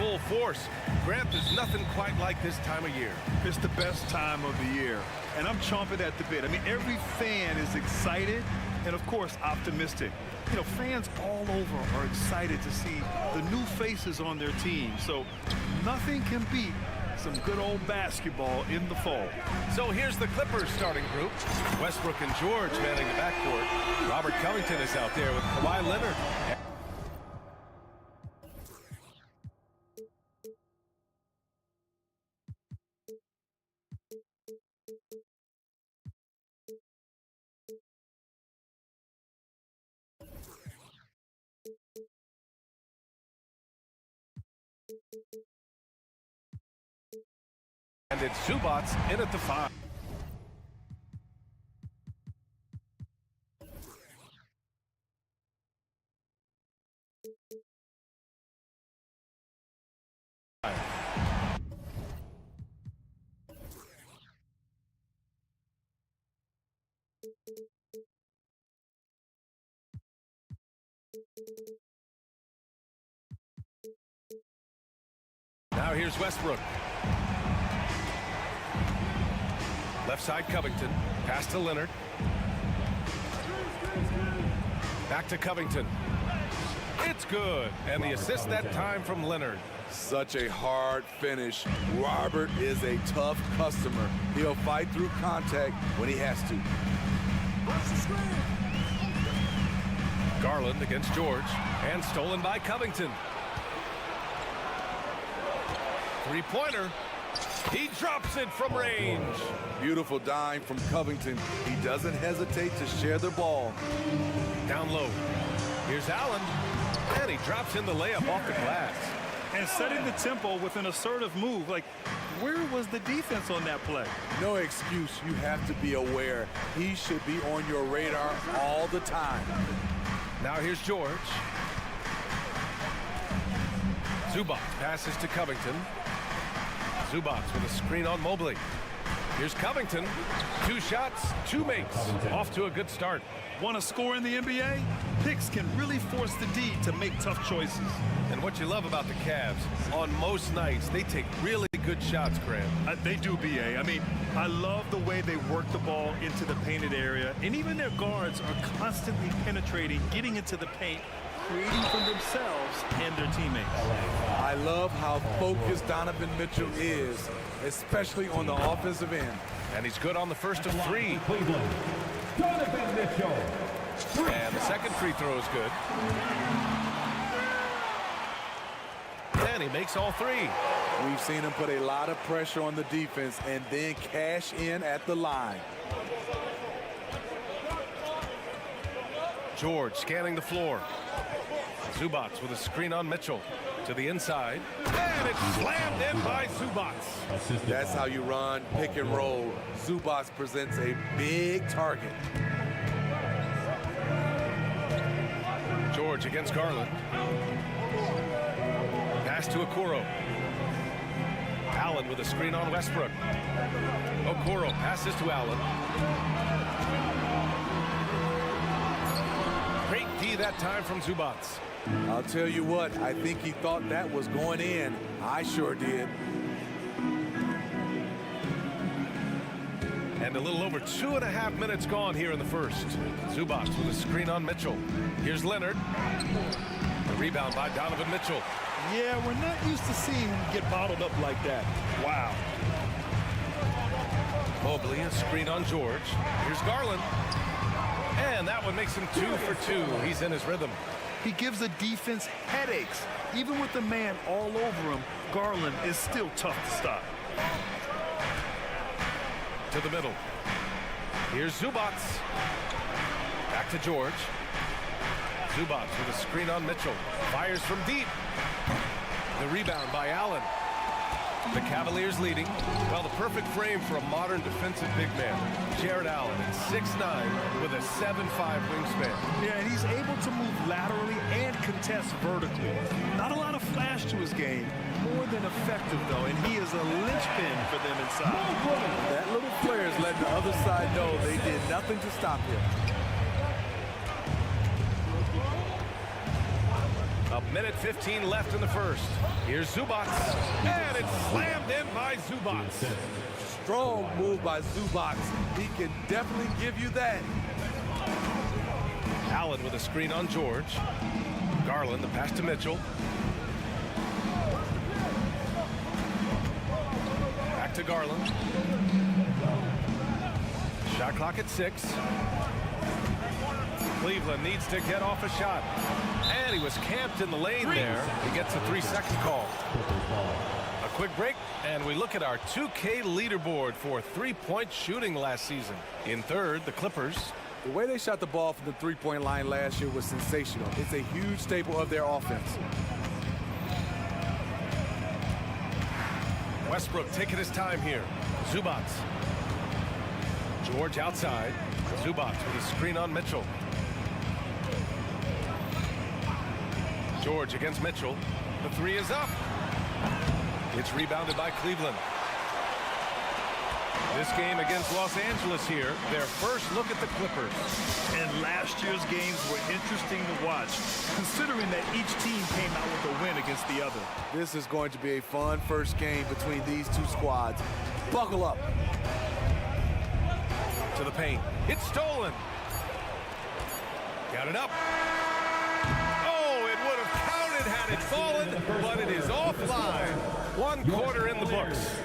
Speaker 2: full force. Grant, there's nothing quite like this time of year.
Speaker 4: It's the best time of the year, and I'm chomping at the bit. I mean, every fan is excited and, of course, optimistic. You know, fans all over are excited to see the new faces on their team. So nothing can beat some good old basketball in the fall.
Speaker 2: So here's the Clippers starting group. Westbrook and George manning the backcourt. Robert Covington is out there with Kawhi Leonard. And it's Zubats in at the 5. Now here's Westbrook. Left side Covington. Pass to Leonard. Back to Covington. It's good. And the assist that time from Leonard.
Speaker 3: Such a hard finish. Robert is a tough customer. He'll fight through contact when he has to.
Speaker 2: Garland against George. And stolen by Covington. Three-pointer. He drops it from range.
Speaker 3: Beautiful dime from Covington. He doesn't hesitate to share the ball.
Speaker 2: Down low. Here's Allen. And he drops in the layup off the glass.
Speaker 4: And setting the tempo with an assertive move. Like, where was the defense on that play?
Speaker 3: No excuse. You have to be aware. He should be on your radar all the time.
Speaker 2: Now here's George. Zubac passes to Covington. Zubac with a screen on Mobley. Here's Covington. 2 shots, 2 makes. Off to a good start.
Speaker 4: Want to score in the NBA? Picks can really force the D to make tough choices.
Speaker 2: And what you love about the Cavs, on most nights, they take really good shots, Grant.
Speaker 4: They do, BA. I mean, I love the way they work the ball into the painted area. And even their guards are constantly penetrating, getting into the paint, creating for themselves and their teammates.
Speaker 3: I love how focused Donovan Mitchell is, especially on the offensive end.
Speaker 2: And he's good on the first of 3.
Speaker 1: Donovan Mitchell.
Speaker 2: And the second free throw is good. And he makes all 3.
Speaker 3: We've seen him put a lot of pressure on the defense and then cash in at the line.
Speaker 2: George scanning the floor. Zubac with a screen on Mitchell. To the inside. And it's slammed in by Zubac.
Speaker 3: That's how you run pick and roll. Zubac presents a big target.
Speaker 2: George against Garland. Pass to Okoro. Allen with a screen on Westbrook. Okoro passes to Allen. Great D that time from Zubac.
Speaker 3: I'll tell you what, I think he thought that was going in. I sure did.
Speaker 2: And a little over 2.5 minutes gone here in the first. Zubac with a screen on Mitchell. Here's Leonard. The rebound by Donovan Mitchell.
Speaker 4: Yeah, we're not used to seeing him get bottled up like that. Wow.
Speaker 2: Mobley, a screen on George. Here's Garland. And that one makes him 2 for 2. He's in his rhythm.
Speaker 4: He gives the defense headaches. Even with the man all over him, Garland is still tough to stop.
Speaker 2: To the middle. Here's Zubac. Back to George. Zubac with a screen on Mitchell. Fires from deep. The rebound by Allen. The Cavaliers leading. Well, the perfect frame for a modern defensive big man. Jared Allen at 6'9" with a 7'5" wingspan.
Speaker 4: Yeah, and he's able to move laterally and contest vertically. Not a lot of flash to his game. More than effective, though, and he is a linchpin for them inside.
Speaker 3: That little flair is letting the other side know they did nothing to stop him.
Speaker 2: A Minute 15 left in the first. Here's Zubats, and it's slammed in by Zubats.
Speaker 3: Strong move by Zubats. He can definitely give you that.
Speaker 2: Allen with a screen on George. Garland, the pass to Mitchell. Back to Garland. Shot clock at 6. Cleveland needs to get off a shot. And he was camped in the lane there. He gets a 3-second call. A quick break, and we look at our 2K leaderboard for three-point shooting last season. In third, the Clippers.
Speaker 3: The way they shot the ball from the three-point line last year was sensational. It's a huge staple of their offense.
Speaker 2: Westbrook taking his time here. Zubats. George outside. Zubats with a screen on Mitchell. George against Mitchell. The 3 is up. It's rebounded by Cleveland. This game against Los Angeles here, their first look at the Clippers.
Speaker 4: And last year's games were interesting to watch, considering that each team came out with a win against the other.
Speaker 3: This is going to be a fun first game between these two squads. Buckle up.
Speaker 2: To the paint. It's stolen. Got it up. Oh, it would have counted had it fallen, but it is offline. 1 quarter in the books.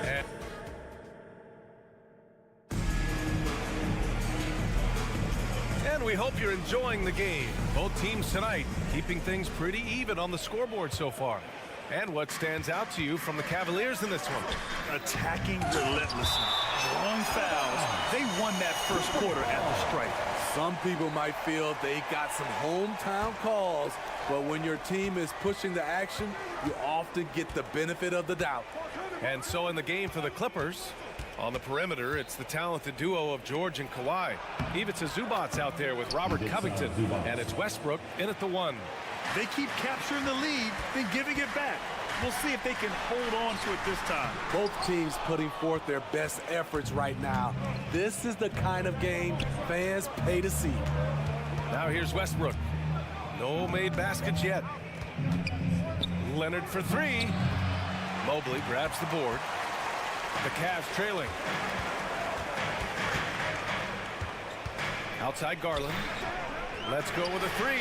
Speaker 2: And we hope you're enjoying the game. Both teams tonight keeping things pretty even on the scoreboard so far. And what stands out to you from the Cavaliers in this one?
Speaker 4: Attacking relentlessly. Drawing fouls. They won that first quarter at the stripe.
Speaker 3: Some people might feel they got some hometown calls, but when your team is pushing the action, you often get the benefit of the doubt.
Speaker 2: And so in the game for the Clippers, on the perimeter, it's the talented duo of George and Kawhi. Ivica Zubats out there with Robert Covington, and it's Westbrook in at the 1.
Speaker 4: They keep capturing the lead, then giving it back. We'll see if they can hold on to it this time.
Speaker 3: Both teams putting forth their best efforts right now. This is the kind of game fans pay to see.
Speaker 2: Now here's Westbrook. No made baskets yet. Leonard for 3. Mobley grabs the board. The Cavs trailing. Outside Garland. Let's go with a 3.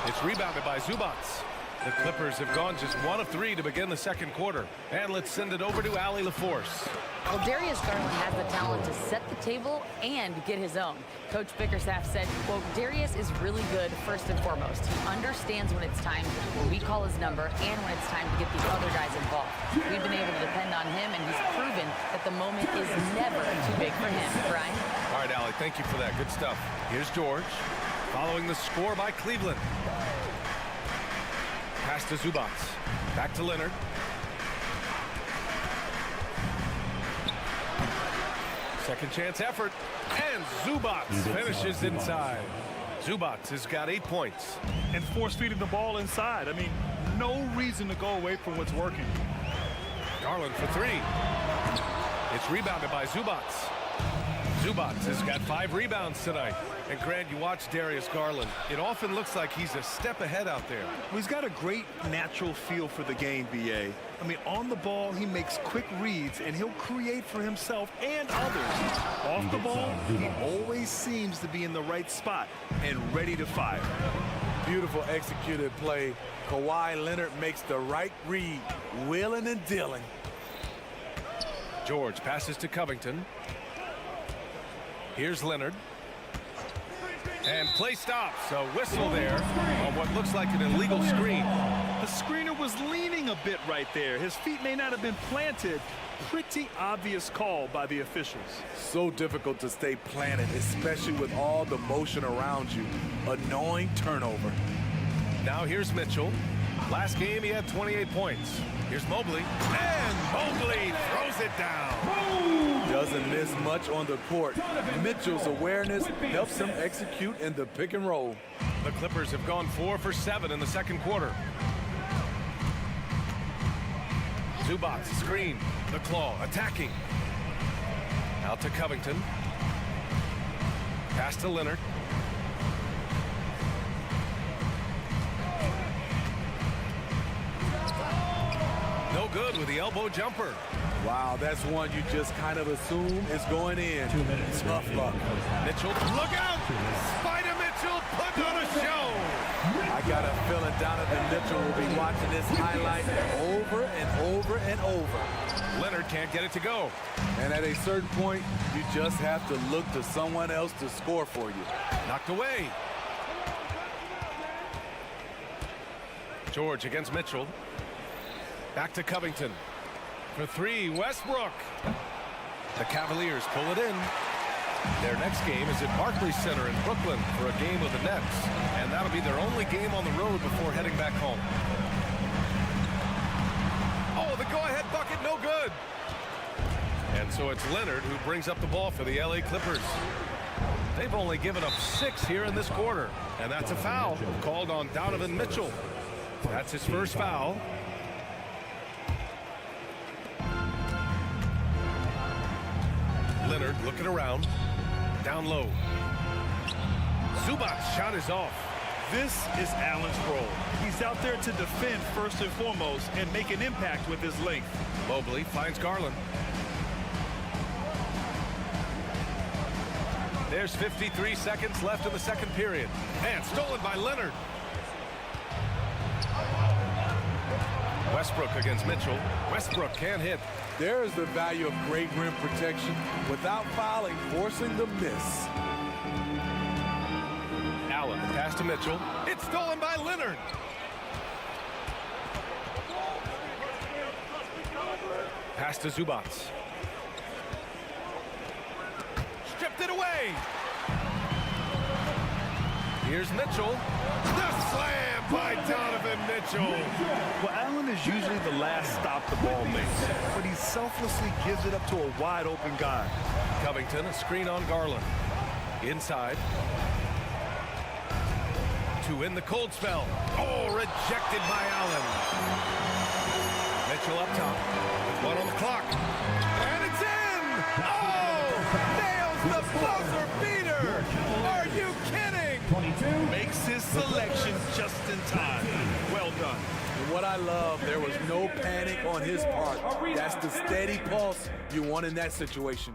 Speaker 2: It's rebounded by Zubats. The Clippers have gone just 1 of 3 to begin the second quarter. And let's send it over to Allie LaForce.
Speaker 5: Well, Darius Garland has the talent to set the table and get his own. Coach Bickerstaff said, quote, Darius is really good first and foremost. He understands when it's time, when we call his number, and when it's time to get the other guys involved. We've been able to depend on him, and he's proven that the moment is never too big for him. Brian?
Speaker 2: All right, Allie, thank you for that. Good stuff. Here's George, following the score by Cleveland. Pass to Zubats. Back to Leonard. Second chance effort. And Zubats finishes inside. Zubats has got 8 points.
Speaker 4: And force feeding the ball inside. I mean, no reason to go away from what's working.
Speaker 2: Garland for 3. It's rebounded by Zubats. Zubats has got 5 rebounds tonight. And Grant, you watch Darius Garland. It often looks like he's a step ahead out there.
Speaker 4: Well, he's got a great natural feel for the game, B.A. I mean, on the ball, he makes quick reads, and he'll create for himself and others. Off the ball, he always seems to be in the right spot and ready to fire.
Speaker 3: Beautiful executed play. Kawhi Leonard makes the right read, wheeling and dealing.
Speaker 2: George passes to Covington. Here's Leonard. And play stops. A whistle there on what looks like an illegal screen.
Speaker 4: The screener was leaning a bit right there. His feet may not have been planted. Pretty obvious call by the officials.
Speaker 3: So difficult to stay planted, especially with all the motion around you. Annoying turnover.
Speaker 2: Now here's Mitchell. Last game, he had 28 points. Here's Mobley. And Mobley throws it down.
Speaker 3: Doesn't miss much on the court. Mitchell's awareness helps him execute in the pick and roll.
Speaker 2: The Clippers have gone 4 for 7 in the second quarter. Zubats, screen. The claw, attacking. Out to Covington. Pass to Leonard. good with the elbow jumper.
Speaker 3: Wow, that's one you just kind of assume is going in. 2 minutes. Tough luck.
Speaker 2: Mitchell, look out! Spider Mitchell put on a show.
Speaker 3: I got a feeling Donovan Mitchell will be watching this highlight over and over and over.
Speaker 2: Leonard can't get it to go.
Speaker 3: And at a certain point, you just have to look to someone else to score for you.
Speaker 2: Knocked away. George against Mitchell. Back to Covington. For three, Westbrook. The Cavaliers pull it in. Their next game is at Barclays Center in Brooklyn for a game with the Nets. And that'll be their only game on the road before heading back home. Oh, the go-ahead bucket, no good. And so it's Leonard who brings up the ball for the LA Clippers. They've only given up 6 here in this quarter. And that's a foul called on Donovan Mitchell. That's his first foul. Leonard looking around. Down low. Zubac's shot is off.
Speaker 4: This is Allen's role. He's out there to defend first and foremost and make an impact with his length.
Speaker 2: Mobley finds Garland. There's 53 seconds left in the second period. And stolen by Leonard. Westbrook against Mitchell. Westbrook can't hit.
Speaker 3: There's the value of great rim protection without fouling, forcing the miss.
Speaker 2: Allen pass to Mitchell. It's stolen by Leonard. Pass to Zubac. Stripped it away. Here's Mitchell. The slam by Donovan Mitchell.
Speaker 4: Well, Allen is usually the last stop the ball makes, but he selflessly gives it up to a wide open guy.
Speaker 2: Covington, a screen on Garland. Inside. To win the cold spell. Oh, rejected by Allen. Mitchell up top. With 1 on the clock. And it's in! Oh! Nails the buzzer beater! Are you kidding?
Speaker 1: 22.
Speaker 4: Makes his selection just in time. Well done.
Speaker 3: And what I love, there was no panic on his part. That's the steady pulse you want in that situation.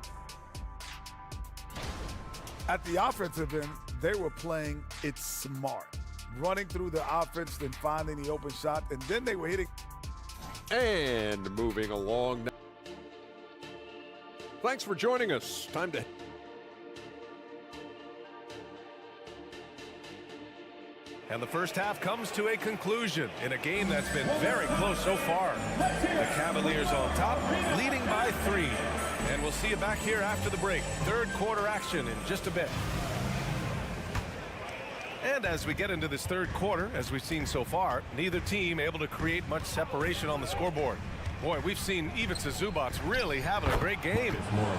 Speaker 13: At the offensive end, they were playing it smart. Running through the offense, then finding the open shot, and then they were hitting.
Speaker 6: And moving along. Thanks for joining us. Time to...
Speaker 2: And the first half comes to a conclusion in a game that's been very close so far. The Cavaliers on top, leading by 3. And we'll see you back here after the break. Third quarter action in just a bit. And as we get into this third quarter, as we've seen so far, neither team able to create much separation on the scoreboard. Boy, we've seen Ivica Zubac really having a great game.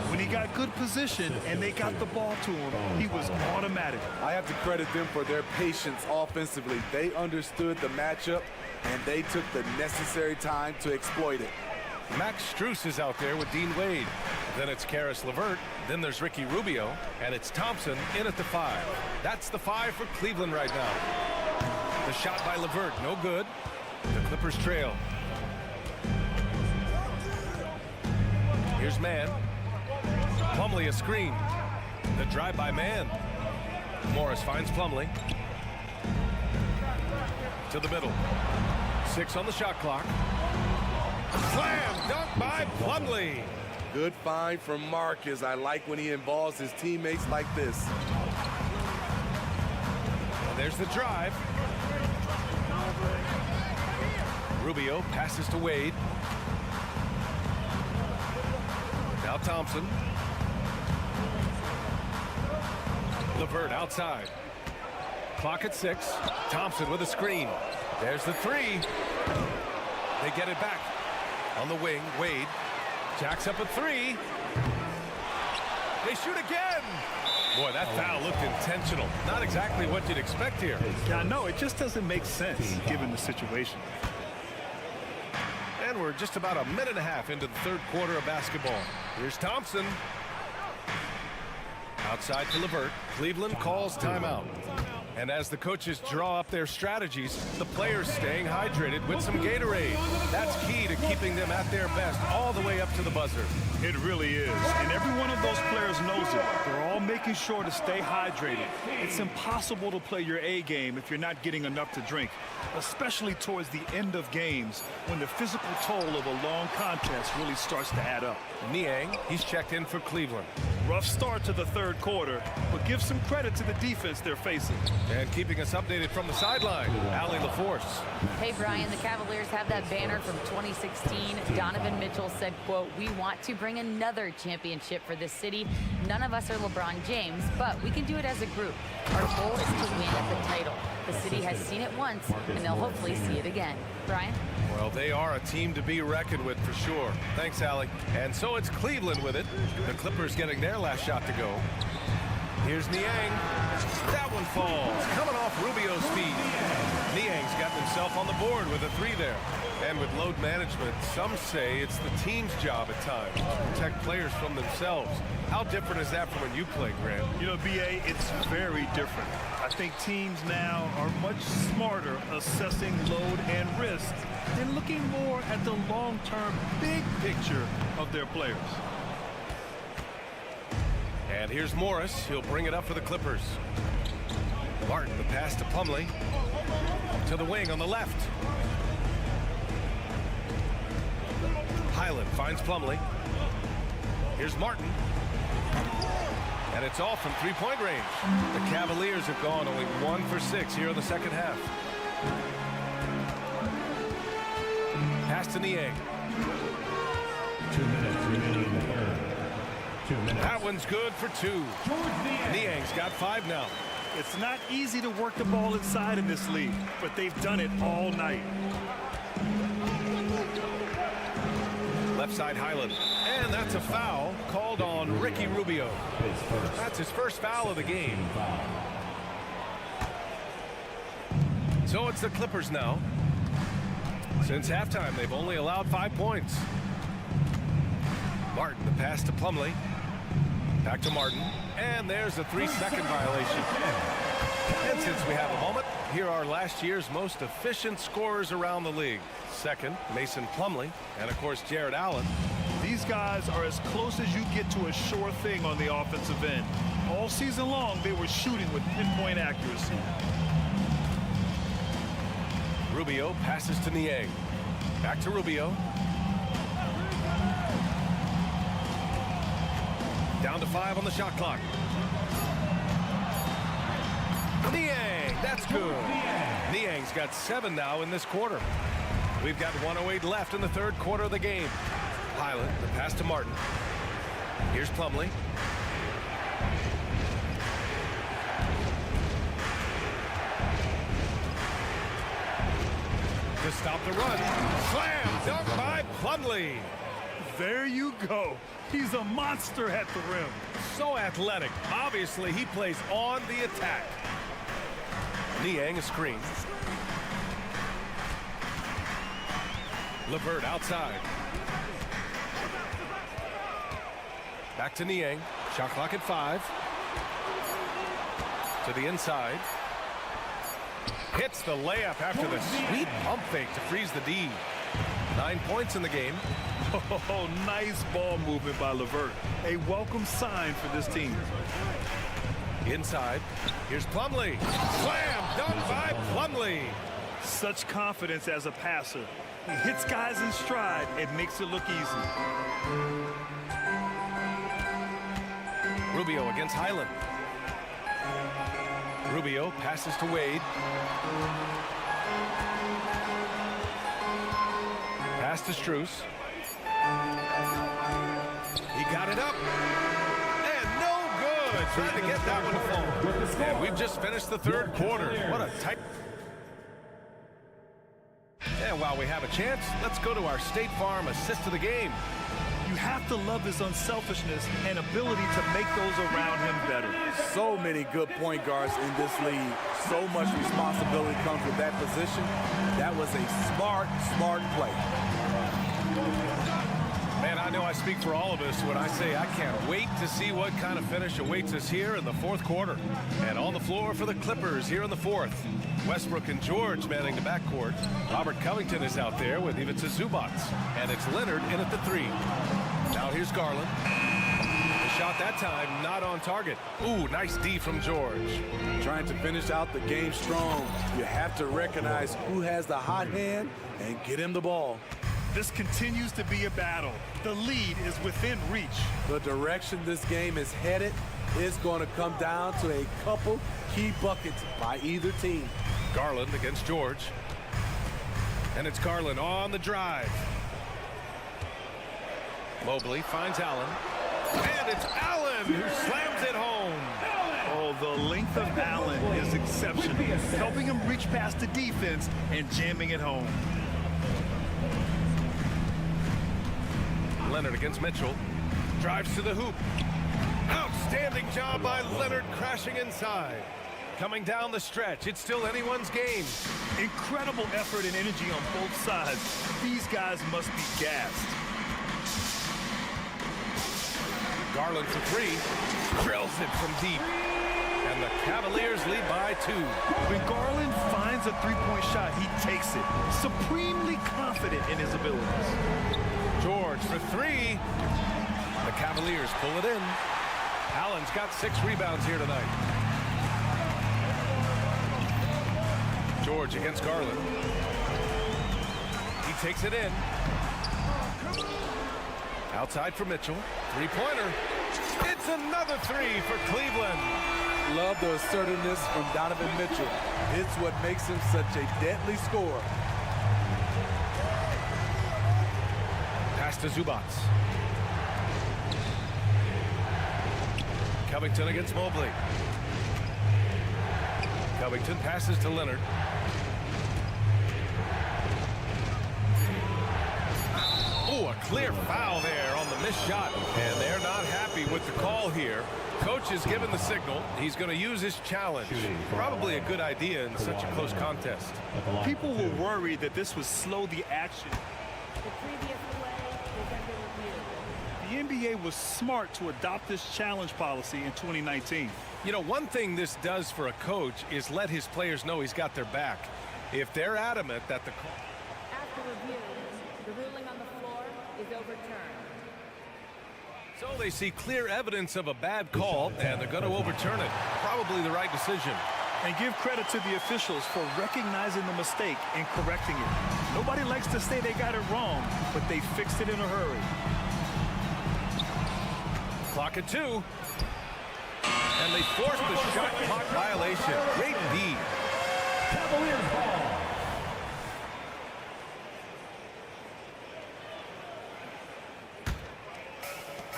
Speaker 4: When he got good position and they got the ball to him, he was automatic.
Speaker 3: I have to credit them for their patience offensively. They understood the matchup, and they took the necessary time to exploit it.
Speaker 2: Max Strus is out there with Dean Wade. Then it's Caris LeVert. Then there's Ricky Rubio. And it's Thompson in at the 5. That's the 5 for Cleveland right now. The shot by LeVert, no good. The Clippers trail. Here's Mann. Plumlee a screen. The drive by Mann. Morris finds Plumlee. To the middle. 6 on the shot clock. Slam dunk by Plumlee.
Speaker 3: Good find from Marcus. I like when he involves his teammates like this.
Speaker 2: And there's the drive. Rubio passes to Wade. Now Thompson. LeVert outside. Clock at 6. Thompson with a screen. There's the 3. They get it back. On the wing, Wade. Jacks up a 3. They shoot again. Boy, that foul looked intentional. Not exactly what you'd expect here.
Speaker 4: Yeah, no, it just doesn't make sense given the situation.
Speaker 2: And we're just about a minute and a half into the third quarter of basketball. Here's Thompson. Outside to LeVert. Cleveland calls timeout. And as the coaches draw up their strategies, the players staying hydrated with some Gatorade. That's key key to keeping them at their best all the way up to the buzzer.
Speaker 4: It really is, and every one of those players knows it. They're all making sure to stay hydrated. It's impossible to play your A game if you're not getting enough to drink, especially towards the end of games when the physical toll of a long contest really starts to add up.
Speaker 2: Niang, he's checked in for Cleveland.
Speaker 4: Rough start to the third quarter, but give some credit to the defense they're facing.
Speaker 2: And keeping us updated from the sideline, Allie LaForce.
Speaker 5: Hey, Brian, the Cavaliers have that banner from 2016. Donovan Mitchell said, quote, "We want to bring another championship for this city. None of us are LeBron James, but we can do it as a group. Our goal is to win the title. The city has seen it once, and they'll hopefully see it again." Brian?
Speaker 2: Well, they are a team to be reckoned with for sure. Thanks, Allie. And so it's Cleveland with it. The Clippers getting their last shot to go. Here's Niang. That one falls. Coming off Rubio's feet. Niang's gotten himself on the board with a three there. And with load management, some say it's the team's job at times to protect players from themselves. How different is that from when you played, Grant?
Speaker 4: You know, BA, it's very different. I think teams now are much smarter assessing load and risk and looking more at the long-term big picture of their players.
Speaker 2: And here's Morris. He'll bring it up for the Clippers. Martin, the pass to Plumlee. To the wing on the left. Highland finds Plumlee. Here's Martin. And it's all from three-point range. The Cavaliers have gone only 1 for 6 here in the second half. Pass to Niang.
Speaker 1: 2 minutes remaining in the third. 2 minutes.
Speaker 2: That one's good for 2. Niang's got 5 now.
Speaker 4: It's not easy to work the ball inside in this league, but they've done it all night.
Speaker 2: Left side Highland. And that's a foul called on Ricky Rubio. That's his first foul of the game. So it's the Clippers now. Since halftime, they've only allowed 5 points. Martin, the pass to Plumlee. Back to Martin. And there's a 3-second violation. And since we have a moment, here are last year's most efficient scorers around the league. Second, Mason Plumlee, and of course, Jared Allen.
Speaker 4: These guys are as close as you get to a sure thing on the offensive end. All season long, they were shooting with pinpoint accuracy.
Speaker 2: Rubio passes to Niang. Back to Rubio. Down to 5 on the shot clock. Niang, that's good. Niang's got 7 now in this quarter. We've got 1:08 left in the third quarter of the game. Highland, the pass to Martin. Here's Plumlee. To stop the run. Slam dunk by Plumlee.
Speaker 4: There you go. He's a monster at the rim.
Speaker 2: So athletic. Obviously, he plays on the attack. Niang a screen. LeVert outside. Back to Niang. Shot clock at 5. To the inside. Hits the layup after the sweet pump fake to freeze the D. 9 points in the game.
Speaker 4: Oh, nice ball movement by LeVert. A welcome sign for this team.
Speaker 2: Inside. Here's Plumlee. Slam dunk by Plumlee.
Speaker 4: Such confidence as a passer. He hits guys in stride and makes it look easy.
Speaker 2: Rubio against Highland. Rubio passes to Wade. Pass to Strus. He got it up. And no good. Trying to get that one to fall. And we've just finished the third quarter. What a tight... And while we have a chance, let's go to our State Farm assist of the game.
Speaker 4: You have to love his unselfishness and ability to make those around him better.
Speaker 3: So many good point guards in this league. So much responsibility comes with that position. That was a smart play.
Speaker 2: Man, I know I speak for all of us when I say I can't wait to see what kind of finish awaits us here in the fourth quarter. And on the floor for the Clippers here in the fourth. Westbrook and George manning the backcourt. Robert Covington is out there with Ivica Zubac. And it's Leonard in at the three. Now here's Garland. The shot that time not on target. Ooh, nice D from George.
Speaker 3: Trying to finish out the game strong. You have to recognize who has the hot hand and get him the ball.
Speaker 4: This continues to be a battle. The lead is within reach.
Speaker 3: The direction this game is headed is going to come down to a couple key buckets by either team.
Speaker 2: Garland against George. And it's Garland on the drive. Mobley finds Allen. And it's Allen who slams it home.
Speaker 4: Oh, the length of Allen is exceptional, helping him reach past the defense and jamming it home.
Speaker 2: Leonard against Mitchell. Drives to the hoop. Outstanding job by Leonard, crashing inside. Coming down the stretch, it's still anyone's game.
Speaker 4: Incredible effort and energy on both sides. These guys must be gassed.
Speaker 2: Garland for three. Drills it from deep. And the Cavaliers lead by 2.
Speaker 4: When Garland finds a three-point shot, he takes it. Supremely confident in his abilities.
Speaker 2: George for three. The Cavaliers pull it in. Allen's got 6 rebounds here tonight. George against Garland. He takes it in. Outside for Mitchell. Three-pointer. It's another 3 for Cleveland.
Speaker 3: Love the assertiveness from Donovan Mitchell. It's what makes him such a deadly scorer.
Speaker 2: Pass to Zubac. Covington against Mobley. Covington passes to Leonard. Oh, a clear foul there on the missed shot. And they're not happy with the call here. Coach has given the signal. He's going to use his challenge. Probably a good idea in such a close contest.
Speaker 4: People were worried that this would slow the action.
Speaker 8: The previous play is under review.
Speaker 4: The NBA was smart to adopt this challenge policy in 2019.
Speaker 2: You know, one thing this does for a coach is let his players know he's got their back. If they're adamant that the call...
Speaker 8: After review, the ruling on the floor is overturned.
Speaker 2: So they see clear evidence of a bad call, and they're going to overturn it. Probably the right decision.
Speaker 4: And give credit to the officials for recognizing the mistake and correcting it. Nobody likes to say they got it wrong, but they fixed it in a hurry.
Speaker 2: Clock at 2. And they forced the shot clock violation. Great D.
Speaker 1: Cavaliers ball.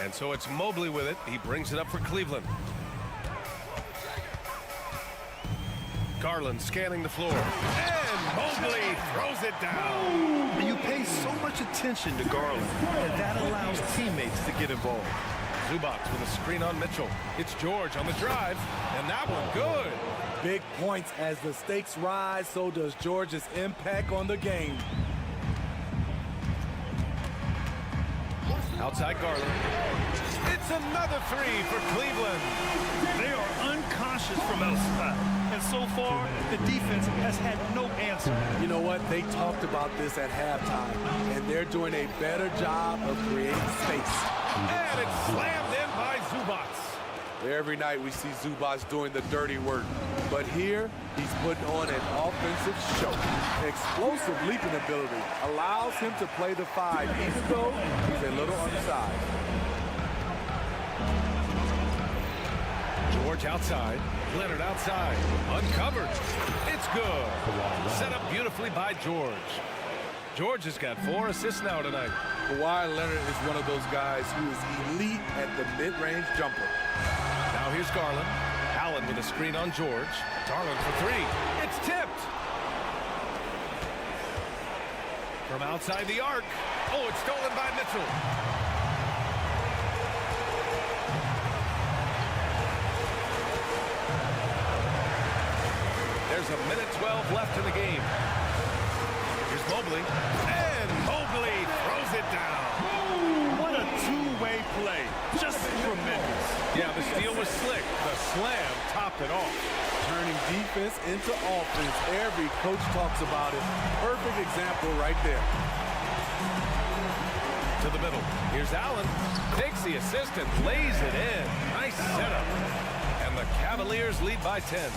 Speaker 2: And so it's Mobley with it. He brings it up for Cleveland. Garland scanning the floor. And Mobley throws it down.
Speaker 4: And you pay so much attention to Garland, and that allows teammates to get involved.
Speaker 2: Zubac with a screen on Mitchell. It's George on the drive, and that one good.
Speaker 3: Big points as the stakes rise, so does George's impact on the game.
Speaker 2: Outside Garland. It's another 3 for Cleveland.
Speaker 4: They are unconscious from outside, and so far, the defense has had no answer.
Speaker 3: You know what? They talked about this at halftime, and they're doing a better job of creating space.
Speaker 2: And it's slammed in by Zubac.
Speaker 3: Every night we see Zubac doing the dirty work, but here he's putting on an offensive show. Explosive leaping ability allows him to play the 5, even though he's a little undersized.
Speaker 2: George outside, Leonard outside, uncovered. It's good. Set up beautifully by George. George has got 4 assists now tonight.
Speaker 3: Kawhi Leonard is one of those guys who is elite at the mid-range jumper.
Speaker 2: Now here's Garland. Allen with a screen on George. Garland for 3. It's tipped. From outside the arc. Oh, it's stolen by Mitchell. There's a minute 12 left in the game. Here's Mobley. And Mobley throws it down.
Speaker 4: What a
Speaker 2: was slick. The slam topped it off.
Speaker 3: Turning defense into offense. Every coach talks about it. Perfect example right there.
Speaker 2: To the middle. Here's Allen. Takes the assist and lays it in. Nice setup. And the Cavaliers lead by 10.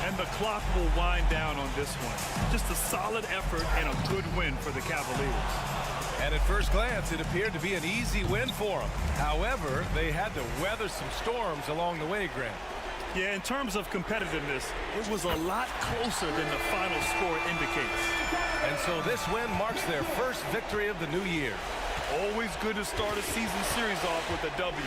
Speaker 4: And the clock will wind down on this one. Just a solid effort and a good win for the Cavaliers.
Speaker 2: And at first glance, it appeared to be an easy win for them. However, they had to weather some storms along the way, Grant.
Speaker 4: Yeah, in terms of competitiveness, it was a lot closer than the final score indicates.
Speaker 2: And so this win marks their first victory of the new year.
Speaker 4: Always good to start a season series off with a W.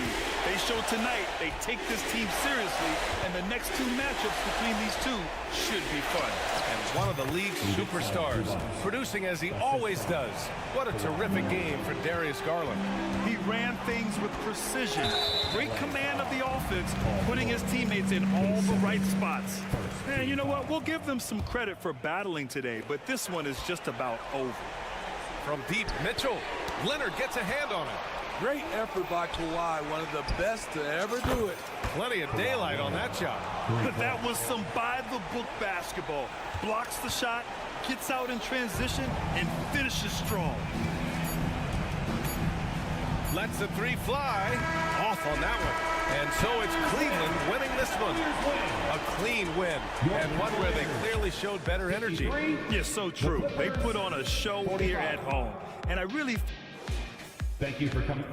Speaker 4: They show tonight they take this team seriously, and the next two matchups between these two should be fun.
Speaker 2: And one of the league's superstars, producing as he always does. What a terrific game for Darius Garland.
Speaker 4: He ran things with precision. Great command of the offense, putting his teammates in all the right spots. And you know what? We'll give them some credit for battling today, but this one is just about over.
Speaker 2: From deep, Mitchell. Leonard gets a hand on it.
Speaker 3: Great effort by Kawhi, one of the best to ever do it.
Speaker 2: Plenty of daylight on that shot.
Speaker 4: But that was some by-the-book basketball. Blocks the shot, gets out in transition, and finishes strong.
Speaker 2: Lets the three fly. Off on that one. And so it's Cleveland winning this one. A clean win, and one where they clearly showed better energy.
Speaker 4: Yes, so true. They put on a show here at home. And I really...
Speaker 1: Thank you for coming.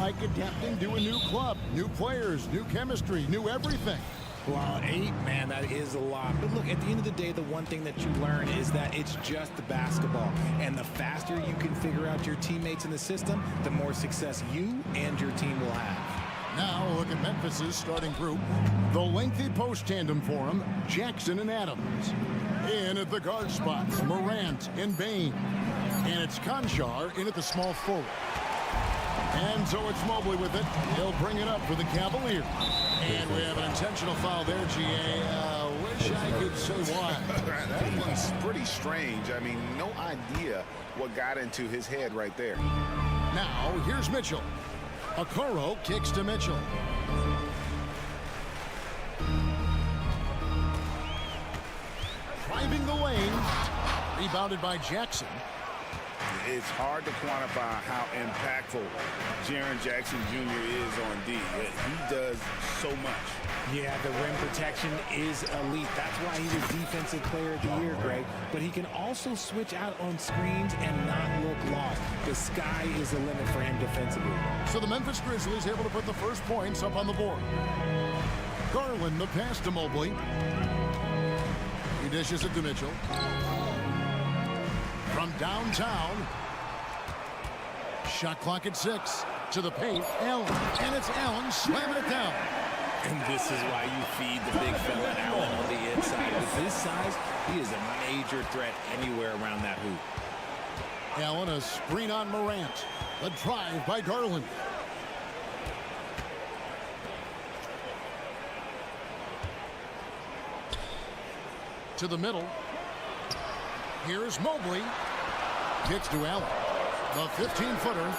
Speaker 9: like adapting to a new club, new players, new chemistry, new everything.
Speaker 10: Well, 8, man, that is a lot. But look, at the end of the day, the one thing that you learn is that it's just the basketball. And the faster you can figure out your teammates in the system, the more success you and your team will have.
Speaker 9: Now look at Memphis's starting group. The lengthy post tandem for him, Jackson and Adams. In at the guard spots, Morant and Bain. And it's Conchar in at the small forward. And so it's Mobley with it. He'll bring it up for the Cavaliers. And we have an intentional foul there, GA. Wish I could say why.
Speaker 11: That one's pretty strange. I mean, no idea what got into his head right there.
Speaker 9: Now, here's Mitchell. Okoro kicks to Mitchell. Driving the lane. Rebounded by Jackson.
Speaker 11: It's hard to quantify how impactful Jaren Jackson Jr. is on D. He does so much.
Speaker 10: Yeah, the rim protection is elite. That's why he was Defensive Player of the Year, Greg. But he can also switch out on screens and not look lost. The sky is the limit for him defensively.
Speaker 9: So the Memphis Grizzlies able to put the first points up on the board. Garland, the pass to Mobley. He dishes it to Mitchell. From downtown. Shot clock at 6. To the paint, Allen. And it's Allen slamming it down.
Speaker 10: And this is why you feed the big fella Allen on the inside. With his size, he is a major threat anywhere around that hoop.
Speaker 9: Allen, a screen on Morant. A drive by Garland. To the middle. Here's Mobley. Kicks to Allen. The 15-footer.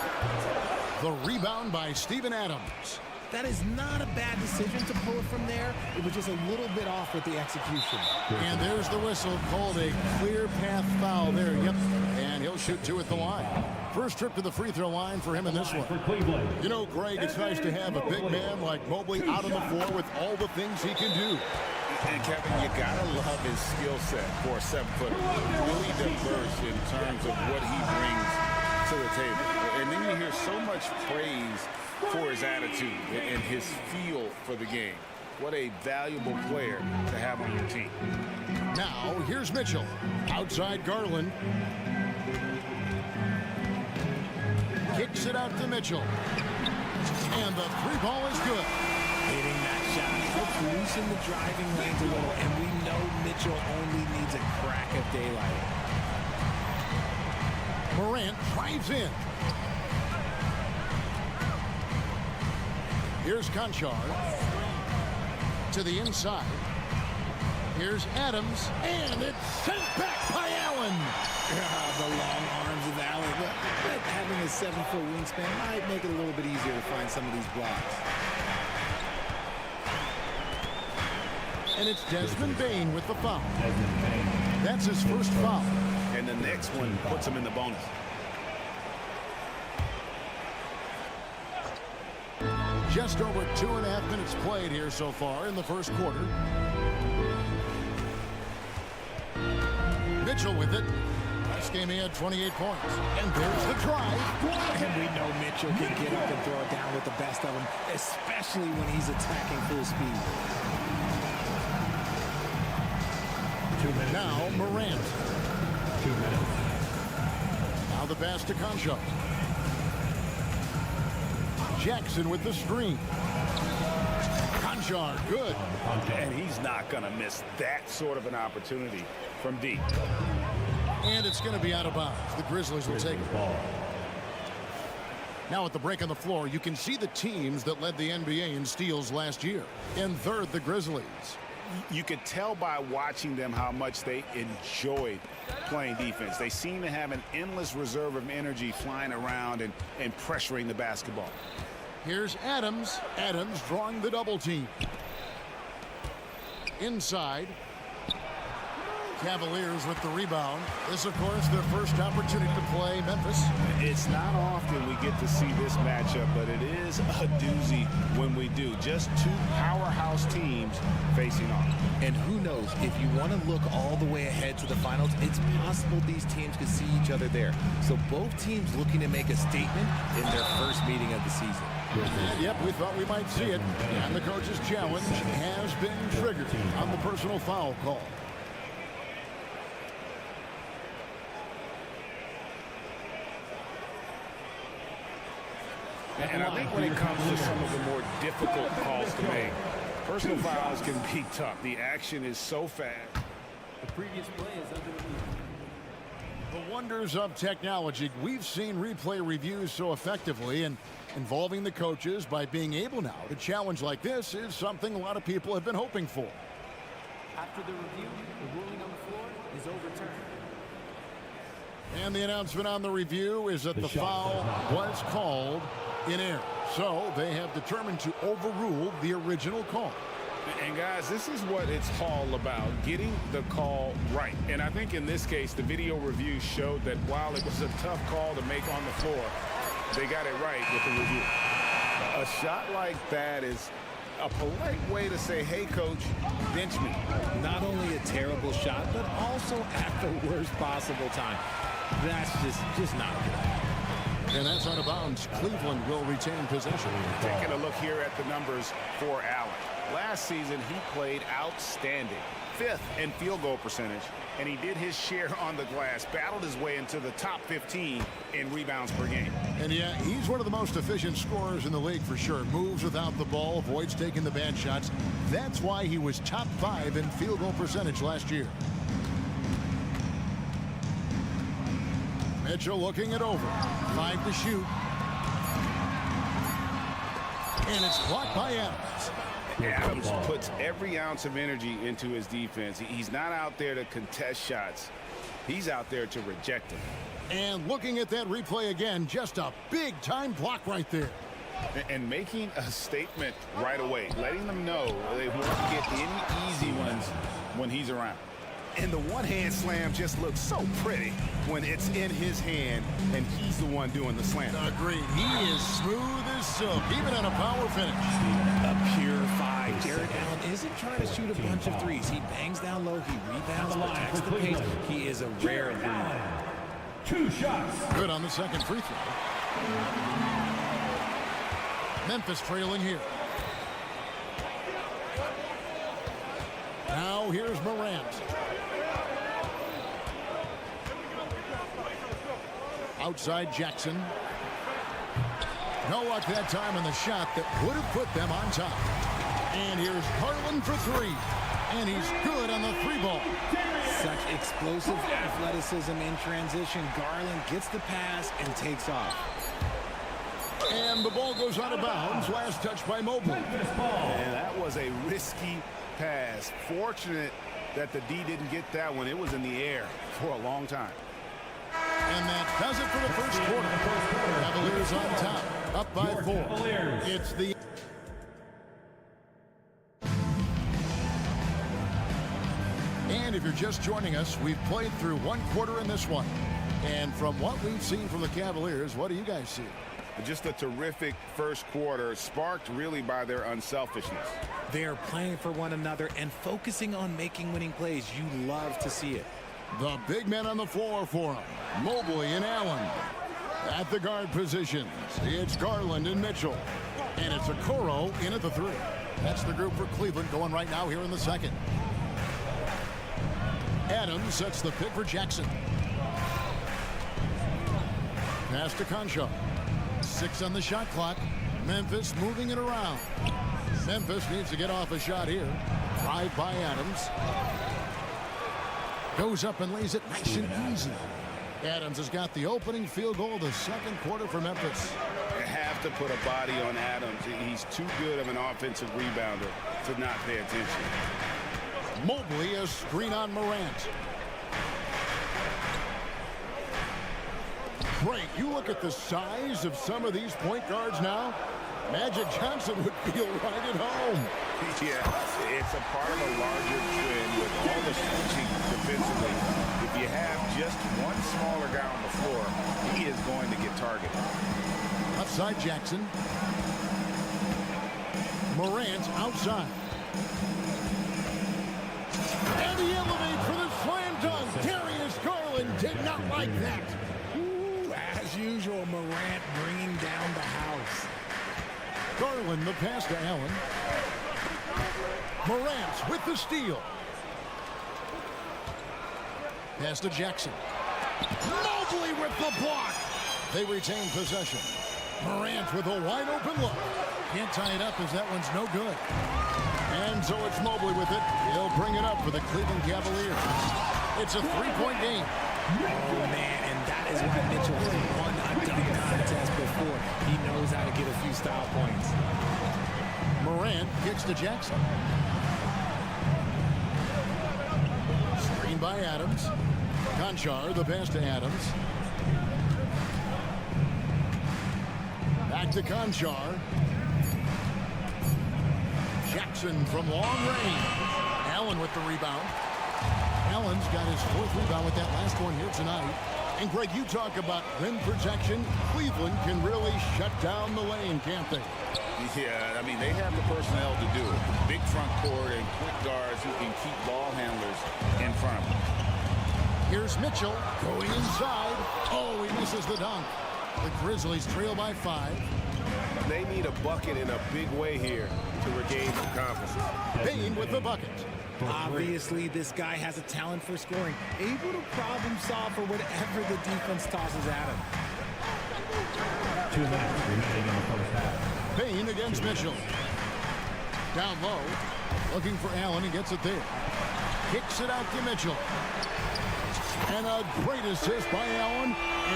Speaker 9: The rebound by Steven Adams.
Speaker 10: That is not a bad decision to pull it from there. It was just a little bit off with the execution.
Speaker 9: And there's the whistle called a clear path foul there. Yep. And he'll shoot 2 at the line. First trip to the free throw line for him in this one. You know, Greg, it's nice to have a big man like Mobley out on the floor with all the things he can do.
Speaker 11: And Kevin, you gotta love his skill set for a 7-footer. Really diverse in terms of what he brings to the table. And then you hear so much praise for his attitude and his feel for the game. What a valuable player to have on your team.
Speaker 9: Now, here's Mitchell. Outside Garland. Kicks it out to Mitchell. And the 3-ball is good.
Speaker 10: Hitting that shot helps loosen the driving lanes a little, and we know Mitchell only needs a crack of daylight.
Speaker 9: Morant drives in. Here's Conchar. To the inside. Here's Adams. And it's sent back by Allen.
Speaker 10: The long arms of Allen. But having a 7-foot wingspan might make it a little bit easier to find some of these blocks.
Speaker 9: And it's Desmond Bain with the foul. That's his first foul.
Speaker 11: And the next one puts him in the bonus.
Speaker 9: Just over 2.5 minutes played here so far in the first quarter. Mitchell with it. Last game he had 28 points. And there's the drive.
Speaker 10: And we know Mitchell can get up and throw it down with the best of them, especially when he's attacking full speed.
Speaker 9: 2 minutes. Now Morant.
Speaker 1: 2 minutes.
Speaker 9: Now the pass to Conchar. Jackson with the screen. Conchar, good.
Speaker 11: And he's not going to miss that sort of an opportunity from deep.
Speaker 9: And it's going to be out of bounds. The Grizzlies will take it. Now at the break on the floor, you can see the teams that led the NBA in steals last year. In third, the Grizzlies.
Speaker 11: You could tell by watching them how much they enjoyed playing defense. They seem to have an endless reserve of energy flying around and pressuring the basketball.
Speaker 9: Here's Adams. Adams drawing the double team. Inside. Cavaliers with the rebound. This, of course, their first opportunity to play Memphis.
Speaker 11: It's not often we get to see this matchup, but it is a doozy when we do. Just 2 powerhouse teams facing off.
Speaker 10: And who knows, if you want to look all the way ahead to the finals, it's possible these teams could see each other there. So both teams looking to make a statement in their first meeting of the season.
Speaker 9: And yep, we thought we might see it. And the coach's challenge has been triggered on the personal foul call.
Speaker 11: And I think when it comes to some of the more difficult calls to make, personal fouls can be tough. The action is so fast.
Speaker 14: The previous play is under review.
Speaker 9: The wonders of technology. We've seen replay reviews so effectively, and involving the coaches by being able now to challenge like this is something a lot of people have been hoping for.
Speaker 14: After the review, the ruling on the floor is overturned.
Speaker 9: And the announcement on the review is that the foul was called in air. So they have determined to overrule the original call.
Speaker 11: And guys, this is what it's all about, getting the call right. And I think in this case, the video review showed that while it was a tough call to make on the floor, they got it right with the review. A shot like that is a polite way to say, hey, coach, bench me.
Speaker 10: Not only a terrible shot, but also at the worst possible time. That's just not good.
Speaker 9: And that's out of bounds. Cleveland will retain possession.
Speaker 11: Taking a look here at the numbers for Allen. Last season, he played outstanding. 5th in field goal percentage, and he did his share on the glass, battled his way into the top 15 in rebounds per game.
Speaker 9: And yeah, he's one of the most efficient scorers in the league for sure. Moves without the ball, avoids taking the bad shots. That's why he was top 5 in field goal percentage last year. Mitchell looking it over. 5 to shoot. And it's blocked by Adams.
Speaker 11: Adams puts every ounce of energy into his defense. He's not out there to contest shots. He's out there to reject them.
Speaker 9: And looking at that replay again, just a big-time block right there.
Speaker 11: And making a statement right away, letting them know they won't get any easy ones when he's around. And the one-hand slam just looks so pretty when it's in his hand and he's the one doing the slam.
Speaker 9: Agreed. He is smooth as silk, even on a power finish.
Speaker 10: A pure 5. Jared Allen isn't trying to shoot a bunch of threes. He bangs down low, he rebounds, protects the paint. He is a rare lead.
Speaker 1: 2 shots.
Speaker 9: Good on the second free throw. Memphis trailing here. Now here's Morant. Outside Jackson. No luck that time on the shot that would have put them on top. And here's Garland for 3. And he's good on the 3-ball.
Speaker 10: Such explosive athleticism in transition. Garland gets the pass and takes off.
Speaker 9: And the ball goes out of bounds. Last touch by Mobley.
Speaker 11: And that was a risky pass. Fortunate that the D didn't get that one. It was in the air for a long time.
Speaker 9: And that does it for the first quarter. Cavaliers on top, up by 4. It's the... And if you're just joining us, we've played through 1 quarter in this one. And from what we've seen from the Cavaliers, what do you guys see?
Speaker 11: Just a terrific first quarter, sparked really by their unselfishness.
Speaker 10: They're playing for one another and focusing on making winning plays. You love to see it.
Speaker 9: The big men on the floor for them, Mobley and Allen. At the guard positions, it's Garland and Mitchell. And it's Okoro in at the 3. That's the group for Cleveland going right now here in the second. Adams sets the pick for Jackson. Pass to Concho. 6 on the shot clock. Memphis moving it around. Memphis needs to get off a shot here. Drive by Adams. Goes up and lays it nice and easy. Adams has got the opening field goal of the second quarter for Memphis.
Speaker 11: You have to put a body on Adams. He's too good of an offensive rebounder to not pay attention.
Speaker 9: Mobley, a screen on Morant. Great. You look at the size of some of these point guards now. Magic Johnson would feel right at home.
Speaker 11: Yeah, it's a part of a larger trend with all the switching defensively. If you have just one smaller guy on the floor, he is going to get targeted.
Speaker 9: Outside Jackson. Morant outside. And he elevates for the slam dunk. Darius Garland did not like that.
Speaker 10: As usual, Morant bringing down the house.
Speaker 9: Garland the pass to Allen. Morant with the steal. Pass to Jackson. Mobley with the block. They retain possession. Morant with a wide open look. Can't tie it up as that one's no good. And so it's Mobley with it. He'll bring it up for the Cleveland Cavaliers. It's a three-point game.
Speaker 10: Oh, man, and that is why Mitchell has won a dunk contest before. He knows how to get a few style points.
Speaker 9: Morant kicks to Jackson. Screen by Adams. Conchar, the pass to Adams. Back to Conchar. Jackson from long range. Allen with the rebound. Allen's got his fourth rebound with that last one here tonight. And Greg, you talk about rim protection. Cleveland can really shut down the lane, can't they?
Speaker 11: Yeah, I mean, they have the personnel to do it. Big front court and quick guards who can keep ball handlers in front of them.
Speaker 9: Here's Mitchell going inside. Oh, he misses the dunk. The Grizzlies trail by 5.
Speaker 2: They need a bucket in a big way here to regain some confidence.
Speaker 9: Payne with the bucket.
Speaker 10: Obviously, this guy has a talent for scoring, able to problem solve for whatever the defense tosses at him.
Speaker 1: 2 minutes remaining in the first half.
Speaker 9: Payne against Mitchell. Down low, looking for Allen. He gets it there. Kicks it out to Mitchell. And a great assist by Allen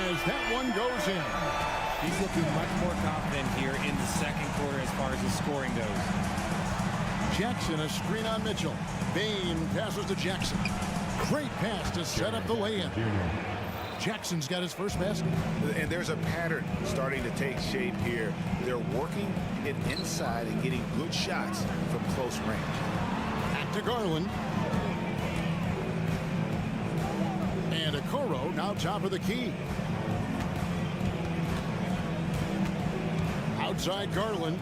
Speaker 9: as that one goes in.
Speaker 10: He's looking much more confident here in the second quarter as far as his scoring goes.
Speaker 9: Jackson, a screen on Mitchell. Payne passes to Jackson. Great pass to set up the lay-in. Jackson's got his first basket.
Speaker 11: And there's a pattern starting to take shape here. They're working it inside and getting good shots from close range.
Speaker 9: Back to Garland. And Okoro now top of the key. Outside Garland.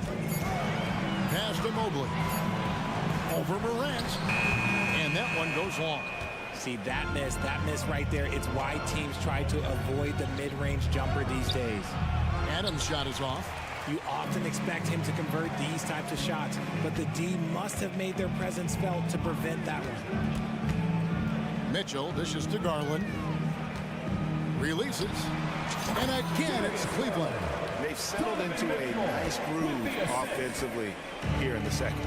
Speaker 9: Pass to Mobley. Over Morant. And that one goes long.
Speaker 10: See, that miss right there, it's why teams try to avoid the mid-range jumper these days.
Speaker 9: Adams' shot is off.
Speaker 10: You often expect him to convert these types of shots, but the D must have made their presence felt to prevent that one.
Speaker 9: Mitchell dishes to Garland. Releases. And again, it's Cleveland.
Speaker 11: They've settled into a nice groove offensively here in the second.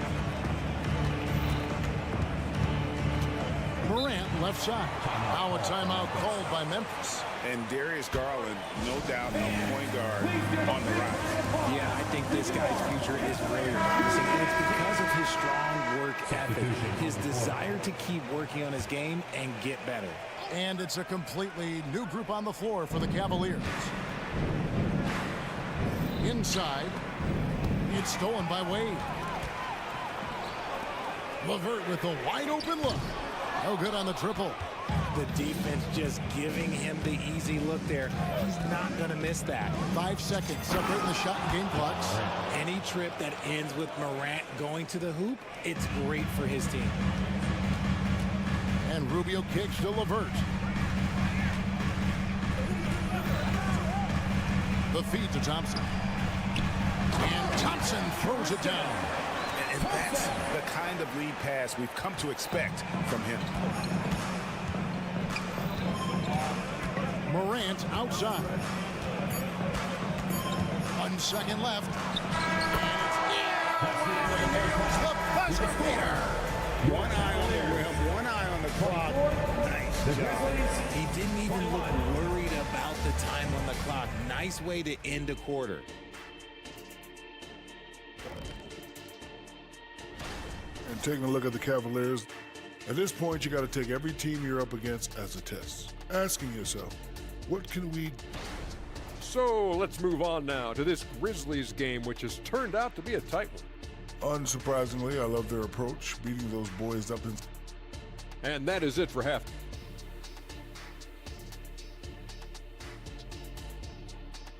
Speaker 9: Morant left side. Now a timeout called by Memphis.
Speaker 11: And Darius Garland, no doubt, a point guard on the rise.
Speaker 10: Yeah, I think this guy's future is very promising, and it's because of his strong work ethic, his desire to keep working on his game and get better.
Speaker 9: And it's a completely new group on the floor for the Cavaliers. Inside, it's stolen by Wade. LeVert with a wide open look. No good on the triple.
Speaker 10: The defense just giving him the easy look there. He's not going to miss that.
Speaker 9: 5 seconds separating the shot and game clocks.
Speaker 10: Any trip that ends with Morant going to the hoop, it's great for his team.
Speaker 9: And Rubio kicks to LeVert. The feed to Thompson. And Thompson throws it down.
Speaker 11: And that's the kind of lead pass we've come to expect from him.
Speaker 9: Morant outside. 1 second left. And it's the buzzer beater.
Speaker 11: One eye on the rim, one eye on the clock. Nice job.
Speaker 10: He didn't even look worried about the time on the clock. Nice way to end a quarter.
Speaker 17: And taking a look at the Cavaliers, at this point, you got to take every team you're up against as a test. Asking yourself, what can we...
Speaker 6: So let's move on now to this Grizzlies game, which has turned out to be a tight one.
Speaker 17: Unsurprisingly, I love their approach, beating those boys up in...
Speaker 6: And that is it for half.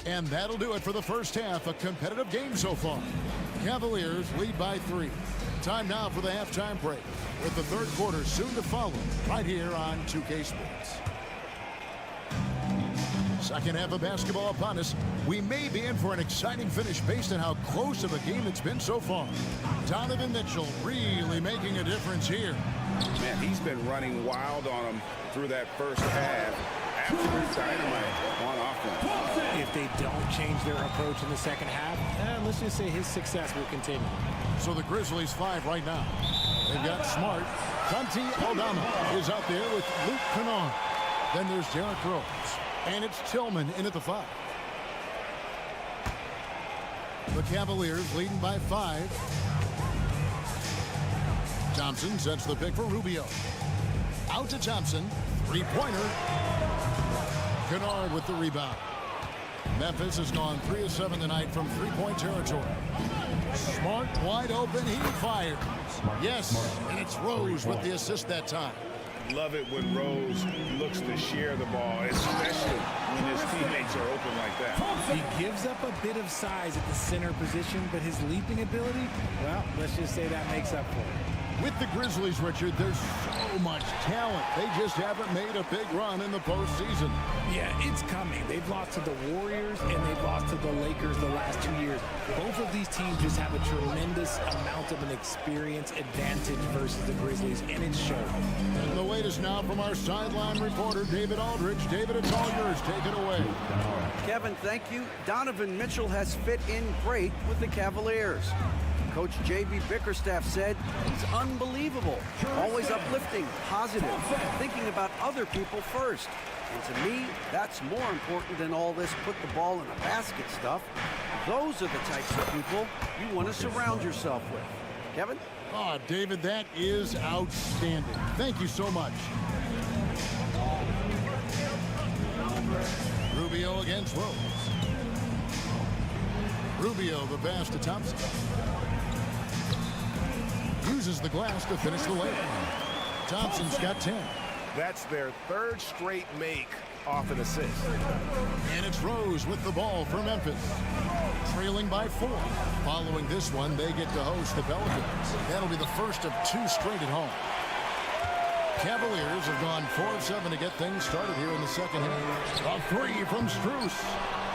Speaker 9: And that'll do it for the first half. A competitive game so far. Cavaliers lead by 3. Time now for the halftime break, with the third quarter soon to follow, right here on 2K Sports. second half of basketball upon us. We may be in for an exciting finish based on how close of a game it's been so far. Donovan Mitchell really making a difference here.
Speaker 11: Man, he's been running wild on him through that first half. Absolute dynamite on offense.
Speaker 10: If they don't change their approach in the second half, let's just say his success will continue.
Speaker 9: So the Grizzlies 5 right now. They've got Smart. Santi Aldama is out there with Luke Kennard. Then there's Derrick Rose. And it's Tillman in at the 5. The Cavaliers leading by 5. Thompson sets the pick for Rubio. Out to Thompson. Three-pointer. Kennard with the rebound. Memphis has gone 3 of 7 tonight from three-point territory. Smart wide open. He fires. Yes, and it's Rose with the assist that time.
Speaker 11: Love it when Rose looks to share the ball, especially when his teammates are open like that.
Speaker 10: He gives up a bit of size at the center position, but his leaping ability, well, let's just say that makes up for it.
Speaker 9: With the Grizzlies, Richard, there's so much talent. They just haven't made a big run in the postseason.
Speaker 10: Yeah, it's coming. They've lost to the Warriors and they've lost to the Lakers the last 2 years. Both of these teams just have a tremendous amount of an experience advantage versus the Grizzlies, and it shows.
Speaker 9: And the latest now from our sideline reporter, David Aldridge. David, it's all yours. Take it away.
Speaker 12: Kevin, thank you. Donovan Mitchell has fit in great with the Cavaliers. Coach J.B. Bickerstaff said he's unbelievable, always uplifting, positive, thinking about other people first. And to me, that's more important than all this put the ball in a basket stuff. Those are the types of people you want to surround yourself with. Kevin?
Speaker 9: Oh, David, that is outstanding. Thank you so much. Rubio against Rose. Rubio the pass to Thompson. Uses the glass to finish the layup. Thompson's got 10.
Speaker 2: That's their third straight make off an assist.
Speaker 9: And it's Rose with the ball for Memphis. Trailing by 4. Following this one, they get to host the Pelicans. That'll be the first of 2 straight at home. Cavaliers have gone 4 of 7 to get things started here in the second half. A 3 from Strus.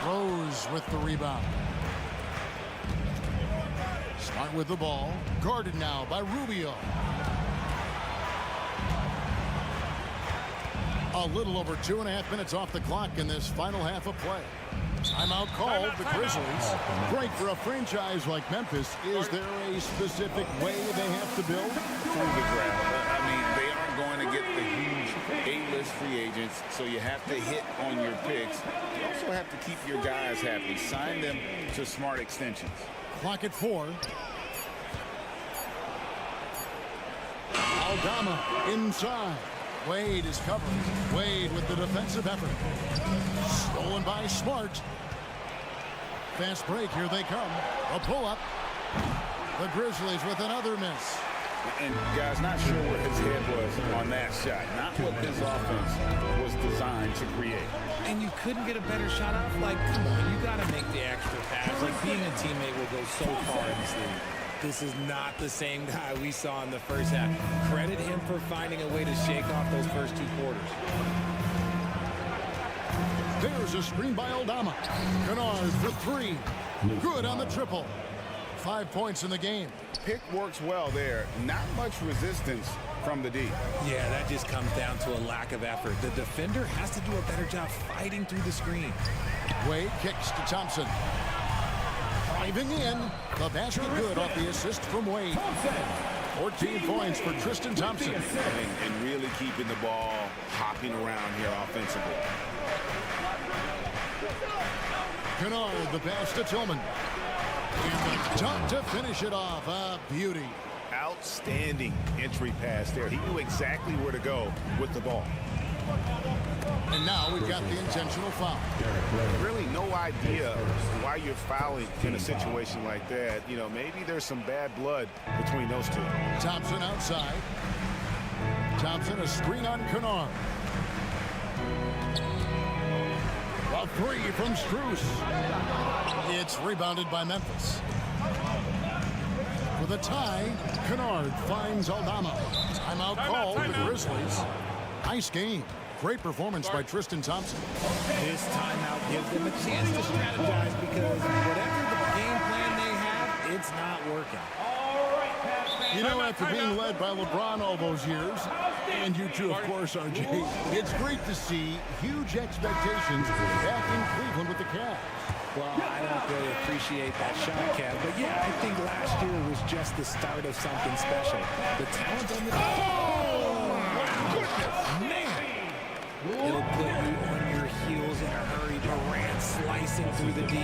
Speaker 9: Rose with the rebound. Smart with the ball. Guarded now by Rubio. A little over 2.5 minutes off the clock in this final half of play. Timeout called. The Grizzlies. Great for a franchise like Memphis. Is there a specific way they have to build?
Speaker 11: Through the draft. I mean, they aren't going to get the huge A-list free agents, so you have to hit on your picks. You also have to keep your guys happy. Sign them to smart extensions.
Speaker 9: Clock at 4. Aldama inside. Wade is covering. Wade with the defensive effort. Stolen by Smart. Fast break. Here they come. A pull-up. The Grizzlies with another miss.
Speaker 11: And guys, not sure where his head was on that shot. Not what his offense was designed to create.
Speaker 10: And you couldn't get a better shot off? Like, come on, you got to make the extra pass. Like, being a teammate will go so far in this league. This is not the same guy we saw in the first half. Credit him for finding a way to shake off those first 2 quarters.
Speaker 9: There's a screen by Aldama. Kennard for 3. Good on the triple. 5 points in the game.
Speaker 11: Pick works well there. Not much resistance from the D.
Speaker 10: Yeah, that just comes down to a lack of effort. The defender has to do a better job fighting through the screen.
Speaker 9: Wade kicks to Thompson. Driving in. The basket good off the assist from Wade. 14 points for Tristan Thompson.
Speaker 11: And really keeping the ball hopping around here offensively.
Speaker 9: Kennard, the pass to Tillman. And the dunk to finish it off. A beauty.
Speaker 11: Outstanding entry pass there. He knew exactly where to go with the ball.
Speaker 9: And now we've got the intentional foul.
Speaker 11: Really no idea why you're fouling in a situation like that. You know, maybe there's some bad blood between those two.
Speaker 9: Thompson outside. Thompson a screen on Kennard. A 3 from Strus. It's rebounded by Memphis. For the tie, Kennard finds Aldama. Timeout called. The Grizzlies. Nice game. Great performance by Tristan Thompson.
Speaker 10: This timeout gives them a chance to strategize because whatever the game plan they have, it's not working.
Speaker 9: You know, after being led by LeBron all those years, and you too, of course, RJ, it's great to see huge expectations back in Cleveland with the Cavs.
Speaker 10: Well, I don't really appreciate that shot, Kev, but yeah, I think last year was just the start of something special. The talent on the... Oh, my goodness, man! It'll put you on your heels in a hurry. Durant slicing through the D.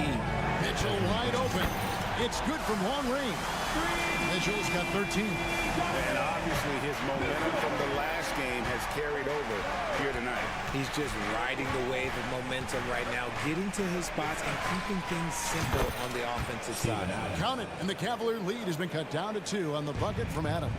Speaker 9: Mitchell wide open. It's good from long range. Mitchell's got 13.
Speaker 11: And obviously his momentum from the last game has carried over here tonight.
Speaker 10: He's just riding the wave of momentum right now, getting to his spots and keeping things simple on the offensive side.
Speaker 9: Count it, and the Cavalier lead has been cut down to 2 on the bucket from Adams.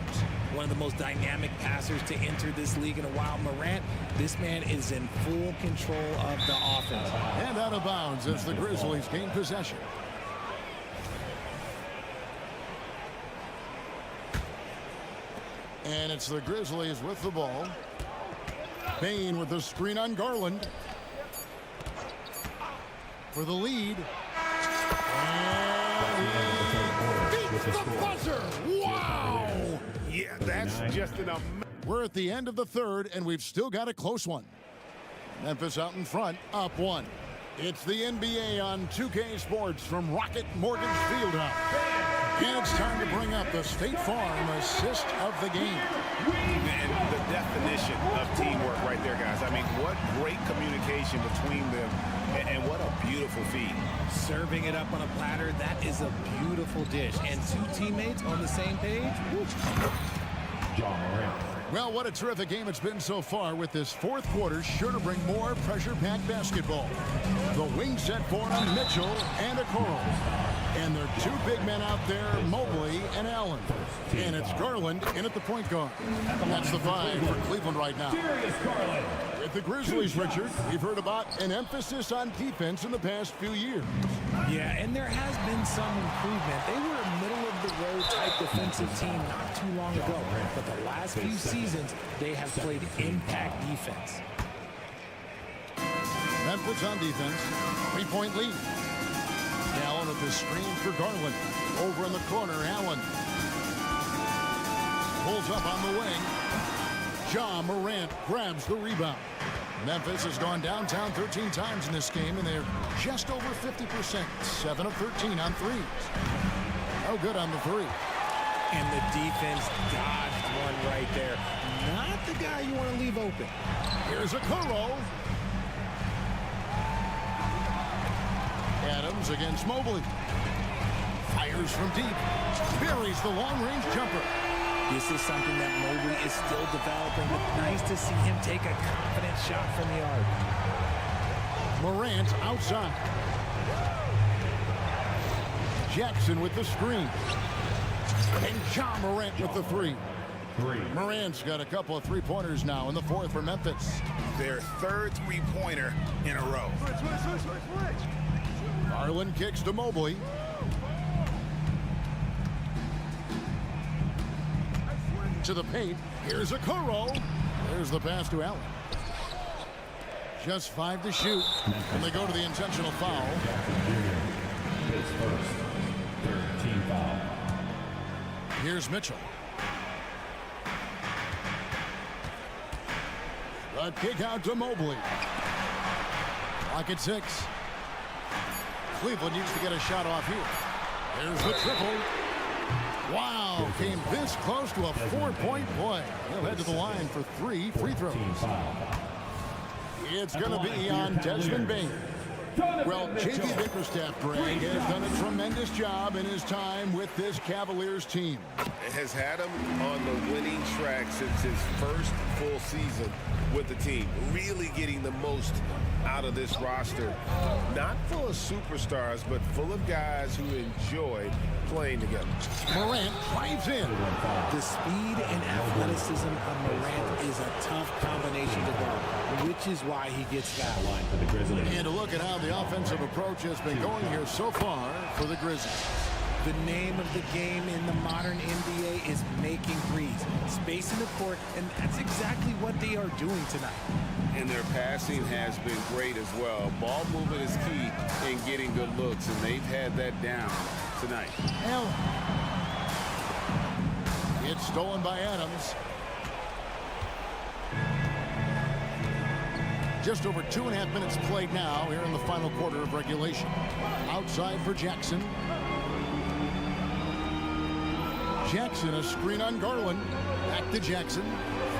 Speaker 10: One of the most dynamic passers to enter this league in a while. Morant, this man is in full control of the offense.
Speaker 9: And out of bounds as the Grizzlies gain possession. And it's the Grizzlies with the ball. Bane with the screen on Garland. For the lead. And he beats the buzzer! Wow!
Speaker 11: Yeah, that's just an amazing...
Speaker 9: We're at the end of the third, and we've still got a close one. Memphis out in front, up 1. It's the NBA on 2K Sports from Rocket Mortgage Fieldhouse. And it's time to bring up the State Farm assist of the game.
Speaker 11: And the definition of teamwork right there, guys. I mean, what great communication between them, and what a beautiful feed.
Speaker 10: Serving it up on a platter, that is a beautiful dish. And 2 teammates on the same page.
Speaker 9: Well, what a terrific game it's been so far, with this fourth quarter sure to bring more pressure-packed basketball. The wings set for them, Mitchell and Okoro. And there are 2 big men out there, Mobley and Allen. And it's Garland in at the point guard. That's the 5 for Cleveland right now. With the Grizzlies, Richard, we've heard about an emphasis on defense in the past few years.
Speaker 10: Yeah, and there has been some improvement. They were a middle-of-the-road type defensive team not too long ago. But the last few seasons, they have played impact defense.
Speaker 9: Memphis on defense. 3-point lead. Allen with the screen for Garland. Over in the corner, Allen. Pulls up on the wing. Ja Morant grabs the rebound. Memphis has gone downtown 13 times in this game, and they're just over 50%. 7 of 13 on threes. No good on the 3.
Speaker 10: And the defense dodged one right there. Not the guy you want to leave open.
Speaker 9: Here's Okoro. Adams against Mobley. Fires from deep. Buries the long-range jumper.
Speaker 10: This is something that Mobley is still developing, but nice to see him take a confident shot from the arc.
Speaker 9: Morant outside. Jackson with the screen. And Ja Morant with the 3. Morant's got a couple of 3-pointers now in the 4th for Memphis.
Speaker 11: Their 3rd 3-pointer in a row.
Speaker 9: Garland kicks to Mobley. To the paint. Here's Okoro. There's the pass to Allen. Just 5 to shoot. And they go to the intentional foul.
Speaker 1: His first 13 foul.
Speaker 9: Here's Mitchell. A kick out to Mobley. Clock at 6. Cleveland needs to get a shot off here. There's the triple. Wow, came this close to a 4-point play. He'll head to the line for 3 free throws. It's going to be on Desmond Bane. Well, J.B. Bickerstaff, Greg, has done a tremendous job in his time with this Cavaliers team.
Speaker 2: Has had him on the winning track since his first full season with the team. Really getting the most out of this roster. Not full of superstars, but full of guys who enjoy playing together.
Speaker 9: Morant drives in.
Speaker 10: The speed and athleticism of Morant is a tough combination to guard, which is why he gets fouled.
Speaker 1: For the Grizzlies.
Speaker 9: And to look at how the offensive approach has been going here so far for the Grizzlies.
Speaker 10: The name of the game in the modern NBA is making threes, spacing the court, and that's exactly what they are doing tonight.
Speaker 11: And their passing has been great as well. Ball movement is key in getting good looks, and they've had that down tonight.
Speaker 9: Allen. It's stolen by Adams. Just over 2.5 minutes played now here in the final quarter of regulation. Outside for Jackson. Jackson, a screen on Garland. Back to Jackson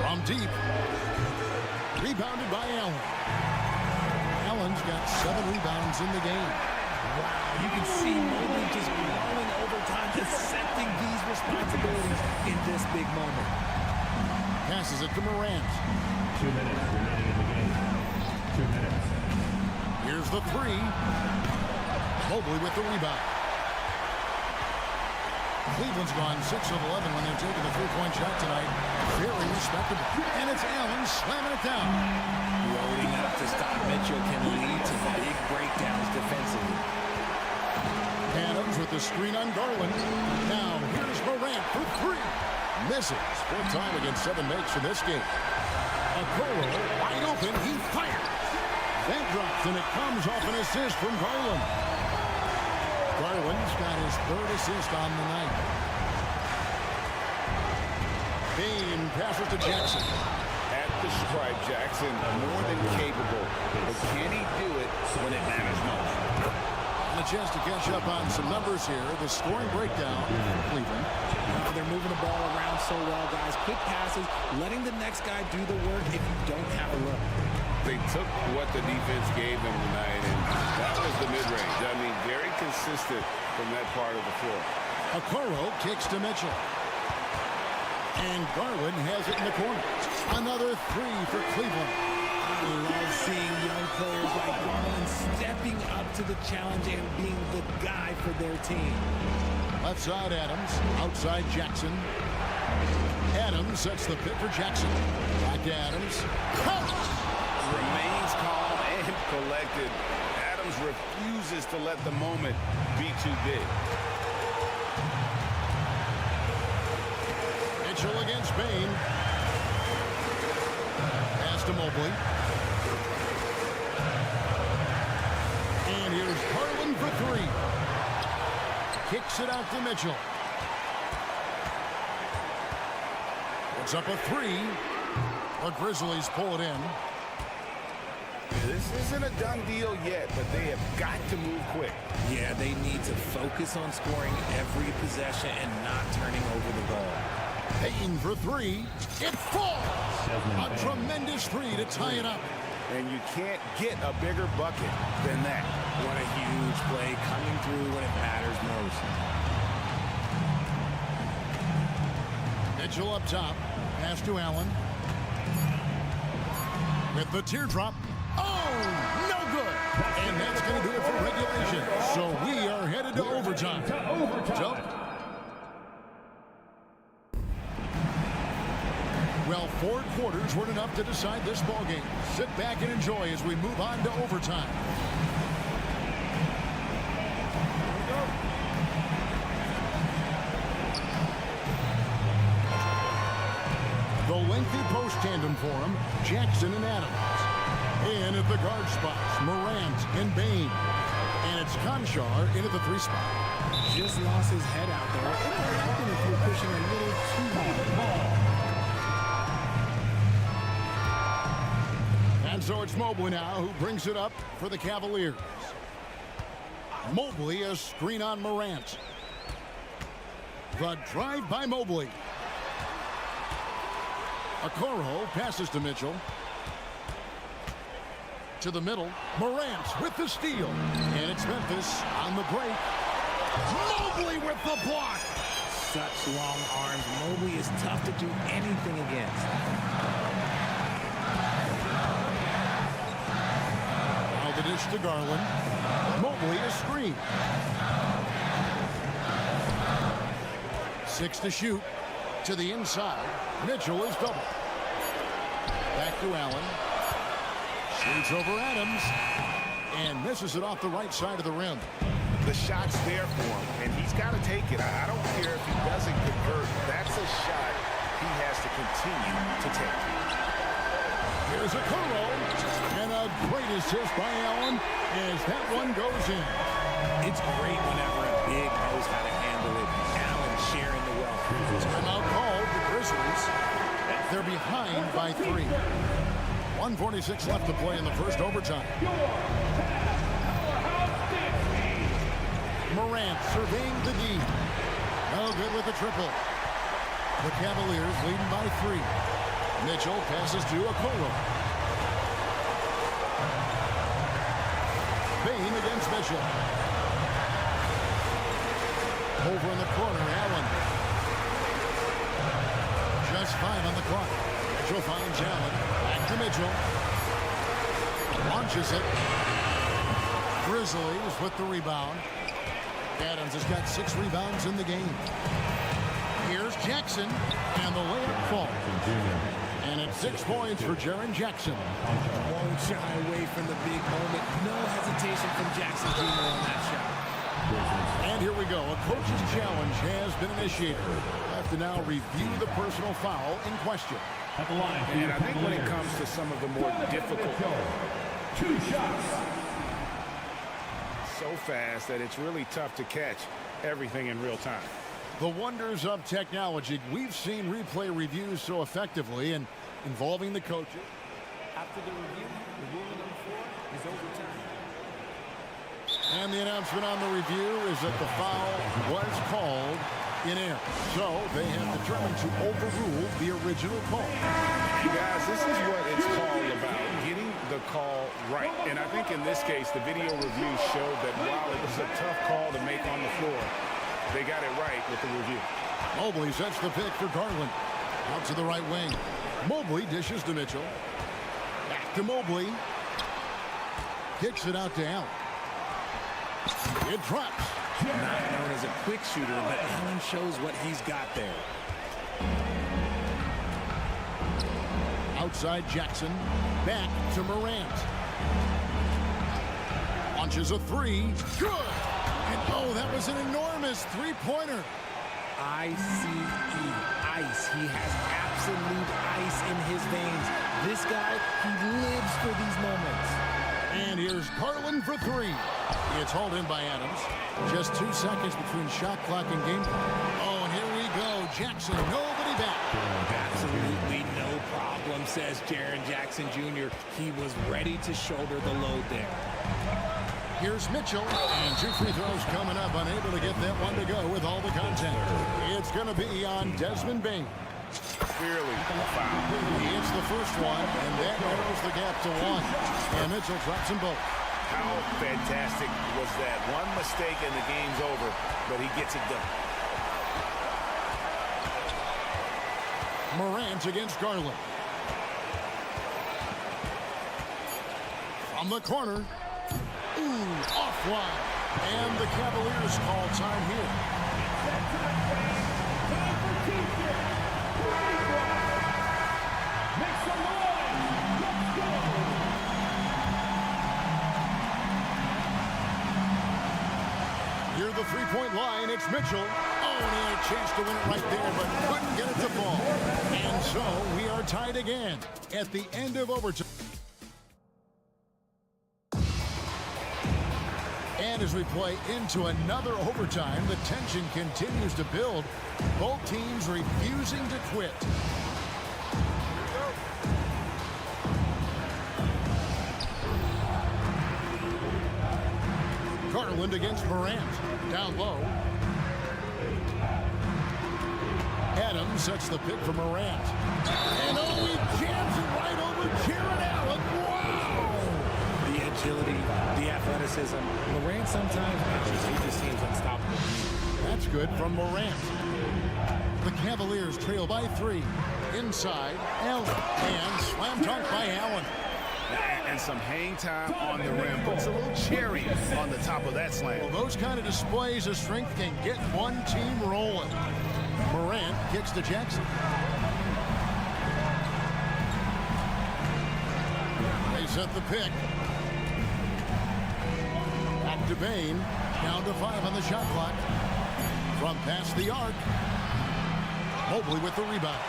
Speaker 9: from deep. Rebounded by Allen. Allen's got 7 rebounds in the game.
Speaker 10: Wow, you can see Mobley just growing over time, accepting these responsibilities in this big moment.
Speaker 9: Passes it to Morant.
Speaker 1: 2 minutes remaining in the game. 2 minutes.
Speaker 9: Here's the 3. Mobley with the rebound. Cleveland's gone 6 of 11 when they're taking the 3-point shot tonight. Very respectable. And it's Allen slamming it down.
Speaker 10: Loading up to stop Mitchell can lead to big breakdowns defensively.
Speaker 9: Adams with the screen on Garland. Now here's Morant for 3. Misses. 4th time against 7 makes in this game. Okoro wide open. He fires. That drops, and it comes off an assist from Garland. Garland's got his 3rd assist on the night. Bain passes to Jackson.
Speaker 11: At the stripe, Jackson more than capable, but can he do it when it matters most?
Speaker 9: And a chance to catch up on some numbers here. The scoring breakdown for Cleveland.
Speaker 10: They're moving the ball around so well, guys. Quick passes, letting the next guy do the work if you don't have a look.
Speaker 11: They took what the defense gave them tonight, and that was the mid-range. I mean, very consistent from that part of the floor.
Speaker 9: Okoro kicks to Mitchell. And Garland has it in the corner. Another 3 for Cleveland.
Speaker 10: I love seeing young players like Garland stepping up to the challenge and being the guy for their team.
Speaker 9: Left side Adams, outside Jackson. Adams sets the pick for Jackson. Back to Adams.
Speaker 11: Remains calm and collected. Adams refuses to let the moment be too big.
Speaker 9: Mitchell against Bain. Pass to Mobley. And here's Garland for 3. Kicks it out to Mitchell. It's up a 3. The Grizzlies pull it in.
Speaker 11: This isn't a done deal yet, but they have got to move quick.
Speaker 10: Yeah, they need to focus on scoring every possession and not turning over the ball.
Speaker 9: Bain for 3. It falls! A tremendous 3 to tie it up.
Speaker 11: And you can't get a bigger bucket than that.
Speaker 10: What a huge play coming through when it matters most.
Speaker 9: Mitchell up top. Pass to Allen. With the teardrop. Oh, no good. And that's going to do it for regulation. So we are headed to overtime. Jump. Well, 4 quarters weren't enough to decide this ball game. Sit back and enjoy as we move on to overtime. The lengthy post tandem for him, Jackson and Adams. And at the guard spots, Morant and Bain. And it's Conchar in at the 3 spot.
Speaker 10: Just lost his head out there. It will happen if you're pushing a little too hard.
Speaker 9: And so it's Mobley now who brings it up for the Cavaliers. Mobley, a screen on Morant. The drive by Mobley. Okoro passes to Mitchell. To the middle. Morant with the steal. And it's Memphis on the break. Mobley with the block.
Speaker 10: Such long arms. Mobley is tough to do anything against.
Speaker 9: Now the dish to Garland. Mobley a screen. 6 to shoot. To the inside. Mitchell is double. Back to Allen. Shoots over Adams. And misses it off the right side of the rim.
Speaker 11: The shot's there for him, and he's got to take it. I don't care if he doesn't convert. That's a shot he has to continue to take.
Speaker 9: Here's a Kuro, and a great assist by Allen as that one goes in.
Speaker 10: It's great whenever a big knows how to handle it. Allen sharing the wealth.
Speaker 9: Timeout called the Grizzlies. They're behind by 3. 1:46 left to play in the first overtime. Morant surveying the D. No good with the triple. The Cavaliers leading by 3. Mitchell passes to Okoro. Bain against Mitchell. Over in the corner, Allen. Just 5 on the clock. Mitchell finds Allen. Back to Mitchell. Launches it. Grizzlies with the rebound. Adams has got 6 rebounds in the game. Here's Jackson, and the layup falls. And it's 6 points for Jaren Jackson.
Speaker 10: Won't shy away from the big moment. No hesitation from Jackson Jr. on that shot.
Speaker 9: And here we go. A coach's challenge has been initiated. We'll have to now review the personal foul in question.
Speaker 11: And I think when it comes to some of the more difficult,
Speaker 1: 2 shots.
Speaker 11: so fast that it's really tough to catch everything in real time.
Speaker 9: The wonders of technology. We've seen replay reviews so effectively and involving the coaches.
Speaker 14: After the review, the ruling on the floor is overturned.
Speaker 9: And the announcement on the review is that the foul was called in air. So they have determined to overrule the original call.
Speaker 11: You guys, this is what it's all about, getting the call right. And I think in this case, the video review showed that while it was a tough call to make on the floor, they got it right with the review.
Speaker 9: Mobley sets the pick for Garland. Out to the right wing. Mobley dishes to Mitchell. Back to Mobley. Kicks it out to Allen. It drops.
Speaker 10: Not known as a quick shooter, but Allen shows what he's got there.
Speaker 9: Outside Jackson. Back to Morant. Launches a 3. Good. And oh, that was an enormous 3-pointer.
Speaker 10: I-C-E, ice. He has absolute ice in his veins. This guy, he lives for these moments.
Speaker 9: And here's Garland for 3. It's hauled in by Adams. Just 2 seconds between shot clock and game. Oh, and here we go. Jackson, nobody back.
Speaker 10: Absolutely no problem, says Jaren Jackson Jr. He was ready to shoulder the load there.
Speaker 9: Here's Mitchell, and 2 free throws coming up, unable to get that one to go with all the contact. It's going to be on Desmond Bain.
Speaker 11: Clearly a foul.
Speaker 9: He hits the first one, and that narrows the gap to 1. And Mitchell drops them both.
Speaker 11: How fantastic was that? One mistake and the game's over, but he gets it done.
Speaker 9: Morant against Garland. From the corner. Ooh, offline. And the Cavaliers call time here. Near the 3-point line, it's Mitchell. Oh, and he had a chance to win it right there, but couldn't get it to fall. And so we are tied again at the end of overtime. And as we play into another overtime, the tension continues to build. Both teams refusing to quit. Garland against Morant. Down low. Adams sets the pick for Morant. And oh, he jams it right over Jaren Allen. Wow!
Speaker 10: The agility, the athleticism. Morant sometimes, he just seems unstoppable.
Speaker 9: That's good from Morant. The Cavaliers trail by 3. Inside, Allen. And slam dunk by Allen.
Speaker 11: And some hang time on the rim. Puts a little cherry on the top of that slam.
Speaker 9: Well, those kind of displays of strength can get one team rolling. Morant kicks to Jackson. They set the pick. Back to Bain. Down to 5 on the shot clock. From past the arc. Mobley with the rebound.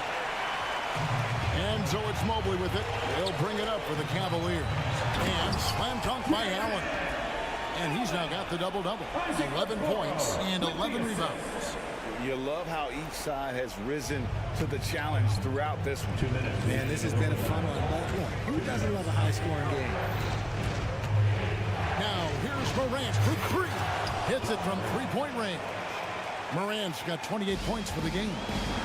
Speaker 9: And so it's Mobley with it. They'll bring it up for the Cavaliers. And slam dunk by Allen. And he's now got the double-double. 11 points and 11 rebounds.
Speaker 11: You love how each side has risen to the challenge throughout this one.
Speaker 10: 2 minutes. Man, this has been a fun one. But look, who doesn't love a high-scoring game?
Speaker 9: Now, here's Morant for 3. Hits it from three-point range. Morant's got 28 points for the game.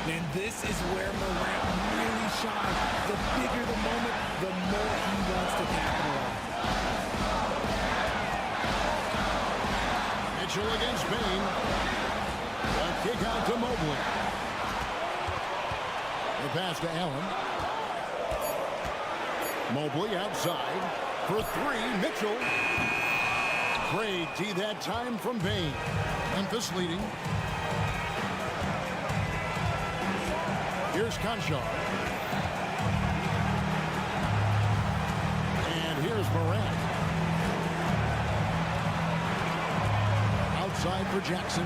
Speaker 10: And this is where Morant really shines. The bigger the moment, the more he wants to capitalize.
Speaker 9: Mitchell against Bain. A kick out to Mobley. The pass to Allen. Mobley outside. For 3, Mitchell. Great D that time from Bain. Memphis leading. Here's Conchar. And here's Morant. Outside for Jackson.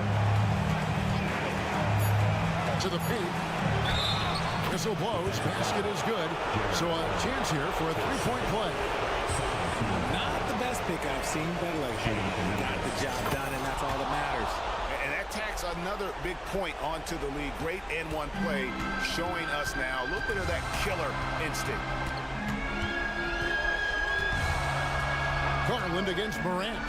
Speaker 9: To the paint. Whistle blows. Basket is good. So a chance here for a 3-point play.
Speaker 10: Not the best pick I've seen, but look, he got the job done, and that's all that matters.
Speaker 11: And that tacks another big point onto the league. Great N1 play, showing us now a little bit of that killer instinct.
Speaker 9: Garland against Morant.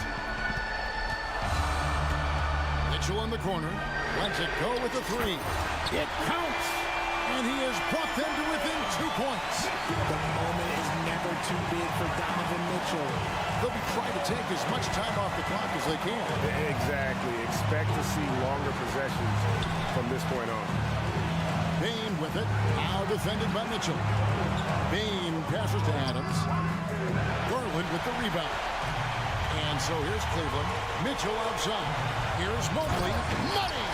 Speaker 9: Mitchell in the corner. Lets it go with the 3. It counts. And he has brought them to within 2 points.
Speaker 10: The moment is never too big for Donovan Mitchell.
Speaker 9: They'll be trying to take as much time off the clock as they can.
Speaker 18: Exactly. Expect to see longer possessions from this point on.
Speaker 9: Bain with it. Now defended by Mitchell. Bain passes to Adams. Garland with the rebound. And so here's Cleveland. Mitchell outside. Here's Mobley. Money!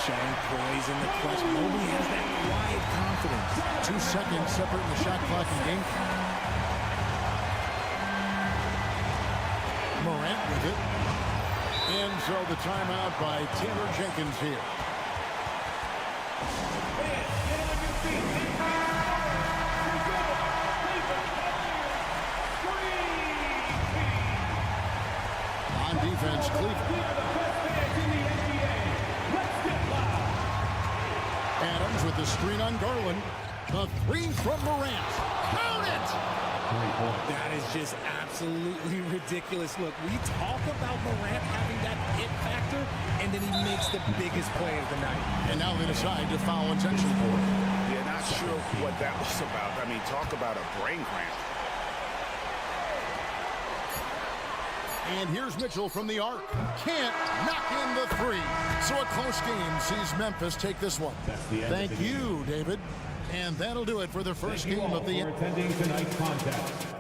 Speaker 10: Showing poise in the clutch. Mobley has that quiet confidence.
Speaker 9: 2 seconds separating the shot clock and game. Morant with it. And so the timeout by Taylor Jenkins here. On defense, Cleveland. Adams with the screen on Garland. The 3 from Morant. Count it!
Speaker 10: That is just absolutely ridiculous. Look, we talk about Morant having that it factor, and then he makes the biggest play of the night.
Speaker 9: And now they decide to foul intention for it.
Speaker 11: Yeah, not sure what that was about. I mean, talk about a brain cramp.
Speaker 9: And here's Mitchell from the arc. Can't knock in the 3. So a close game sees Memphis take this one. Thank you, David. And that'll do it for the first game of the...
Speaker 1: Thank you all for attending tonight's contest.